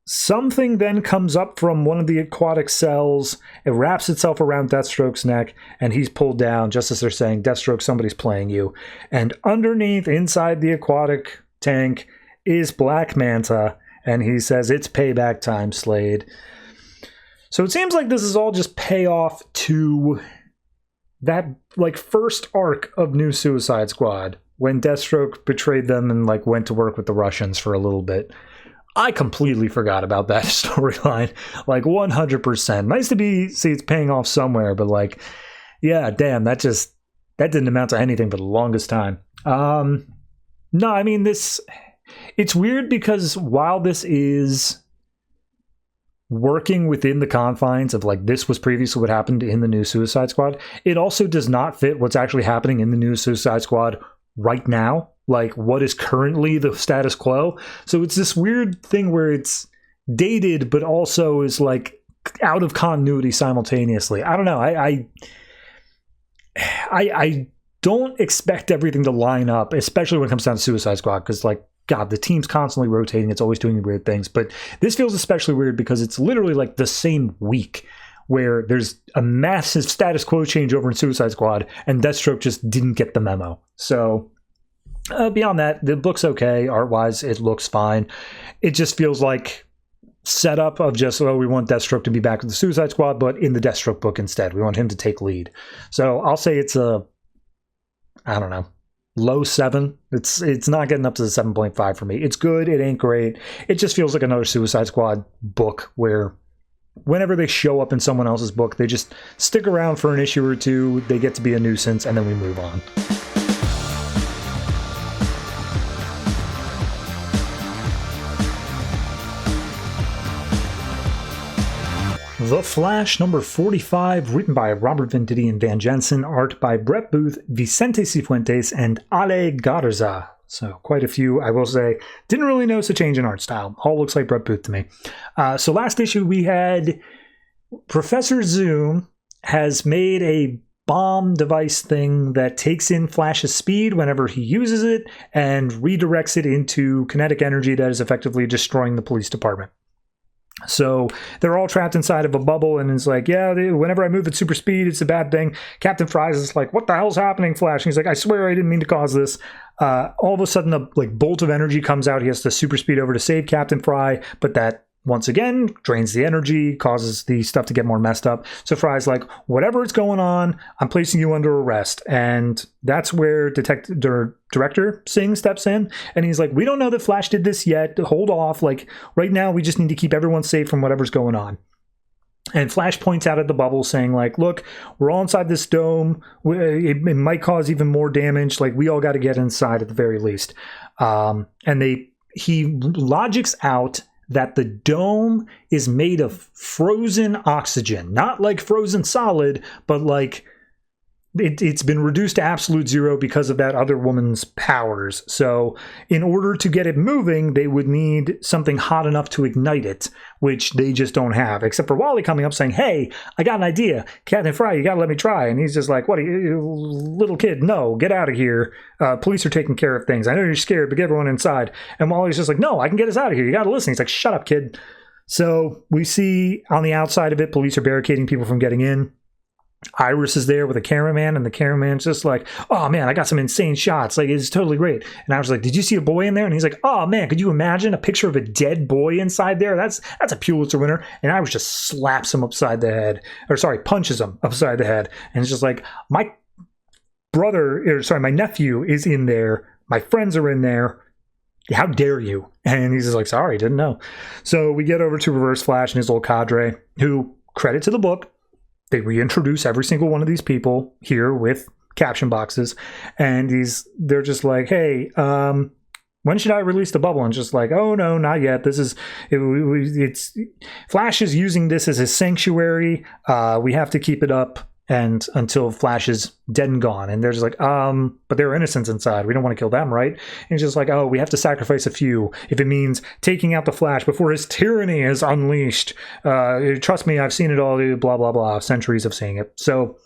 Something then comes up from one of the aquatic cells. It wraps itself around Deathstroke's neck, and he's pulled down, just as they're saying, Deathstroke, somebody's playing you. And underneath, inside the aquatic tank, is Black Manta, and he says, it's payback time, Slade. So it seems like this is all just payoff to that, like, first arc of New Suicide Squad, when Deathstroke betrayed them and, like, went to work with the Russians for a little bit. I completely forgot about that storyline, like 100%. Nice to see it's paying off somewhere, but, like, yeah, damn, that didn't amount to anything for the longest time. No, I mean, it's weird because while this is working within the confines of, like, this was previously what happened in the new Suicide Squad, it also does not fit what's actually happening in the new Suicide Squad right now, like what is currently the status quo. So it's this weird thing where it's dated but also is, like, out of continuity simultaneously. I don't know. I don't expect everything to line up, especially when it comes down to Suicide Squad, because, like, God, the team's constantly rotating. It's always doing weird things. But this feels especially weird because it's literally like the same week where there's a massive status quo change over in Suicide Squad, and Deathstroke just didn't get the memo. So beyond that, the book's okay. Art-wise, it looks fine. It just feels like setup of just, oh, we want Deathstroke to be back with the Suicide Squad, but in the Deathstroke book instead. We want him to take lead. So I'll say it's I don't know, low 7. It's not getting up to the 7.5 for me. It's good. It ain't great. It just feels like another Suicide Squad book where whenever they show up in someone else's book, they just stick around for an issue or two, they get to be a nuisance, and then we move on. The Flash, number 45, written by Robert Venditti and Van Jensen, art by Brett Booth, Vicente Cifuentes, and Ale Garza. So quite a few, I will say. Didn't really notice a change in art style. All looks like Brett Booth to me. So last issue we had Professor Zoom has made a bomb device thing that takes in Flash's speed whenever he uses it and redirects it into kinetic energy that is effectively destroying the police department. So they're all trapped inside of a bubble, and it's like, yeah, whenever I move at super speed, it's a bad thing. Captain Fries is like, what the hell's happening, Flash? And he's like, I swear I didn't mean to cause this. All of a sudden, a bolt of energy comes out. He has to super speed over to save Captain Fry, but that, once again, drains the energy, causes the stuff to get more messed up. So Fry's like, whatever is going on, I'm placing you under arrest. And that's where Director Singh steps in. And he's like, we don't know that Flash did this yet. Hold off. Like, right now, we just need to keep everyone safe from whatever's going on. And Flash points out at the bubble saying, like, look, we're all inside this dome. It might cause even more damage. Like, we all got to get inside at the very least. And he logics out that the dome is made of frozen oxygen, not like frozen solid, but like it's been reduced to absolute zero because of that other woman's powers. So in order to get it moving, they would need something hot enough to ignite it, which they just don't have, except for Wally coming up saying, hey, I got an idea. Captain Fry, you got to let me try. And he's just like, what, you little kid? No, get out of here. Police are taking care of things. I know you're scared, but get everyone inside. And Wally's just like, no, I can get us out of here. You got to listen. He's like, shut up, kid. So we see on the outside of it, police are barricading people from getting in. Iris is there with a cameraman, and the cameraman's just like, oh man, I got some insane shots. Like, it's totally great. And I was like, did you see a boy in there? And he's like, oh man, could you imagine a picture of a dead boy inside there? That's a Pulitzer winner. And Iris just slaps him upside the head, or sorry, punches him upside the head. And it's just like, my nephew is in there. My friends are in there. How dare you? And he's just like, sorry, didn't know. So we get over to Reverse Flash and his old cadre, who, credit to the book, they reintroduce every single one of these people here with caption boxes, and they're just like, hey, when should I release the bubble? And just like, oh no, not yet. It's Flash is using this as his sanctuary. We have to keep it up and until Flash is dead and gone. And they're just like, but there are innocents inside. We don't want to kill them, right? And he's just like, oh, we have to sacrifice a few if it means taking out the Flash before his tyranny is unleashed. Trust me, I've seen it all, blah, blah, blah, centuries of seeing it. So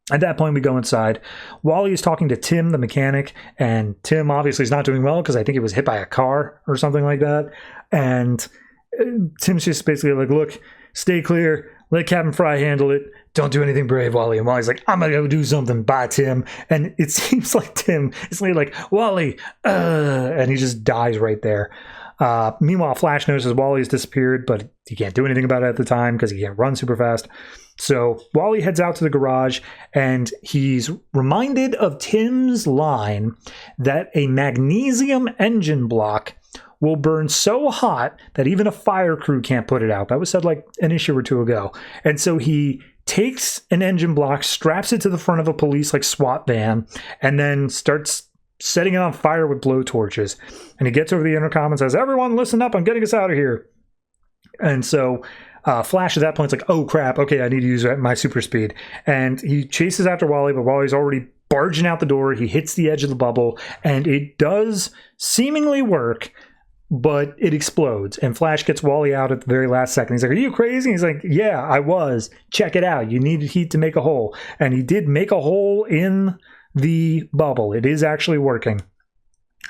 at that point, we go inside. Wally is talking to Tim, the mechanic, and Tim obviously is not doing well because I think he was hit by a car or something like that. And Tim's just basically like, look, stay clear. Let Captain Fry handle it. Don't do anything brave, Wally. And Wally's like, I'm going to go do something. Bye, Tim. And it seems like Tim is like, Wally, and he just dies right there. Meanwhile, Flash notices Wally's disappeared, but he can't do anything about it at the time because he can't run super fast. So Wally heads out to the garage, and he's reminded of Tim's line that a magnesium engine block will burn so hot that even a fire crew can't put it out. That was said like an issue or two ago. And so he takes an engine block, straps it to the front of a police like SWAT van, and then starts setting it on fire with blowtorches. And he gets over the intercom and says, everyone listen up, I'm getting us out of here. And so Flash at that point is like, oh crap, okay, I need to use my super speed. And he chases after Wally, but Wally's already barging out the door. He hits the edge of the bubble, and it does seemingly work, but it explodes, and Flash gets Wally out at the very last second. He's like, are you crazy? He's like, yeah, I was. Check it out. You needed heat to make a hole. And he did make a hole in the bubble. It is actually working.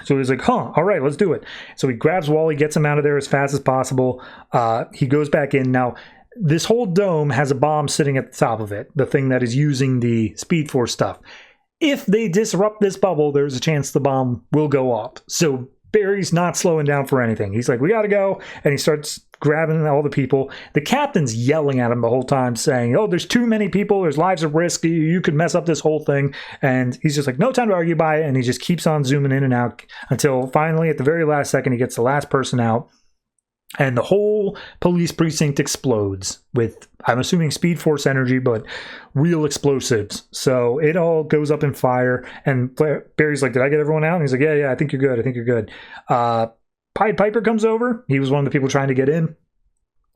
So he's like, huh, all right, let's do it. So he grabs Wally, gets him out of there as fast as possible. He goes back in. Now, this whole dome has a bomb sitting at the top of it, the thing that is using the Speed Force stuff. If they disrupt this bubble, there's a chance the bomb will go off. So Barry's not slowing down for anything. He's like, we gotta go. And he starts grabbing all the people. The captain's yelling at him the whole time saying, oh, there's too many people. There's lives at risk. You could mess up this whole thing. And he's just like, no time to argue by it. And he just keeps on zooming in and out until finally at the very last second, he gets the last person out. And the whole police precinct explodes with, I'm assuming, Speed Force energy, but real explosives. So it all goes up in fire. And Barry's like, did I get everyone out? And he's like, yeah, I think you're good. I think you're good. Pied Piper comes over. He was one of the people trying to get in.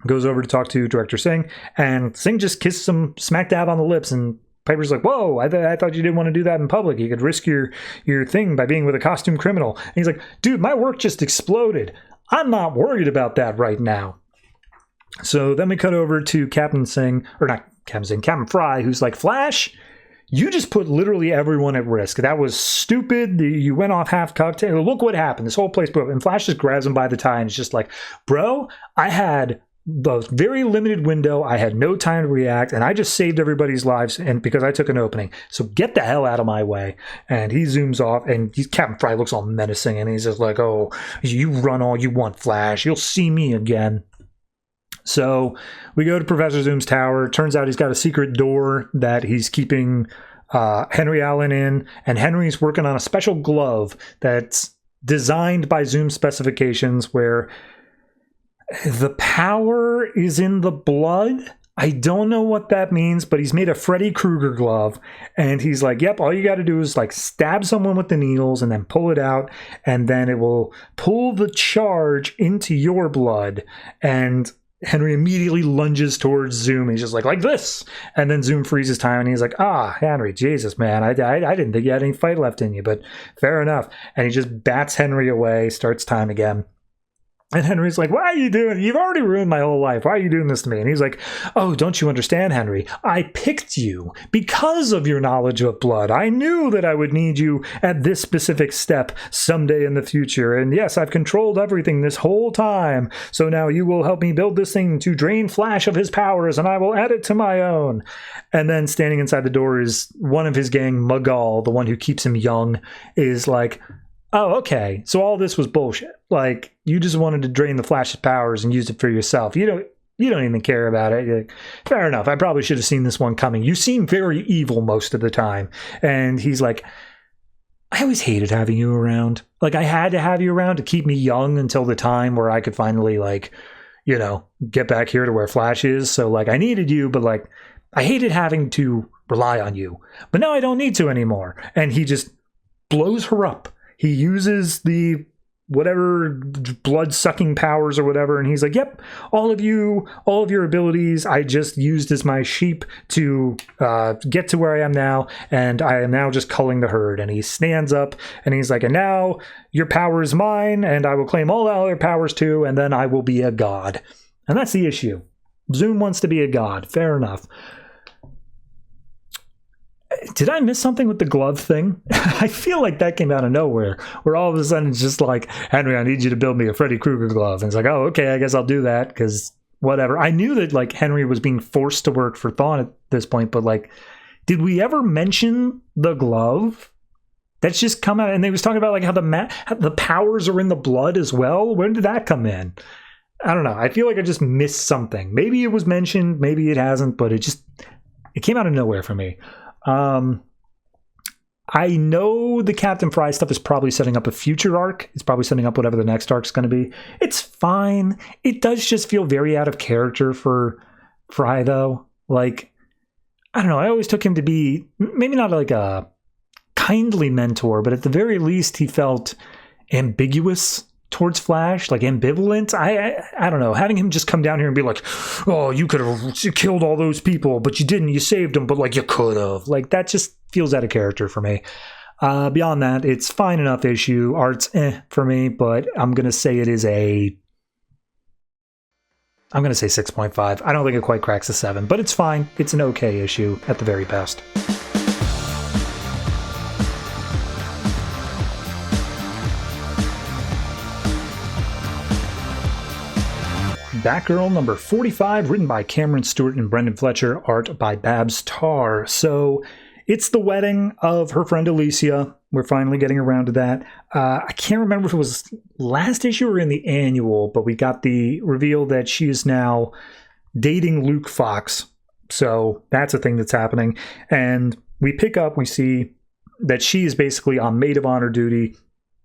Goes over to talk to Director Singh. And Singh just kisses him smack dab on the lips. And Piper's like, whoa, I thought you didn't want to do that in public. You could risk your thing by being with a costume criminal. And he's like, dude, my work just exploded. I'm not worried about that right now. So then we cut over to Captain Fry, who's like, Flash, you just put literally everyone at risk. That was stupid. You went off half-cocked. Look what happened. This whole place blew up. And Flash just grabs him by the tie and is just like, bro, I had the very limited window. I had no time to react, and I just saved everybody's lives, and because I took an opening. So get the hell out of my way. And he zooms off, and Captain Fry looks all menacing, and he's just like, oh, you run all you want, Flash. You'll see me again. So we go to Professor Zoom's tower. Turns out he's got a secret door that he's keeping Henry Allen in, and Henry's working on a special glove that's designed by Zoom specifications where the power is in the blood. I don't know what that means, but he's made a Freddy Krueger glove, and he's like, yep, all you got to do is like stab someone with the needles and then pull it out, and then it will pull the charge into your blood. And Henry immediately lunges towards Zoom. He's just like this. And then Zoom freezes time, and he's like, Henry, Jesus, man, I didn't think you had any fight left in you, but fair enough. And he just bats Henry away, starts time again. And Henry's like, why are you doing it? You've already ruined my whole life. Why are you doing this to me? And he's like, oh, don't you understand, Henry? I picked you because of your knowledge of blood. I knew that I would need you at this specific step someday in the future. And yes, I've controlled everything this whole time. So now you will help me build this thing to drain Flash of his powers, and I will add it to my own. And then standing inside the door is one of his gang, Miguel, the one who keeps him young, is like, oh, okay. So all this was bullshit. Like, you just wanted to drain the Flash's powers and use it for yourself. You don't even care about it. You're like, fair enough. I probably should have seen this one coming. You seem very evil most of the time. And he's like, I always hated having you around. Like, I had to have you around to keep me young until the time where I could finally, like, you know, get back here to where Flash is. So, like, I needed you, but, like, I hated having to rely on you. But now I don't need to anymore. And he just blows her up. He uses the whatever blood-sucking powers or whatever, and he's like, yep, all of your abilities I just used as my sheep to get to where I am now, and I am now just culling the herd. And he stands up, and he's like, and now your power is mine, and I will claim all the other powers too, and then I will be a god. And that's the issue. Zoom wants to be a god. Fair enough. Did I miss something with the glove thing? I feel like that came out of nowhere, where all of a sudden it's just like, Henry, I need you to build me a Freddy Krueger glove. And it's like, oh, okay, I guess I'll do that, because whatever. I knew that, like, Henry was being forced to work for Thawne at this point, but, like, did we ever mention the glove? That's just come out, and they was talking about, like, how the powers are in the blood as well. When did that come in? I don't know. I feel like I just missed something. Maybe it was mentioned, maybe it hasn't, but it came out of nowhere for me. I know the Captain Fry stuff is probably setting up a future arc. It's probably setting up whatever the next arc is going to be. It's fine. It does just feel very out of character for Fry, though. Like, I don't know. I always took him to be maybe not like a kindly mentor, but at the very least, he felt ambiguous towards Flash, like ambivalent. I don't know. Having him just come down here and be like, oh, you could have killed all those people, but you didn't. You saved them, but, like, you could have. Like, that just feels out of character for me. Beyond that, it's fine enough issue. Art's for me, but I'm going to say it is I'm going to say 6.5. I don't think it quite cracks a 7, but it's fine. It's an okay issue at the very best. Batgirl number 45, written by Cameron Stewart and Brendan Fletcher, art by Babs Tarr. So it's the wedding of her friend Alicia. We're finally getting around to that. I can't remember if it was last issue or in the annual, but we got the reveal that she is now dating Luke Fawkes. So that's a thing that's happening. And we see that she is basically on maid of honor duty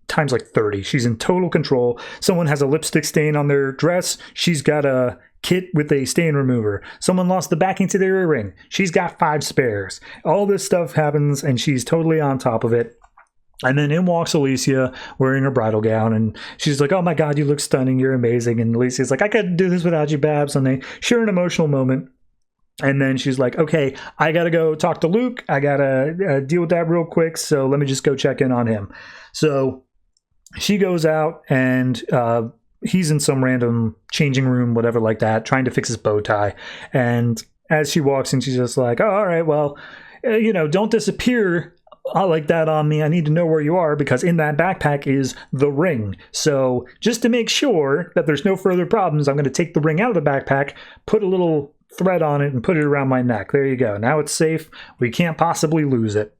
times like 30. She's in total control. Someone has a lipstick stain on their dress. She's got a kit with a stain remover. Someone lost the backing to their earring. She's got 5 spares. All this stuff happens, and she's totally on top of it. And then in walks Alicia wearing her bridal gown, and she's like, oh my God, you look stunning. You're amazing. And Alicia's like, I couldn't do this without you, Babs. And they share an emotional moment. And then she's like, okay, I got to go talk to Luke. I got to deal with that real quick. So let me just go check in on him. So she goes out, and he's in some random changing room, whatever like that, trying to fix his bow tie. And as she walks in, she's just like, oh, all right, well, don't disappear like that on me. I need to know where you are because in that backpack is the ring. So just to make sure that there's no further problems, I'm going to take the ring out of the backpack, put a little thread on it, and put it around my neck. There you go. Now it's safe. We can't possibly lose it.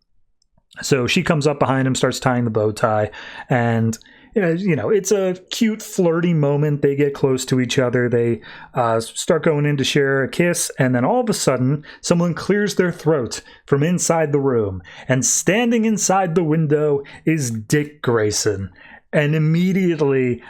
So she comes up behind him, starts tying the bow tie, and it's a cute, flirty moment. They get close to each other. They start going in to share a kiss, and then all of a sudden, someone clears their throat from inside the room. And standing inside the window is Dick Grayson. And immediately,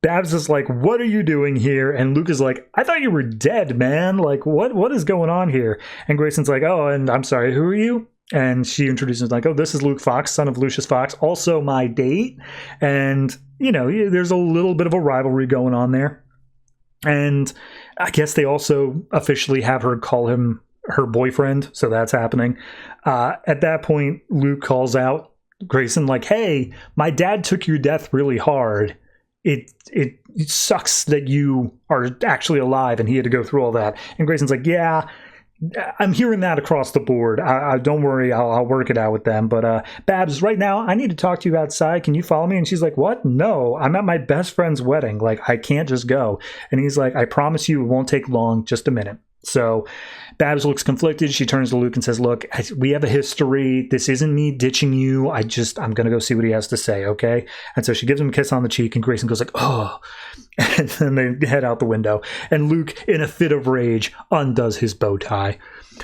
Babs is like, what are you doing here? And Luke is like, I thought you were dead, man. Like, what is going on here? And Grayson's like, oh, and I'm sorry, who are you? And she introduces like, oh, this is Luke Fawkes, son of Lucius Fawkes, also my date. And, there's a little bit of a rivalry going on there. And I guess they also officially have her call him her boyfriend. So that's happening. At that point, Luke calls out Grayson like, hey, my dad took your death really hard. It sucks that you are actually alive and he had to go through all that. And Grayson's like, yeah, I'm hearing that across the board. Don't worry, I'll work it out with them. But Babs, right now, I need to talk to you outside. Can you follow me? And she's like, what? No, I'm at my best friend's wedding. Like, I can't just go. And he's like, I promise you it won't take long, just a minute. So Babs looks conflicted. She turns to Luke and says, look, we have a history. This isn't me ditching you. I'm going to go see what he has to say, okay? And so she gives him a kiss on the cheek, and Grayson goes like, oh. And then they head out the window. And Luke, in a fit of rage, undoes his bow tie.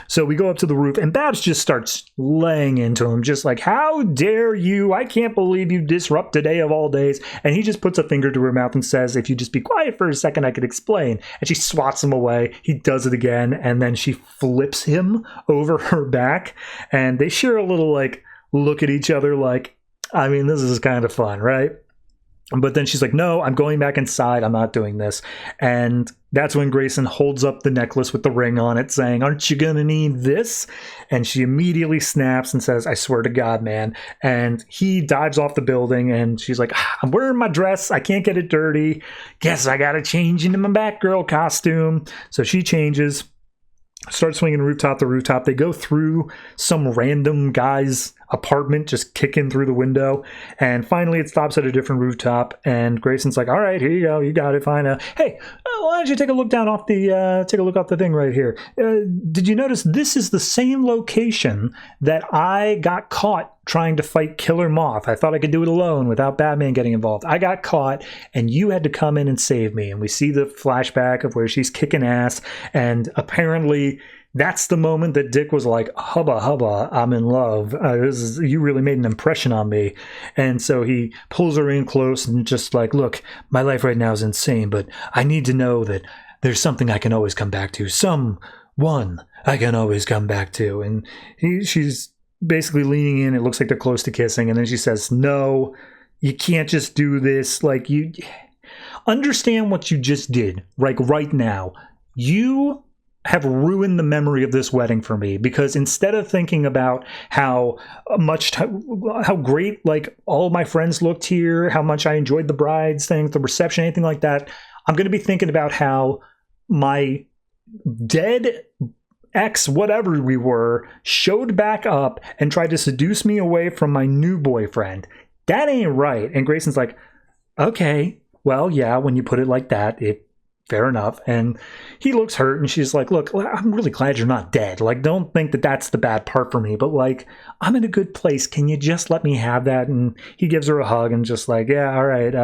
So we go up to the roof, and Babs just starts laying into him, just like, how dare you? I can't believe you disrupt today of all days. And he just puts a finger to her mouth and says, if you just be quiet for a second, I could explain. And she swats him away. He does it again, and then she flips him over her back. And they share a little, like, look at each other like, I mean, this is kind of fun, right? But then she's like, no, I'm going back inside. I'm not doing this. And that's when Grayson holds up the necklace with the ring on it, saying, aren't you going to need this? And she immediately snaps and says, I swear to God, man. And he dives off the building, and she's like, I'm wearing my dress. I can't get it dirty. Guess I got to change into my Batgirl costume. So she changes, start swinging rooftop to rooftop. They go through some random guy's apartment, just kicking through the window, and finally it stops at a different rooftop, and Grayson's like, all right, here you go, you got it, fine. Hey, why don't you take a look down off the thing right here? Did you notice this is the same location that I got caught trying to fight Killer Moth? I thought I could do it alone without Batman getting involved. I got caught, and you had to come in and save me. And we see the flashback of where she's kicking ass, and apparently that's the moment that Dick was like, hubba hubba, I'm in love. You really made an impression on me. And so he pulls her in close and just like, look, my life right now is insane, but I need to know that there's something I can always come back to. Someone I can always come back to. And she's basically leaning in. It looks like they're close to kissing. And then she says, no, you can't just do this. Like, you understand what you just did, like right now. You have ruined the memory of this wedding for me, because instead of thinking about how great like all my friends looked here, how much I enjoyed the bride's thing, the reception, anything like that, I'm going to be thinking about how my dead ex, whatever we were, showed back up and tried to seduce me away from my new boyfriend. That ain't right. And Grayson's like, okay, well, yeah, when you put it like that, fair enough. And he looks hurt, and she's like, look, I'm really glad you're not dead. Like, don't think that that's the bad part for me, but like, I'm in a good place. Can you just let me have that? And he gives her a hug and just like, yeah, all right.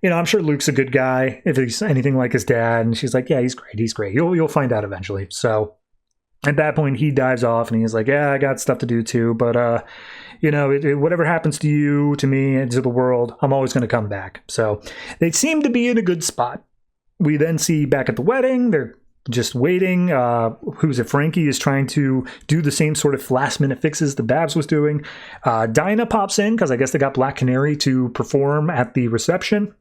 I'm sure Luke's a good guy if he's anything like his dad. And she's like, yeah, he's great. He's great. You'll find out eventually. So at that point, he dives off, and he's like, yeah, I got stuff to do too. But, whatever happens to you, to me, and to the world, I'm always going to come back. So they seem to be in a good spot. We then see back at the wedding, they're just waiting. Frankie is trying to do the same sort of last-minute fixes that Babs was doing. Dinah pops in, because I guess they got Black Canary to perform at the reception.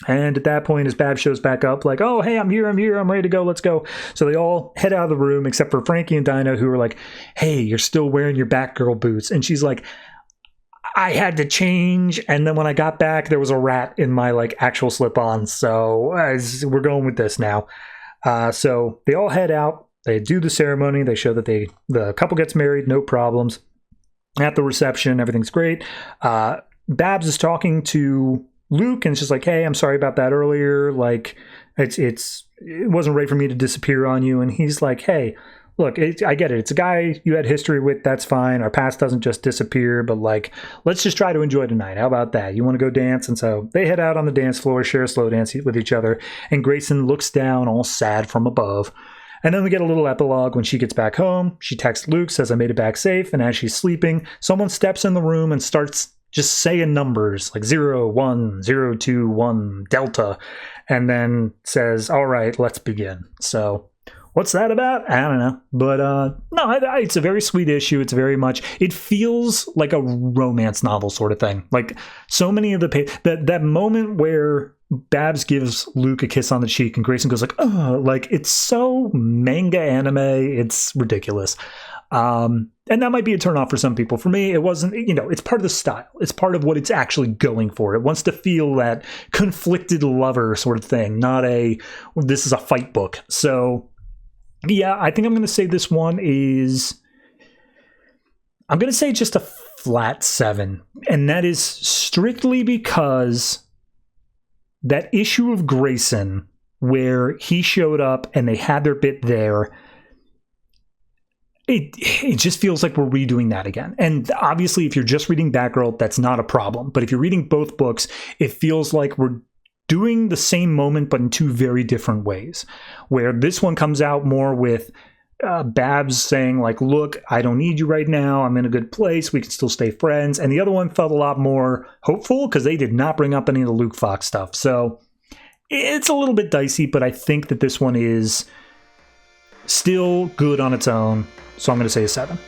And at that point, as Babs shows back up, like, oh, hey, I'm here, I'm ready to go, let's go. So they all head out of the room, except for Frankie and Dinah, who are like, hey, you're still wearing your Batgirl boots. And she's like, I had to change, and then when I got back, there was a rat in my like actual slip-ons. So we're going with this now. So they all head out. They do the ceremony. They show that the couple gets married, no problems. At the reception, everything's great. Babs is talking to Luke, and it's just like, hey, I'm sorry about that earlier. Like, it wasn't right for me to disappear on you. And he's like, hey, look, I get it. It's a guy you had history with. That's fine. Our past doesn't just disappear, but like, let's just try to enjoy tonight. How about that? You want to go dance? And so they head out on the dance floor, share a slow dance with each other. And Grayson looks down all sad from above. And then we get a little epilogue when she gets back home. She texts Luke, says I made it back safe. And as she's sleeping, someone steps in the room and starts just saying numbers like 0, 1, 0, 2, 1, Delta. And then says, all right, let's begin. So what's that about? I don't know. But no, it's a very sweet issue. It's very much, it feels like a romance novel sort of thing. Like so many of that moment where Babs gives Luke a kiss on the cheek and Grayson goes like, oh, like it's so manga anime. It's ridiculous. And that might be a turnoff for some people. For me, it wasn't, it's part of the style. It's part of what it's actually going for. It wants to feel that conflicted lover sort of thing, not this is a fight book. So yeah, I think I'm going to say this one is, I'm going to say just a flat 7. And that is strictly because that issue of Grayson where he showed up and they had their bit there, it just feels like we're redoing that again. And obviously, if you're just reading Batgirl, that's not a problem. But if you're reading both books, it feels like we're doing the same moment, but in 2 very different ways. Where this one comes out more with Babs saying like, look, I don't need you right now. I'm in a good place. We can still stay friends. And the other one felt a lot more hopeful because they did not bring up any of the Luke Fawkes stuff. So it's a little bit dicey, but I think that this one is still good on its own. So I'm going to say a 7.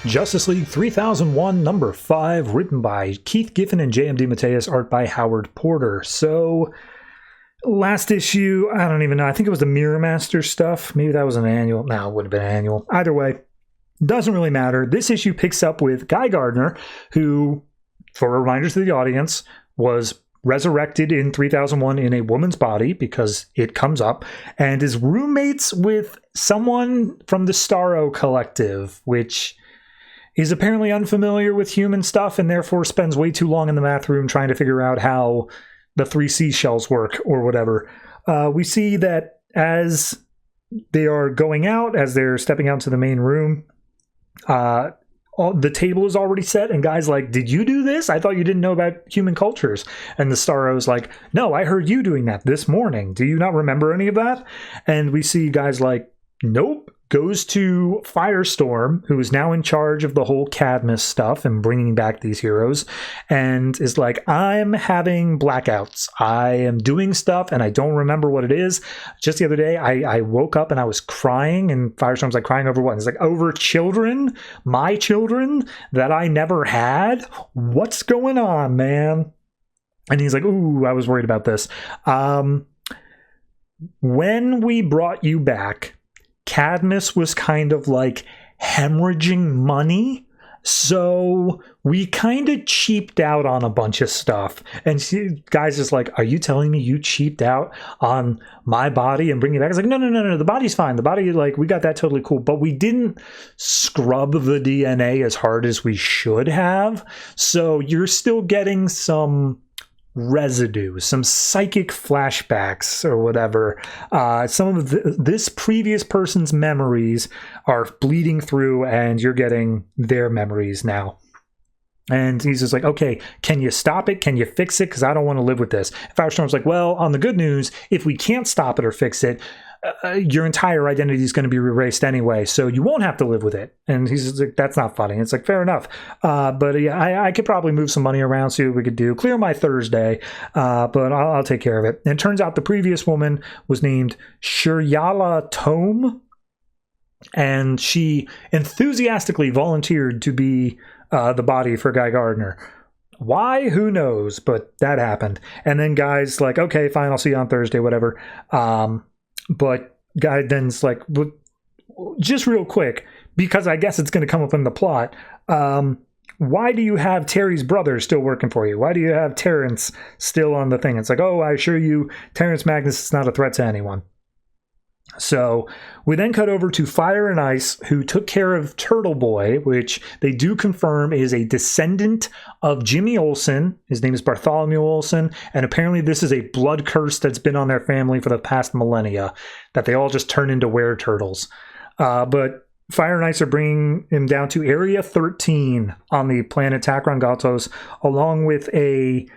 Justice League 3001, number 5, written by Keith Giffen and J.M. DeMatteis, art by Howard Porter. So, last issue, I don't even know. I think it was the Mirror Master stuff. Maybe that was an annual. No, it wouldn't have been annual. Either way, doesn't really matter. This issue picks up with Guy Gardner, who, for reminders to the audience, was resurrected in 3001 in a woman's body because it comes up, and is roommates with someone from the Starro Collective, which is apparently unfamiliar with human stuff and therefore spends way too long in the math room trying to figure out how the 3 seashells work or whatever. We see that as they are going out, as they're stepping out to the main room, the table is already set, and Guy's like, did you do this? I thought you didn't know about human cultures. And the Starro's like, no, I heard you doing that this morning. Do you not remember any of that? And we see Guy's like, nope. Goes to Firestorm, who is now in charge of the whole Cadmus stuff and bringing back these heroes, and is like, I'm having blackouts. I am doing stuff, and I don't remember what it is. Just the other day, I woke up and I was crying, and Firestorm's like, crying over what? And it's like, over children? My children that I never had? What's going on, man? And he's like, ooh, I was worried about this. When we brought you back, Cadmus was kind of like hemorrhaging money, so we kind of cheaped out on a bunch of stuff. And Guy's just like, are you telling me you cheaped out on my body and bringing it back? It's like, no, the body's fine. The body, like, we got that totally cool, but we didn't scrub the DNA as hard as we should have, so you're still getting some residue, some psychic flashbacks or whatever. Some of this previous person's memories are bleeding through, and you're getting their memories now. And he's just like, okay, can you stop it? Can you fix it? Because I don't want to live with this. Firestorm's like, well, on the good news, if we can't stop it or fix it, your entire identity is going to be erased anyway, so you won't have to live with it. And he's just like, that's not funny. It's like, fair enough. But yeah, I could probably move some money around, see what we could do. Clear my Thursday, but I'll take care of it. And it turns out the previous woman was named Shiryala Tome, and she enthusiastically volunteered to be the body for Guy Gardner. Why? Who knows? But that happened. And then Guy's like, okay, fine, I'll see you on Thursday, whatever. But Guy then's like, just real quick, because I guess it's going to come up in the plot, why do you have Terry's brother still working for you? Why do you have Terrence still on the thing? It's like, oh, I assure you, Terrence Magnus is not a threat to anyone. So we then cut over to Fire and Ice, who took care of Turtle Boy, which they do confirm is a descendant of Jimmy Olsen. His name is Bartholomew Olsen, and apparently this is a blood curse that's been on their family for the past millennia, that they all just turn into were-turtles. But Fire and Ice are bringing him down to Area 13 on the planet Takron Gatos, along with a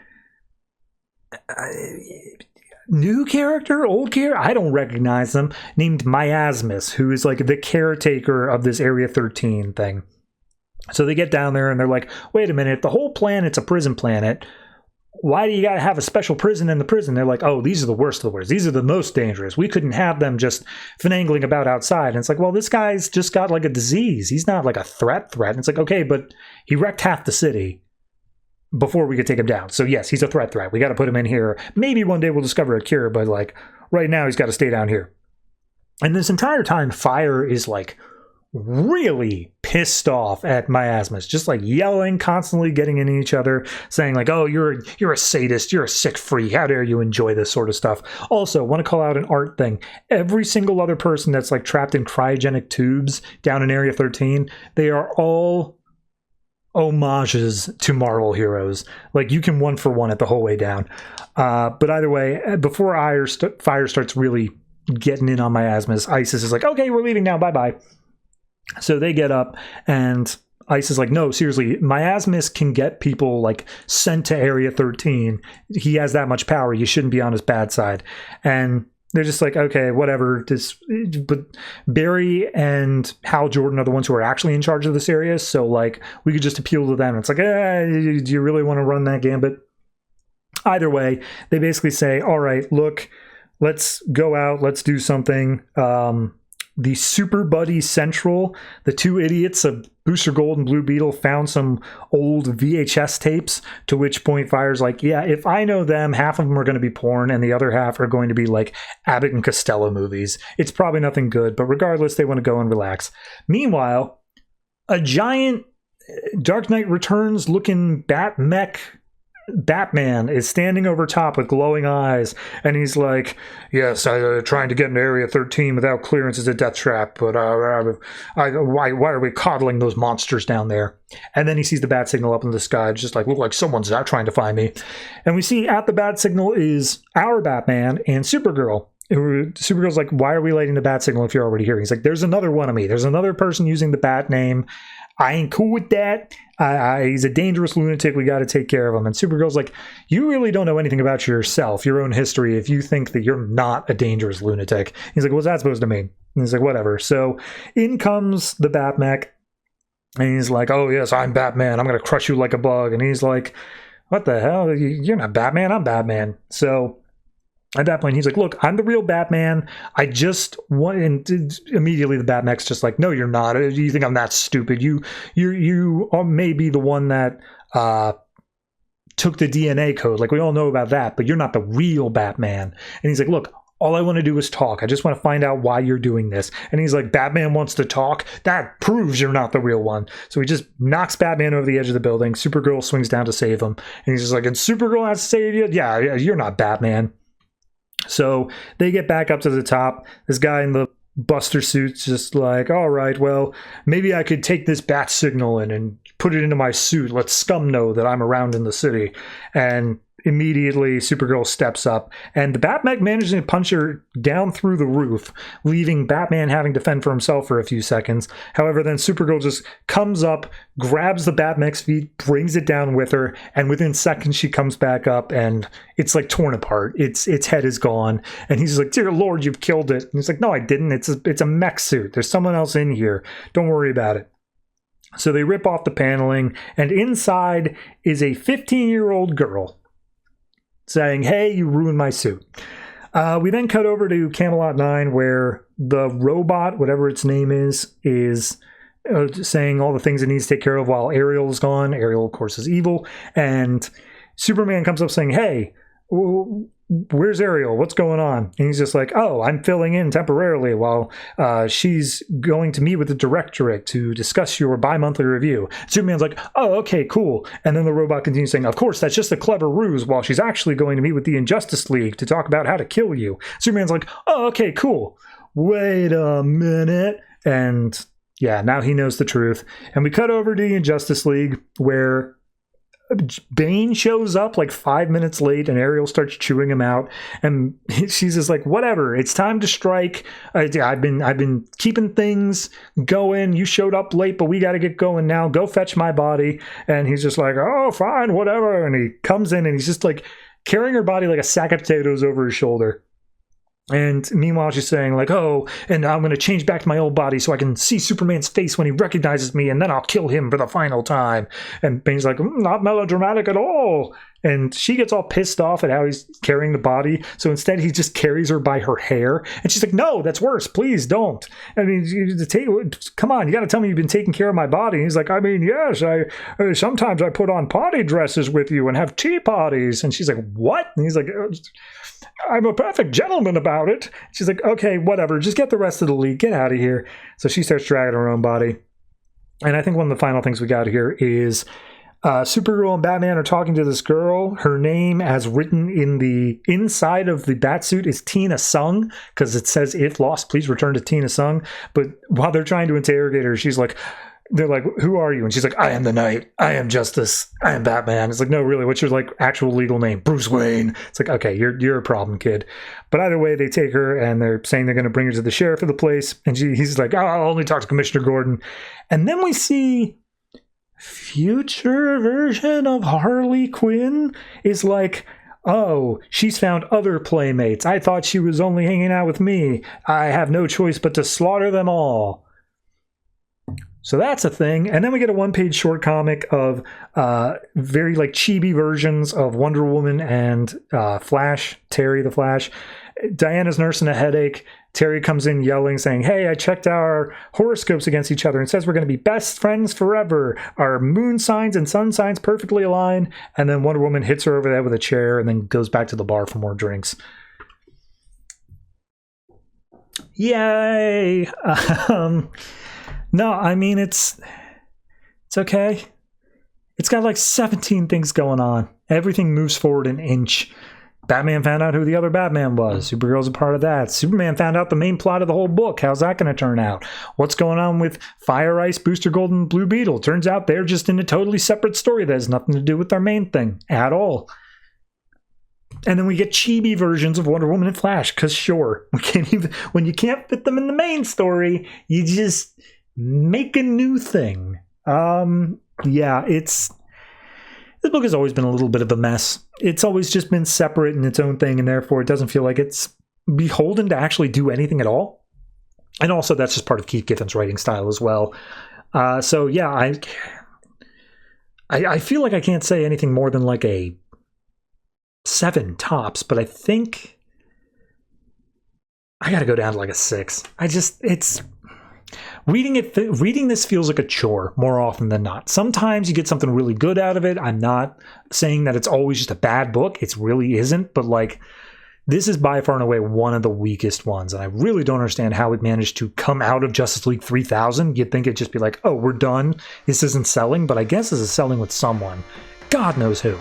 new character, old character, I don't recognize them, named Miasmus, who is like the caretaker of this Area 13 thing. So they get down there and they're like, wait a minute, the whole planet's a prison planet. Why do you gotta have a special prison in the prison? They're like, oh, these are the worst of the worst. These are the most dangerous. We couldn't have them just finagling about outside. And it's like, well, this guy's just got like a disease. He's not like a threat. And it's like, okay, but he wrecked half the city before we could take him down. So yes, he's a threat. We got to put him in here. Maybe one day we'll discover a cure, but like right now he's got to stay down here. And this entire time, Fire is like really pissed off at Miasmus, just like yelling, constantly getting in each other, saying like, oh, you're a sadist, you're a sick freak, how dare you enjoy this sort of stuff. Also, want to call out an art thing. Every single other person that's like trapped in cryogenic tubes down in Area 13, they are all homages to Marvel heroes. Like, you can one for one it the whole way down. But either way, before Fire starts really getting in on Miasmus, Isis is like, okay, we're leaving now, bye-bye. So they get up, and Isis is like, no, seriously, Miasmus can get people like sent to Area 13. He has that much power. You shouldn't be on his bad side. And they're just like, okay, whatever. But Barry and Hal Jordan are the ones who are actually in charge of this area, so like we could just appeal to them. It's like, do you really want to run that gambit? Either way, they basically say, all right, look, let's go out, let's do something. The Super Buddy Central, the two idiots of Booster Gold and Blue Beetle found some old VHS tapes, to which point Fire's like, yeah, if I know them, half of them are going to be porn and the other half are going to be like Abbott and Costello movies. It's probably nothing good, but regardless, they want to go and relax. Meanwhile, a giant Dark Knight Returns looking Batman is standing over top with glowing eyes, and he's like, yes, trying to get into Area 13 without clearance is a death trap, but why are we coddling those monsters down there? And then he sees the bat signal up in the sky, just like, look like someone's out trying to find me. And we see at the bat signal is our Batman and Supergirl. Supergirl's like, why are we lighting the bat signal if you're already here? He's like, there's another one of me. There's another person using the bat name. I ain't cool with that. He's a dangerous lunatic. We got to take care of him. And Supergirl's like, you really don't know anything about yourself, your own history, if you think that you're not a dangerous lunatic. He's like, what's that supposed to mean? And he's like, whatever. So in comes the Batmech, and he's like, oh, yes, I'm Batman. I'm going to crush you like a bug. And he's like, what the hell? You're not Batman. I'm Batman. So at that point, he's like, look, I'm the real Batman. I just want... And immediately the Batmech's just like, no, you're not. You think I'm that stupid. You may be the one that took the DNA code. Like, we all know about that, but you're not the real Batman. And he's like, look, all I want to do is talk. I just want to find out why you're doing this. And he's like, Batman wants to talk? That proves you're not the real one. So he just knocks Batman over the edge of the building. Supergirl swings down to save him. And he's just like, and Supergirl has to save you? Yeah, you're not Batman. So they get back up to the top. This guy in the Buster suit's just like, all right, well, maybe I could take this bat signal in and put it into my suit. Let scum know that I'm around in the city. And immediately Supergirl steps up, and the Batmech manages to punch her down through the roof, leaving Batman having to fend for himself for a few seconds. However, then Supergirl just comes up, grabs the Batmech's feet, brings it down with her, and within seconds she comes back up, and it's like torn apart. Its head is gone, and he's like, dear Lord, you've killed it. And he's like, no, I didn't. It's a mech suit. There's someone else in here. Don't worry about it. So they rip off the paneling, and inside is a 15-year-old girl saying, hey, you ruined my suit. We then cut over to Camelot 9, where the robot, whatever its name is saying all the things it needs to take care of while Ariel is gone. Ariel, of course, is evil. And Superman comes up saying, hey, where's Ariel? What's going on? And he's just like, oh, I'm filling in temporarily while she's going to meet with the directorate to discuss your bi-monthly review. Superman's like, oh, okay, cool. And then the robot continues saying, of course, that's just a clever ruse while she's actually going to meet with the Injustice League to talk about how to kill you. Superman's like, oh, okay, cool. Wait a minute. And yeah, now he knows the truth. And we cut over to the Injustice League where Bane shows up like 5 minutes late and Ariel starts chewing him out, and she's just like, whatever, it's time to strike. I've been keeping things going. You showed up late, but we got to get going now. Go fetch my body. And he's just like, oh, fine, whatever. And he comes in and he's just like carrying her body like a sack of potatoes over his shoulder. And meanwhile, she's saying like, oh, and I'm going to change back to my old body so I can see Superman's face when he recognizes me, and then I'll kill him for the final time. And Bane's like, not melodramatic at all. And she gets all pissed off at how he's carrying the body. So instead, he just carries her by her hair. And she's like, no, that's worse. Please don't. I mean, come on, you got to tell me you've been taking care of my body. And he's like, I mean, yes, sometimes I put on potty dresses with you and have tea parties. And she's like, what? And he's like, I'm a perfect gentleman about it. She's like, okay, whatever. Just get the rest of the league. Get out of here. So she starts dragging her own body. And I think one of the final things we got here is Supergirl and Batman are talking to this girl. Her name, as written in the inside of the Batsuit, is Tina Sung, because it says, if lost, please return to Tina Sung. But while they're trying to interrogate her, she's like, they're like, who are you? And she's like, I am the Knight. I am Justice. I am Batman. It's like, no, really, what's your like actual legal name? Bruce Wayne. It's like, okay, you're a problem, kid. But either way, they take her and they're saying they're going to bring her to the sheriff of the place. And he's like, oh, I'll only talk to Commissioner Gordon. And then we see future version of Harley Quinn is like, oh, she's found other playmates. I thought she was only hanging out with me. I have no choice but to slaughter them all. So that's a thing. And then we get a one-page short comic of very like chibi versions of Wonder Woman and Flash, Terry the Flash. Diana's nursing a headache. Terry comes in yelling, saying, hey, I checked our horoscopes against each other and says we're going to be best friends forever. Our moon signs and sun signs perfectly align. And then Wonder Woman hits her over the head with a chair and then goes back to the bar for more drinks. Yay! No, I mean, it's okay. It's got like 17 things going on. Everything moves forward an inch. Batman found out who the other Batman was. Supergirl's a part of that. Superman found out the main plot of the whole book. How's that going to turn out? What's going on with Fire Ice, Booster Gold, and Blue Beetle? Turns out they're just in a totally separate story that has nothing to do with their main thing at all. And then we get chibi versions of Wonder Woman and Flash, because sure, we can't even, when you can't fit them in the main story, you just make a new thing. Yeah, this book has always been a little bit of a mess. It's always just been separate in its own thing, and therefore it doesn't feel like it's beholden to actually do anything at all. And also that's just part of Keith Giffen's writing style as well. So yeah, I feel like I can't say anything more than like a 7 tops, but I think I gotta go down to like a 6. Reading this feels like a chore more often than not. Sometimes you get something really good out of it. I'm not saying that it's always just a bad book. It really isn't, but like this is by far and away one of the weakest ones, and I really don't understand how it managed to come out of Justice League 3000. You'd think it'd just be like, oh, we're done. This isn't selling, but I guess this is selling with someone. God knows who.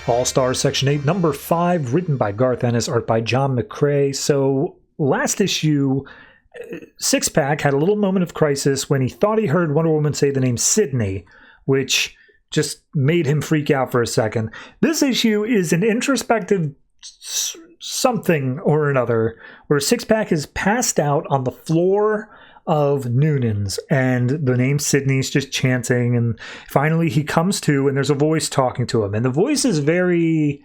All-Stars Section 8, number 5, written by Garth Ennis, art by John McCrae. So last issue, Six-Pack had a little moment of crisis when he thought he heard Wonder Woman say the name Sydney, which just made him freak out for a second. This issue is an introspective something or another, where Six-Pack is passed out on the floor of Noonan's, and the name Sydney's just chanting, and finally he comes to, and there's a voice talking to him, and the voice is very,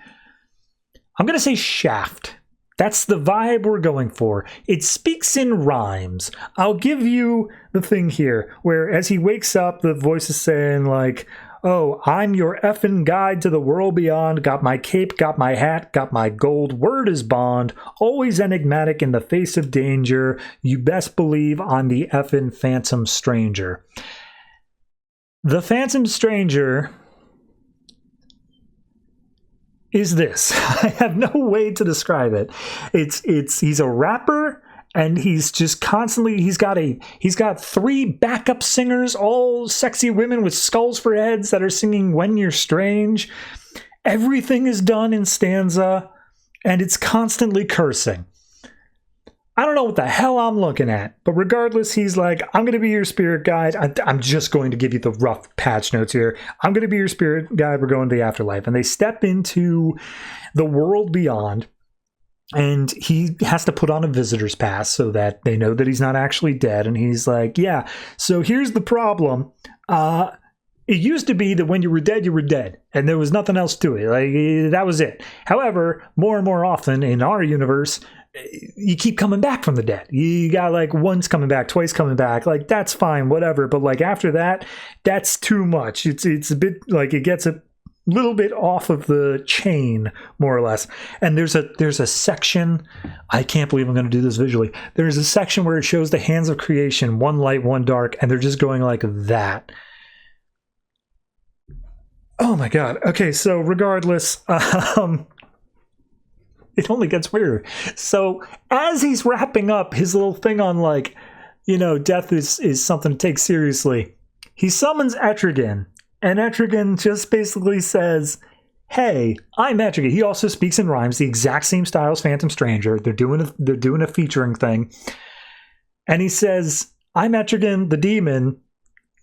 I'm going to say Shaft. That's the vibe we're going for. It speaks in rhymes. I'll give you the thing here, where as he wakes up, the voice is saying like, Oh, I'm your effing guide to the world beyond. Got my cape, got my hat, got my gold. Word is bond. Always enigmatic in the face of danger. You best believe I'm the effing Phantom Stranger. The Phantom Stranger is this. I have no way to describe it. He's a rapper, and he's just constantly, he's got 3 backup singers, all sexy women with skulls for heads that are singing When You're Strange. Everything is done in stanza, and it's constantly cursing. I don't know what the hell I'm looking at, but regardless, he's like, I'm going to be your spirit guide. I'm just going to give you the rough patch notes here. I'm going to be your spirit guide. We're going to the afterlife. And they step into the world beyond, and he has to put on a visitor's pass so that they know that he's not actually dead. And he's like, yeah, so here's the problem. It used to be that when you were dead, and there was nothing else to it. Like, that was it. However, more and more often in our universe, you keep coming back from the dead. You got like once coming back, twice coming back. Like, that's fine, whatever. But like after that, that's too much. It's a bit like it gets a little bit off of the chain, more or less. And there's a section. I can't believe I'm going to do this visually. There's a section where it shows the hands of creation, one light, one dark, and they're just going like that. Oh my god. Okay, so regardless, it only gets weirder. So as he's wrapping up his little thing on like, death is something to take seriously, he summons Etrigan, and Etrigan just basically says, hey, I'm Etrigan. He also speaks in rhymes, the exact same style as Phantom Stranger. They're doing a featuring thing. And he says, I'm Etrigan the Demon.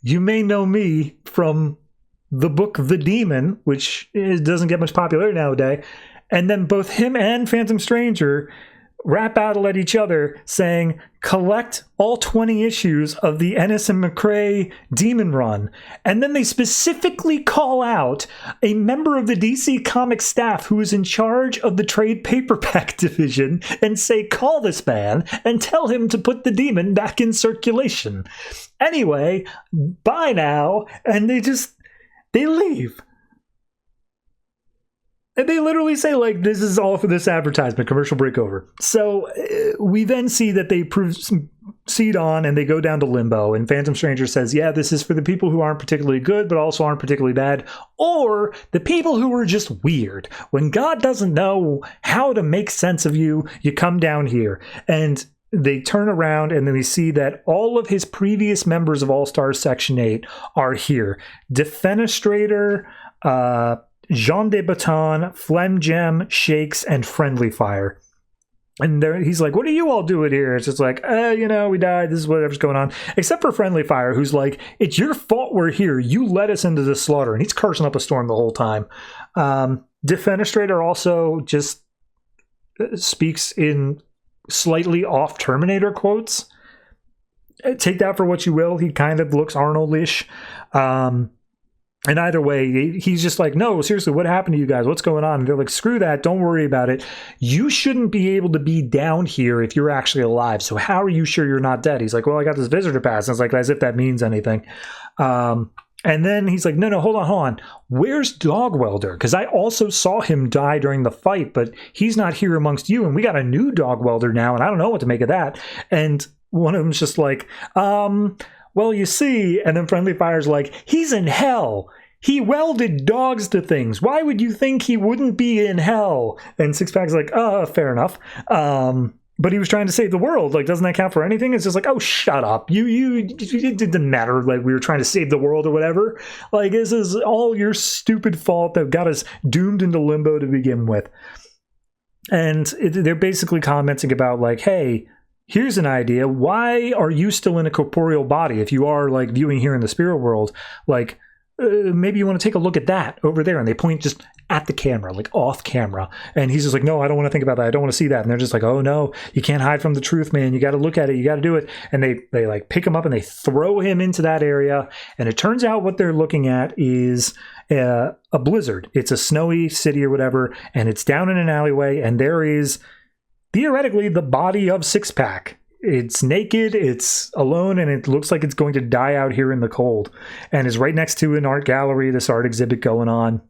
You may know me from the book The Demon, which doesn't get much popularity nowadays. And then both him and Phantom Stranger rap battle at each other saying, collect all 20 issues of the Ennis and McCrae Demon Run. And then they specifically call out a member of the DC Comics staff who is in charge of the trade paperback division and say, call this man and tell him to put the Demon back in circulation. Anyway, bye now. And they leave. And they literally say, like, this is all for this advertisement, commercial break over. So we then see that they proceed on and they go down to limbo. And Phantom Stranger says, yeah, this is for the people who aren't particularly good, but also aren't particularly bad. Or the people who are just weird. When God doesn't know how to make sense of you, you come down here. And they turn around and then we see that all of his previous members of All-Star Section 8 are here. Defenestrator, Jean de Baton, Flem Gem, Shakes, and Friendly Fire. And he's like, what are you all doing here? It's just like, we died. This is whatever's going on. Except for Friendly Fire, who's like, it's your fault we're here. You led us into this slaughter. And he's cursing up a storm the whole time. Defenestrator also just speaks in slightly off Terminator quotes. Take that for what you will. He kind of looks Arnold-ish. And either way, he's just like, no, seriously, what happened to you guys? What's going on? And they're like, screw that. Don't worry about it. You shouldn't be able to be down here if you're actually alive. So how are you sure you're not dead? He's like, well, I got this visitor pass. And it's like, as if that means anything. And then he's like, no, hold on. Where's Dog Welder? Because I also saw him die during the fight, but he's not here amongst you. And we got a new Dog Welder now, and I don't know what to make of that. And one of them's just like, well, you see, and then Friendly Fire's like, he's in hell. He welded dogs to things. Why would you think he wouldn't be in hell? And Six Pack's like, fair enough. But he was trying to save the world. Like, doesn't that count for anything? It's just like, oh, shut up. It didn't matter. Like, we were trying to save the world or whatever. Like, this is all your stupid fault that got us doomed into limbo to begin with. And they're basically commenting about, like, hey, here's an idea. Why are you still in a corporeal body? If you are, like, viewing here in the spirit world, like, maybe you want to take a look at that over there. And they point just at the camera, like off camera. And he's just like, no, I don't want to think about that. I don't want to see that. And they're just like, oh no, you can't hide from the truth, man. You got to look at it. You got to do it. And they like pick him up and they throw him into that area. And it turns out what they're looking at is a blizzard. It's a snowy city or whatever. And it's down in an alleyway. And there is theoretically the body of Six Pack it's naked, it's alone, and it looks like it's going to die out here in the cold. And is right next to an art gallery, this art exhibit going on.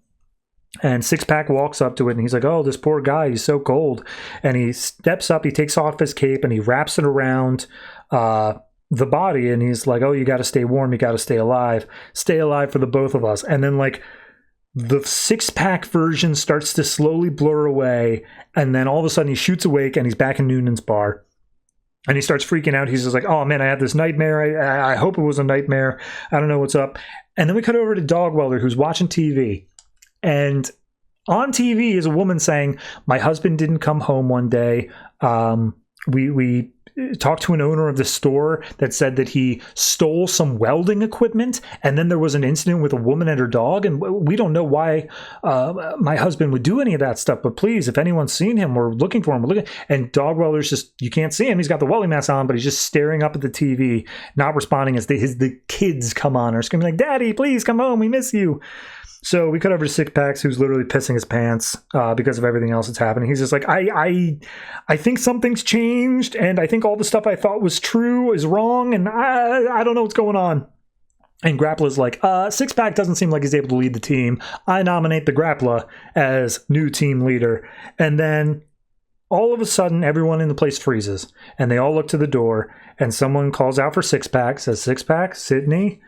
And Six Pack walks up to it, and he's like, oh, this poor guy, he's so cold. And he steps up, he takes off his cape, and he wraps it around the body, and he's like, oh, you got to stay warm, you got to stay alive for the both of us. And then, like, the Six Pack version starts to slowly blur away, and then all of a sudden he shoots awake, and he's back in Noonan's bar. And he starts freaking out. He's just like, oh, man, I had this nightmare. I hope it was a nightmare. I don't know what's up. And then we cut over to Dog Welder, who's watching TV. And on TV is a woman saying, my husband didn't come home one day. We talked to an owner of the store that said that he stole some welding equipment. And then there was an incident with a woman and her dog. And we don't know why my husband would do any of that stuff. But please, if anyone's seen him, we're looking for him. We're looking. And Dog Welder's just, you can't see him. He's got the welding mask on, but he's just staring up at the TV, not responding as the kids come on or screaming like, Daddy, please come home. We miss you. So we cut over to Six Packs, who's literally pissing his pants because of everything else that's happening. He's just like, I think something's changed, and I think all the stuff I thought was true is wrong, and I don't know what's going on. And Grappla's like, Six Pack doesn't seem like he's able to lead the team. I nominate the Grappla as new team leader. And then all of a sudden, everyone in the place freezes, and they all look to the door, and someone calls out for Six Pack, says, Six Pack, Sydney,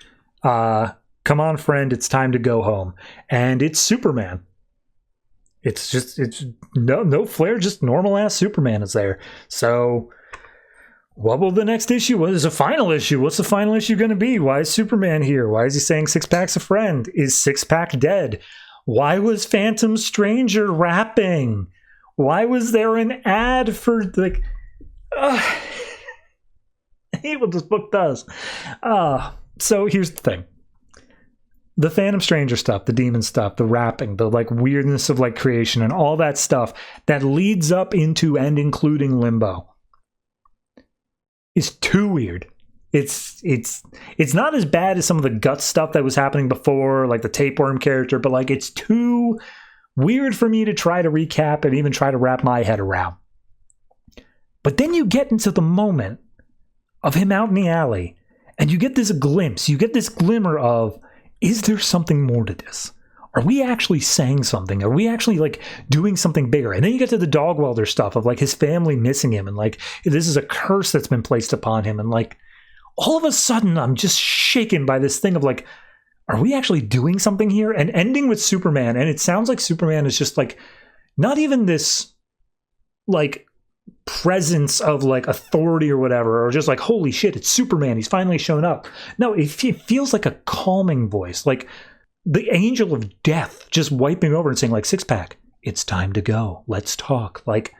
come on, friend, it's time to go home. And it's Superman. It's no flair, just normal ass Superman is there. So what will the next issue? What is the final issue? What's the final issue going to be? Why is Superman here? Why is he saying Six Pack's a friend? Is Six Pack dead? Why was Phantom Stranger rapping? Why was there an ad for, like, I hate what this book does. So here's the thing. The Phantom Stranger stuff, the demon stuff, the rapping, the like weirdness of like creation and all that stuff that leads up into and including Limbo is too weird. It's not as bad as some of the gut stuff that was happening before, like the tapeworm character, but like it's too weird for me to try to recap and even try to wrap my head around. But then you get into the moment of him out in the alley, and you get this glimpse, you get this glimmer of, is there something more to this? Are we actually saying something? Are we actually like doing something bigger? And then you get to the Dog Welder stuff of like his family missing him, and like this is a curse that's been placed upon him, and like all of a sudden I'm just shaken by this thing of like, are we actually doing something here? And ending with Superman, and it sounds like Superman is just like not even this like presence of like authority or whatever, or just like, holy shit, it's Superman, he's finally shown up. No, it feels like a calming voice, like the angel of death just wiping over and saying like, Six Pack, it's time to go, let's talk. Like,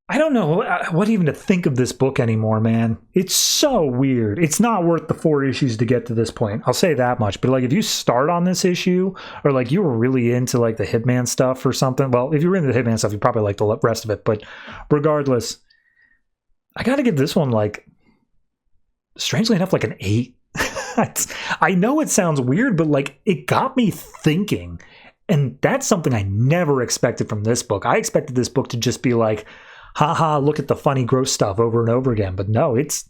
I don't know what even to think of this book anymore, man. It's so weird. It's not worth the 4 issues to get to this point. I'll say that much. But like, if you start on this issue, or like you were really into like the Hitman stuff or something, well, if you're into the Hitman stuff, you probably like the rest of it. But regardless, I got to give this one like, strangely enough, like an 8. I know it sounds weird, but like it got me thinking. And that's something I never expected from this book. I expected this book to just be like, haha, look at the funny, gross stuff over and over again. But no, it's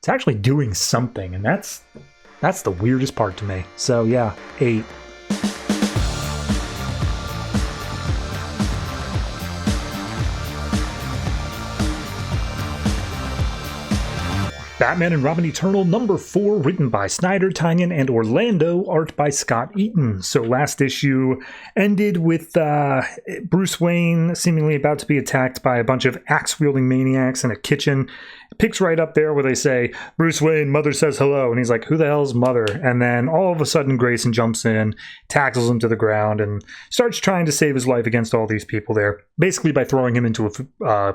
actually doing something, and that's the weirdest part to me. So yeah, 8. Batman and Robin Eternal #4, written by Snyder, Tynion, and Orlando, art by Scott Eaton. So last issue ended with Bruce Wayne seemingly about to be attacked by a bunch of axe-wielding maniacs in a kitchen. It picks right up there where they say, Bruce Wayne, mother says hello, and he's like, who the hell's mother? And then all of a sudden Grayson jumps in, tackles him to the ground, and starts trying to save his life against all these people there, basically by throwing him into a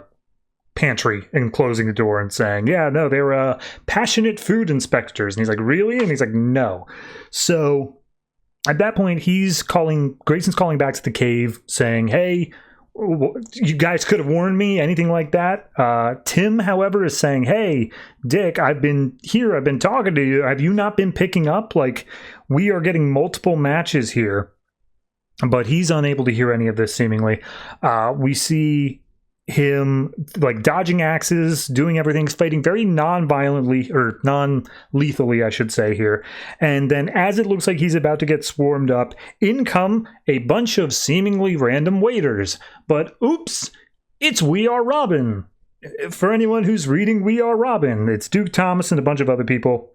pantry and closing the door and saying, yeah, no, they were passionate food inspectors. And he's like, really? And he's like, no. So at that point, Grayson's calling back to the cave saying, hey, you guys could have warned me, anything like that. Tim, however, is saying, hey, Dick, I've been here, I've been talking to you. Have you not been picking up? Like, we are getting multiple matches here. But he's unable to hear any of this, seemingly. We see him like dodging axes, doing everything, fighting very non-violently, or non-lethally, I should say here. And then as it looks like he's about to get swarmed up, in come a bunch of seemingly random waiters. But oops, it's We Are Robin. For anyone who's reading We Are Robin, it's Duke Thomas and a bunch of other people.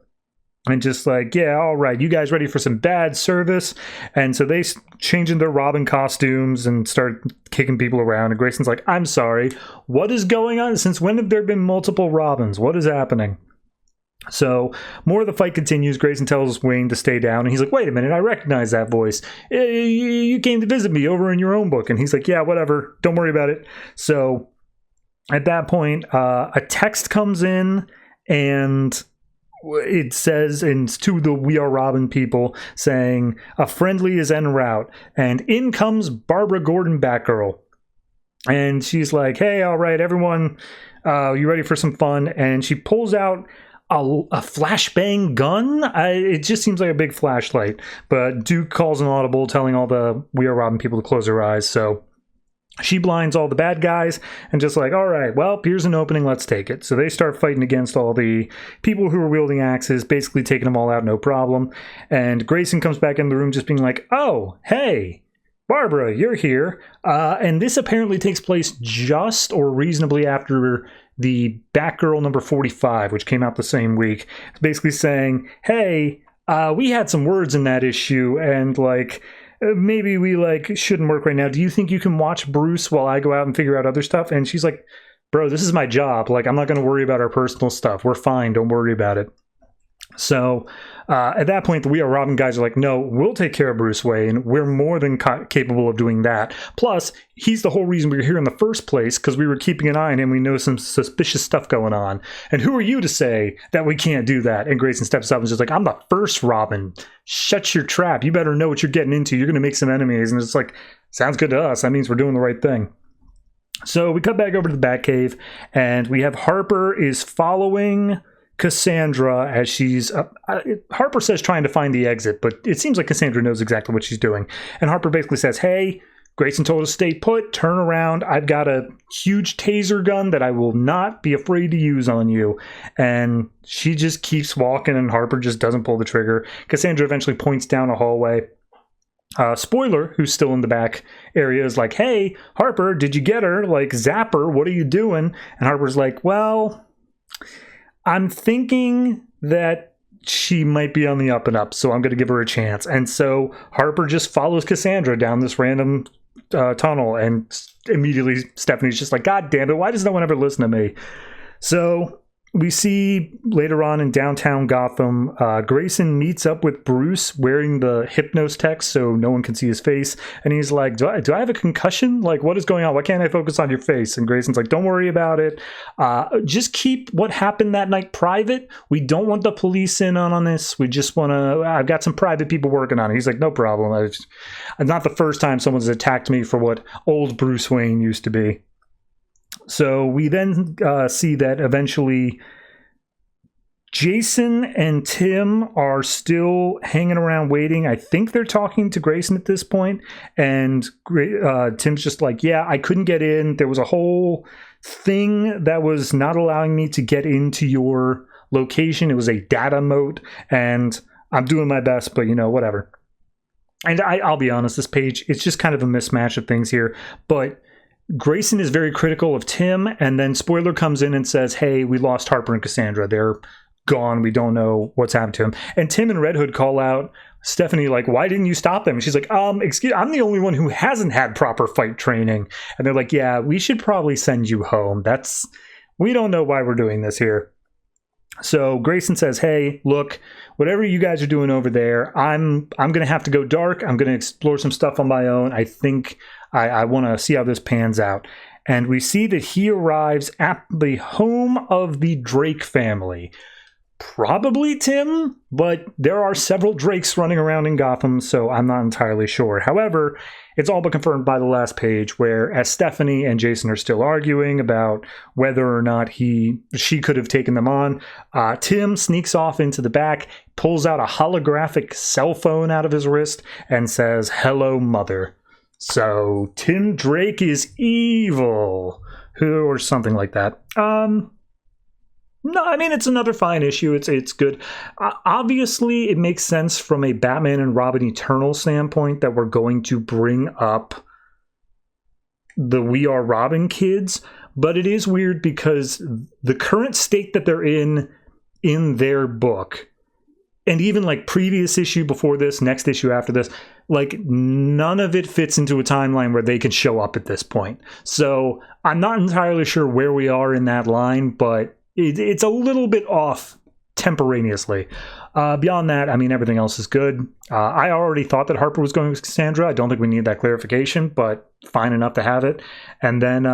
And just like, yeah, all right, you guys ready for some bad service? And so they change in their Robin costumes and start kicking people around. And Grayson's like, I'm sorry, what is going on? Since when have there been multiple Robins? What is happening? So more of the fight continues. Grayson tells Wayne to stay down. And he's like, wait a minute, I recognize that voice. You came to visit me over in your own book. And he's like, yeah, whatever, don't worry about it. So at that point, a text comes in, and it says, and it's to the We Are Robin people, saying a friendly is en route, and in comes Barbara Gordon, Batgirl. And she's like, hey, all right, everyone, you ready for some fun? And she pulls out a flashbang gun. It just seems like a big flashlight, but Duke calls an audible, telling all the We Are Robin people to close their eyes. So she blinds all the bad guys and just like, all right, well, here's an opening, let's take it. So they start fighting against all the people who are wielding axes, basically taking them all out, no problem. And Grayson comes back in the room just being like, oh, hey, Barbara, you're here. And this apparently takes place just or reasonably after the Batgirl number 45, which came out the same week. It's basically saying, hey, we had some words in that issue, and like, maybe we like shouldn't work right now. Do you think you can watch Bruce while I go out and figure out other stuff? And she's like, bro, this is my job. Like, I'm not going to worry about our personal stuff. We're fine. Don't worry about it. So at that point, the We Are Robin guys are like, no, we'll take care of Bruce Wayne. We're more than capable of doing that. Plus, he's the whole reason we were here in the first place, because we were keeping an eye on him. We know some suspicious stuff going on. And who are you to say that we can't do that? And Grayson steps up and is just like, I'm the first Robin. Shut your trap. You better know what you're getting into. You're going to make some enemies. And it's like, sounds good to us. That means we're doing the right thing. So we cut back over to the Batcave, and we have Harper is following Cassandra as she's Harper says trying to find the exit, but it seems like Cassandra knows exactly what she's doing. And Harper basically says, hey, Grayson told us to stay put, turn around. I've got a huge taser gun that I will not be afraid to use on you. And she just keeps walking, and Harper just doesn't pull the trigger. Cassandra eventually points down a hallway. Spoiler, who's still in the back area, is like, hey, Harper, did you get her? Like, Zapper, what are you doing? And Harper's like, well, I'm thinking that she might be on the up and up, so I'm going to give her a chance. And so Harper just follows Cassandra down this random tunnel, and immediately Stephanie's just like, God damn it, why does no one ever listen to me? So we see later on in downtown Gotham, Grayson meets up with Bruce wearing the Hypnos text so no one can see his face. And he's like, do I have a concussion? Like, what is going on? Why can't I focus on your face? And Grayson's like, don't worry about it. Just keep what happened that night private. We don't want the police in on this. We just want to, I've got some private people working on it. He's like, no problem. It's not the first time someone's attacked me for what old Bruce Wayne used to be. So we then see that eventually Jason and Tim are still hanging around waiting. I think they're talking to Grayson at this point. And Tim's just like, yeah, I couldn't get in. There was a whole thing that was not allowing me to get into your location. It was a data moat, and I'm doing my best, but you know, whatever. And I'll be honest, this page, it's just kind of a mismatch of things here. But Grayson is very critical of Tim, and then Spoiler comes in and says, hey, we lost Harper and Cassandra. They're gone. We don't know what's happened to him. And Tim and Red Hood call out Stephanie, like, why didn't you stop them? And she's like, excuse, I'm the only one who hasn't had proper fight training. And they're like, yeah, we should probably send you home. We don't know why we're doing this here. So Grayson says, hey, look, whatever you guys are doing over there, I'm going to have to go dark. I'm going to explore some stuff on my own. I think I want to see how this pans out. And we see that he arrives at the home of the Drake family. Probably Tim, but there are several Drakes running around in Gotham, so I'm not entirely sure. However, it's all but confirmed by the last page, where as Stephanie and Jason are still arguing about whether or not she could have taken them on, Tim sneaks off into the back, pulls out a holographic cell phone out of his wrist, and says, hello, mother. So Tim Drake is evil. or something like that. No, I mean, it's another fine issue. It's good. Obviously, it makes sense from a Batman and Robin Eternal standpoint that we're going to bring up the We Are Robin kids, but it is weird because the current state that they're in their book, and even like previous issue before this, next issue after this, like none of it fits into a timeline where they can show up at this point. So I'm not entirely sure where we are in that line, but it's a little bit off temporaneously. Beyond that, I mean, everything else is good. I already thought that Harper was going with Cassandra. I don't think we need that clarification, but fine enough to have it. And then,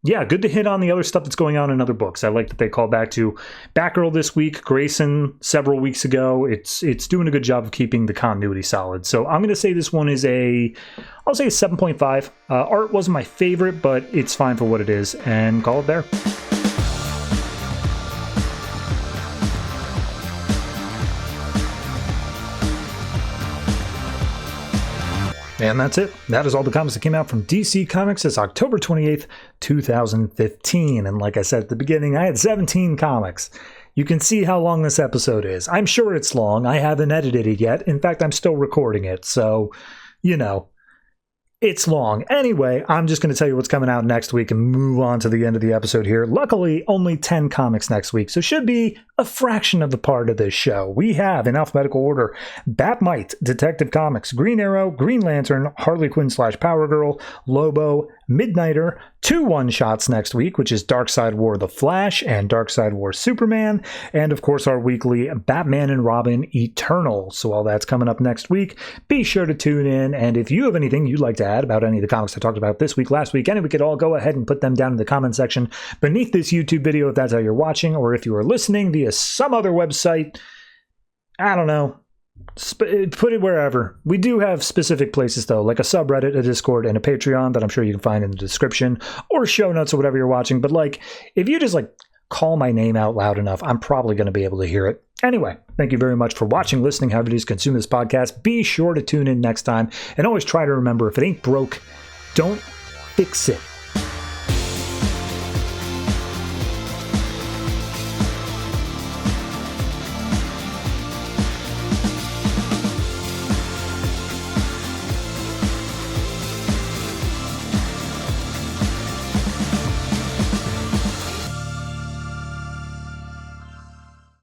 yeah, good to hit on the other stuff that's going on in other books. I like that they called back to Batgirl this week, Grayson several weeks ago. It's doing a good job of keeping the continuity solid. So I'm going to say this one is I'll say a 7.5. Art wasn't my favorite, but it's fine for what it is, and call it there. And that's it. That is all the comics that came out from DC Comics. It's October 28th, 2015. And like I said at the beginning, I had 17 comics. You can see how long this episode is. I'm sure it's long. I haven't edited it yet. In fact, I'm still recording it. So, you know, it's long. Anyway, I'm just going to tell you what's coming out next week and move on to the end of the episode here. Luckily, only 10 comics next week, so should be a fraction of the part of this show. We have, in alphabetical order, Batmite, Detective Comics, Green Arrow, Green Lantern, Harley Quinn / Power Girl, Lobo, Midnighter, 2 one-shots next week, which is Darkseid War The Flash and Darkseid War Superman, and of course our weekly Batman and Robin Eternal. So all that's coming up next week. Be sure to tune in, and if you have anything you'd like to add about any of the comics I talked about this week, last week, and we could all go ahead and put them down in the comment section beneath this YouTube video if that's how you're watching, or if you are listening via some other website. I don't know. Put it wherever. We do have specific places, though, like a subreddit, a Discord, and a Patreon that I'm sure you can find in the description or show notes or whatever you're watching. But, like, if you just, like, call my name out loud enough, I'm probably going to be able to hear it. Anyway, thank you very much for watching, listening, however it is consume this podcast. Be sure to tune in next time. And always try to remember, if it ain't broke, don't fix it.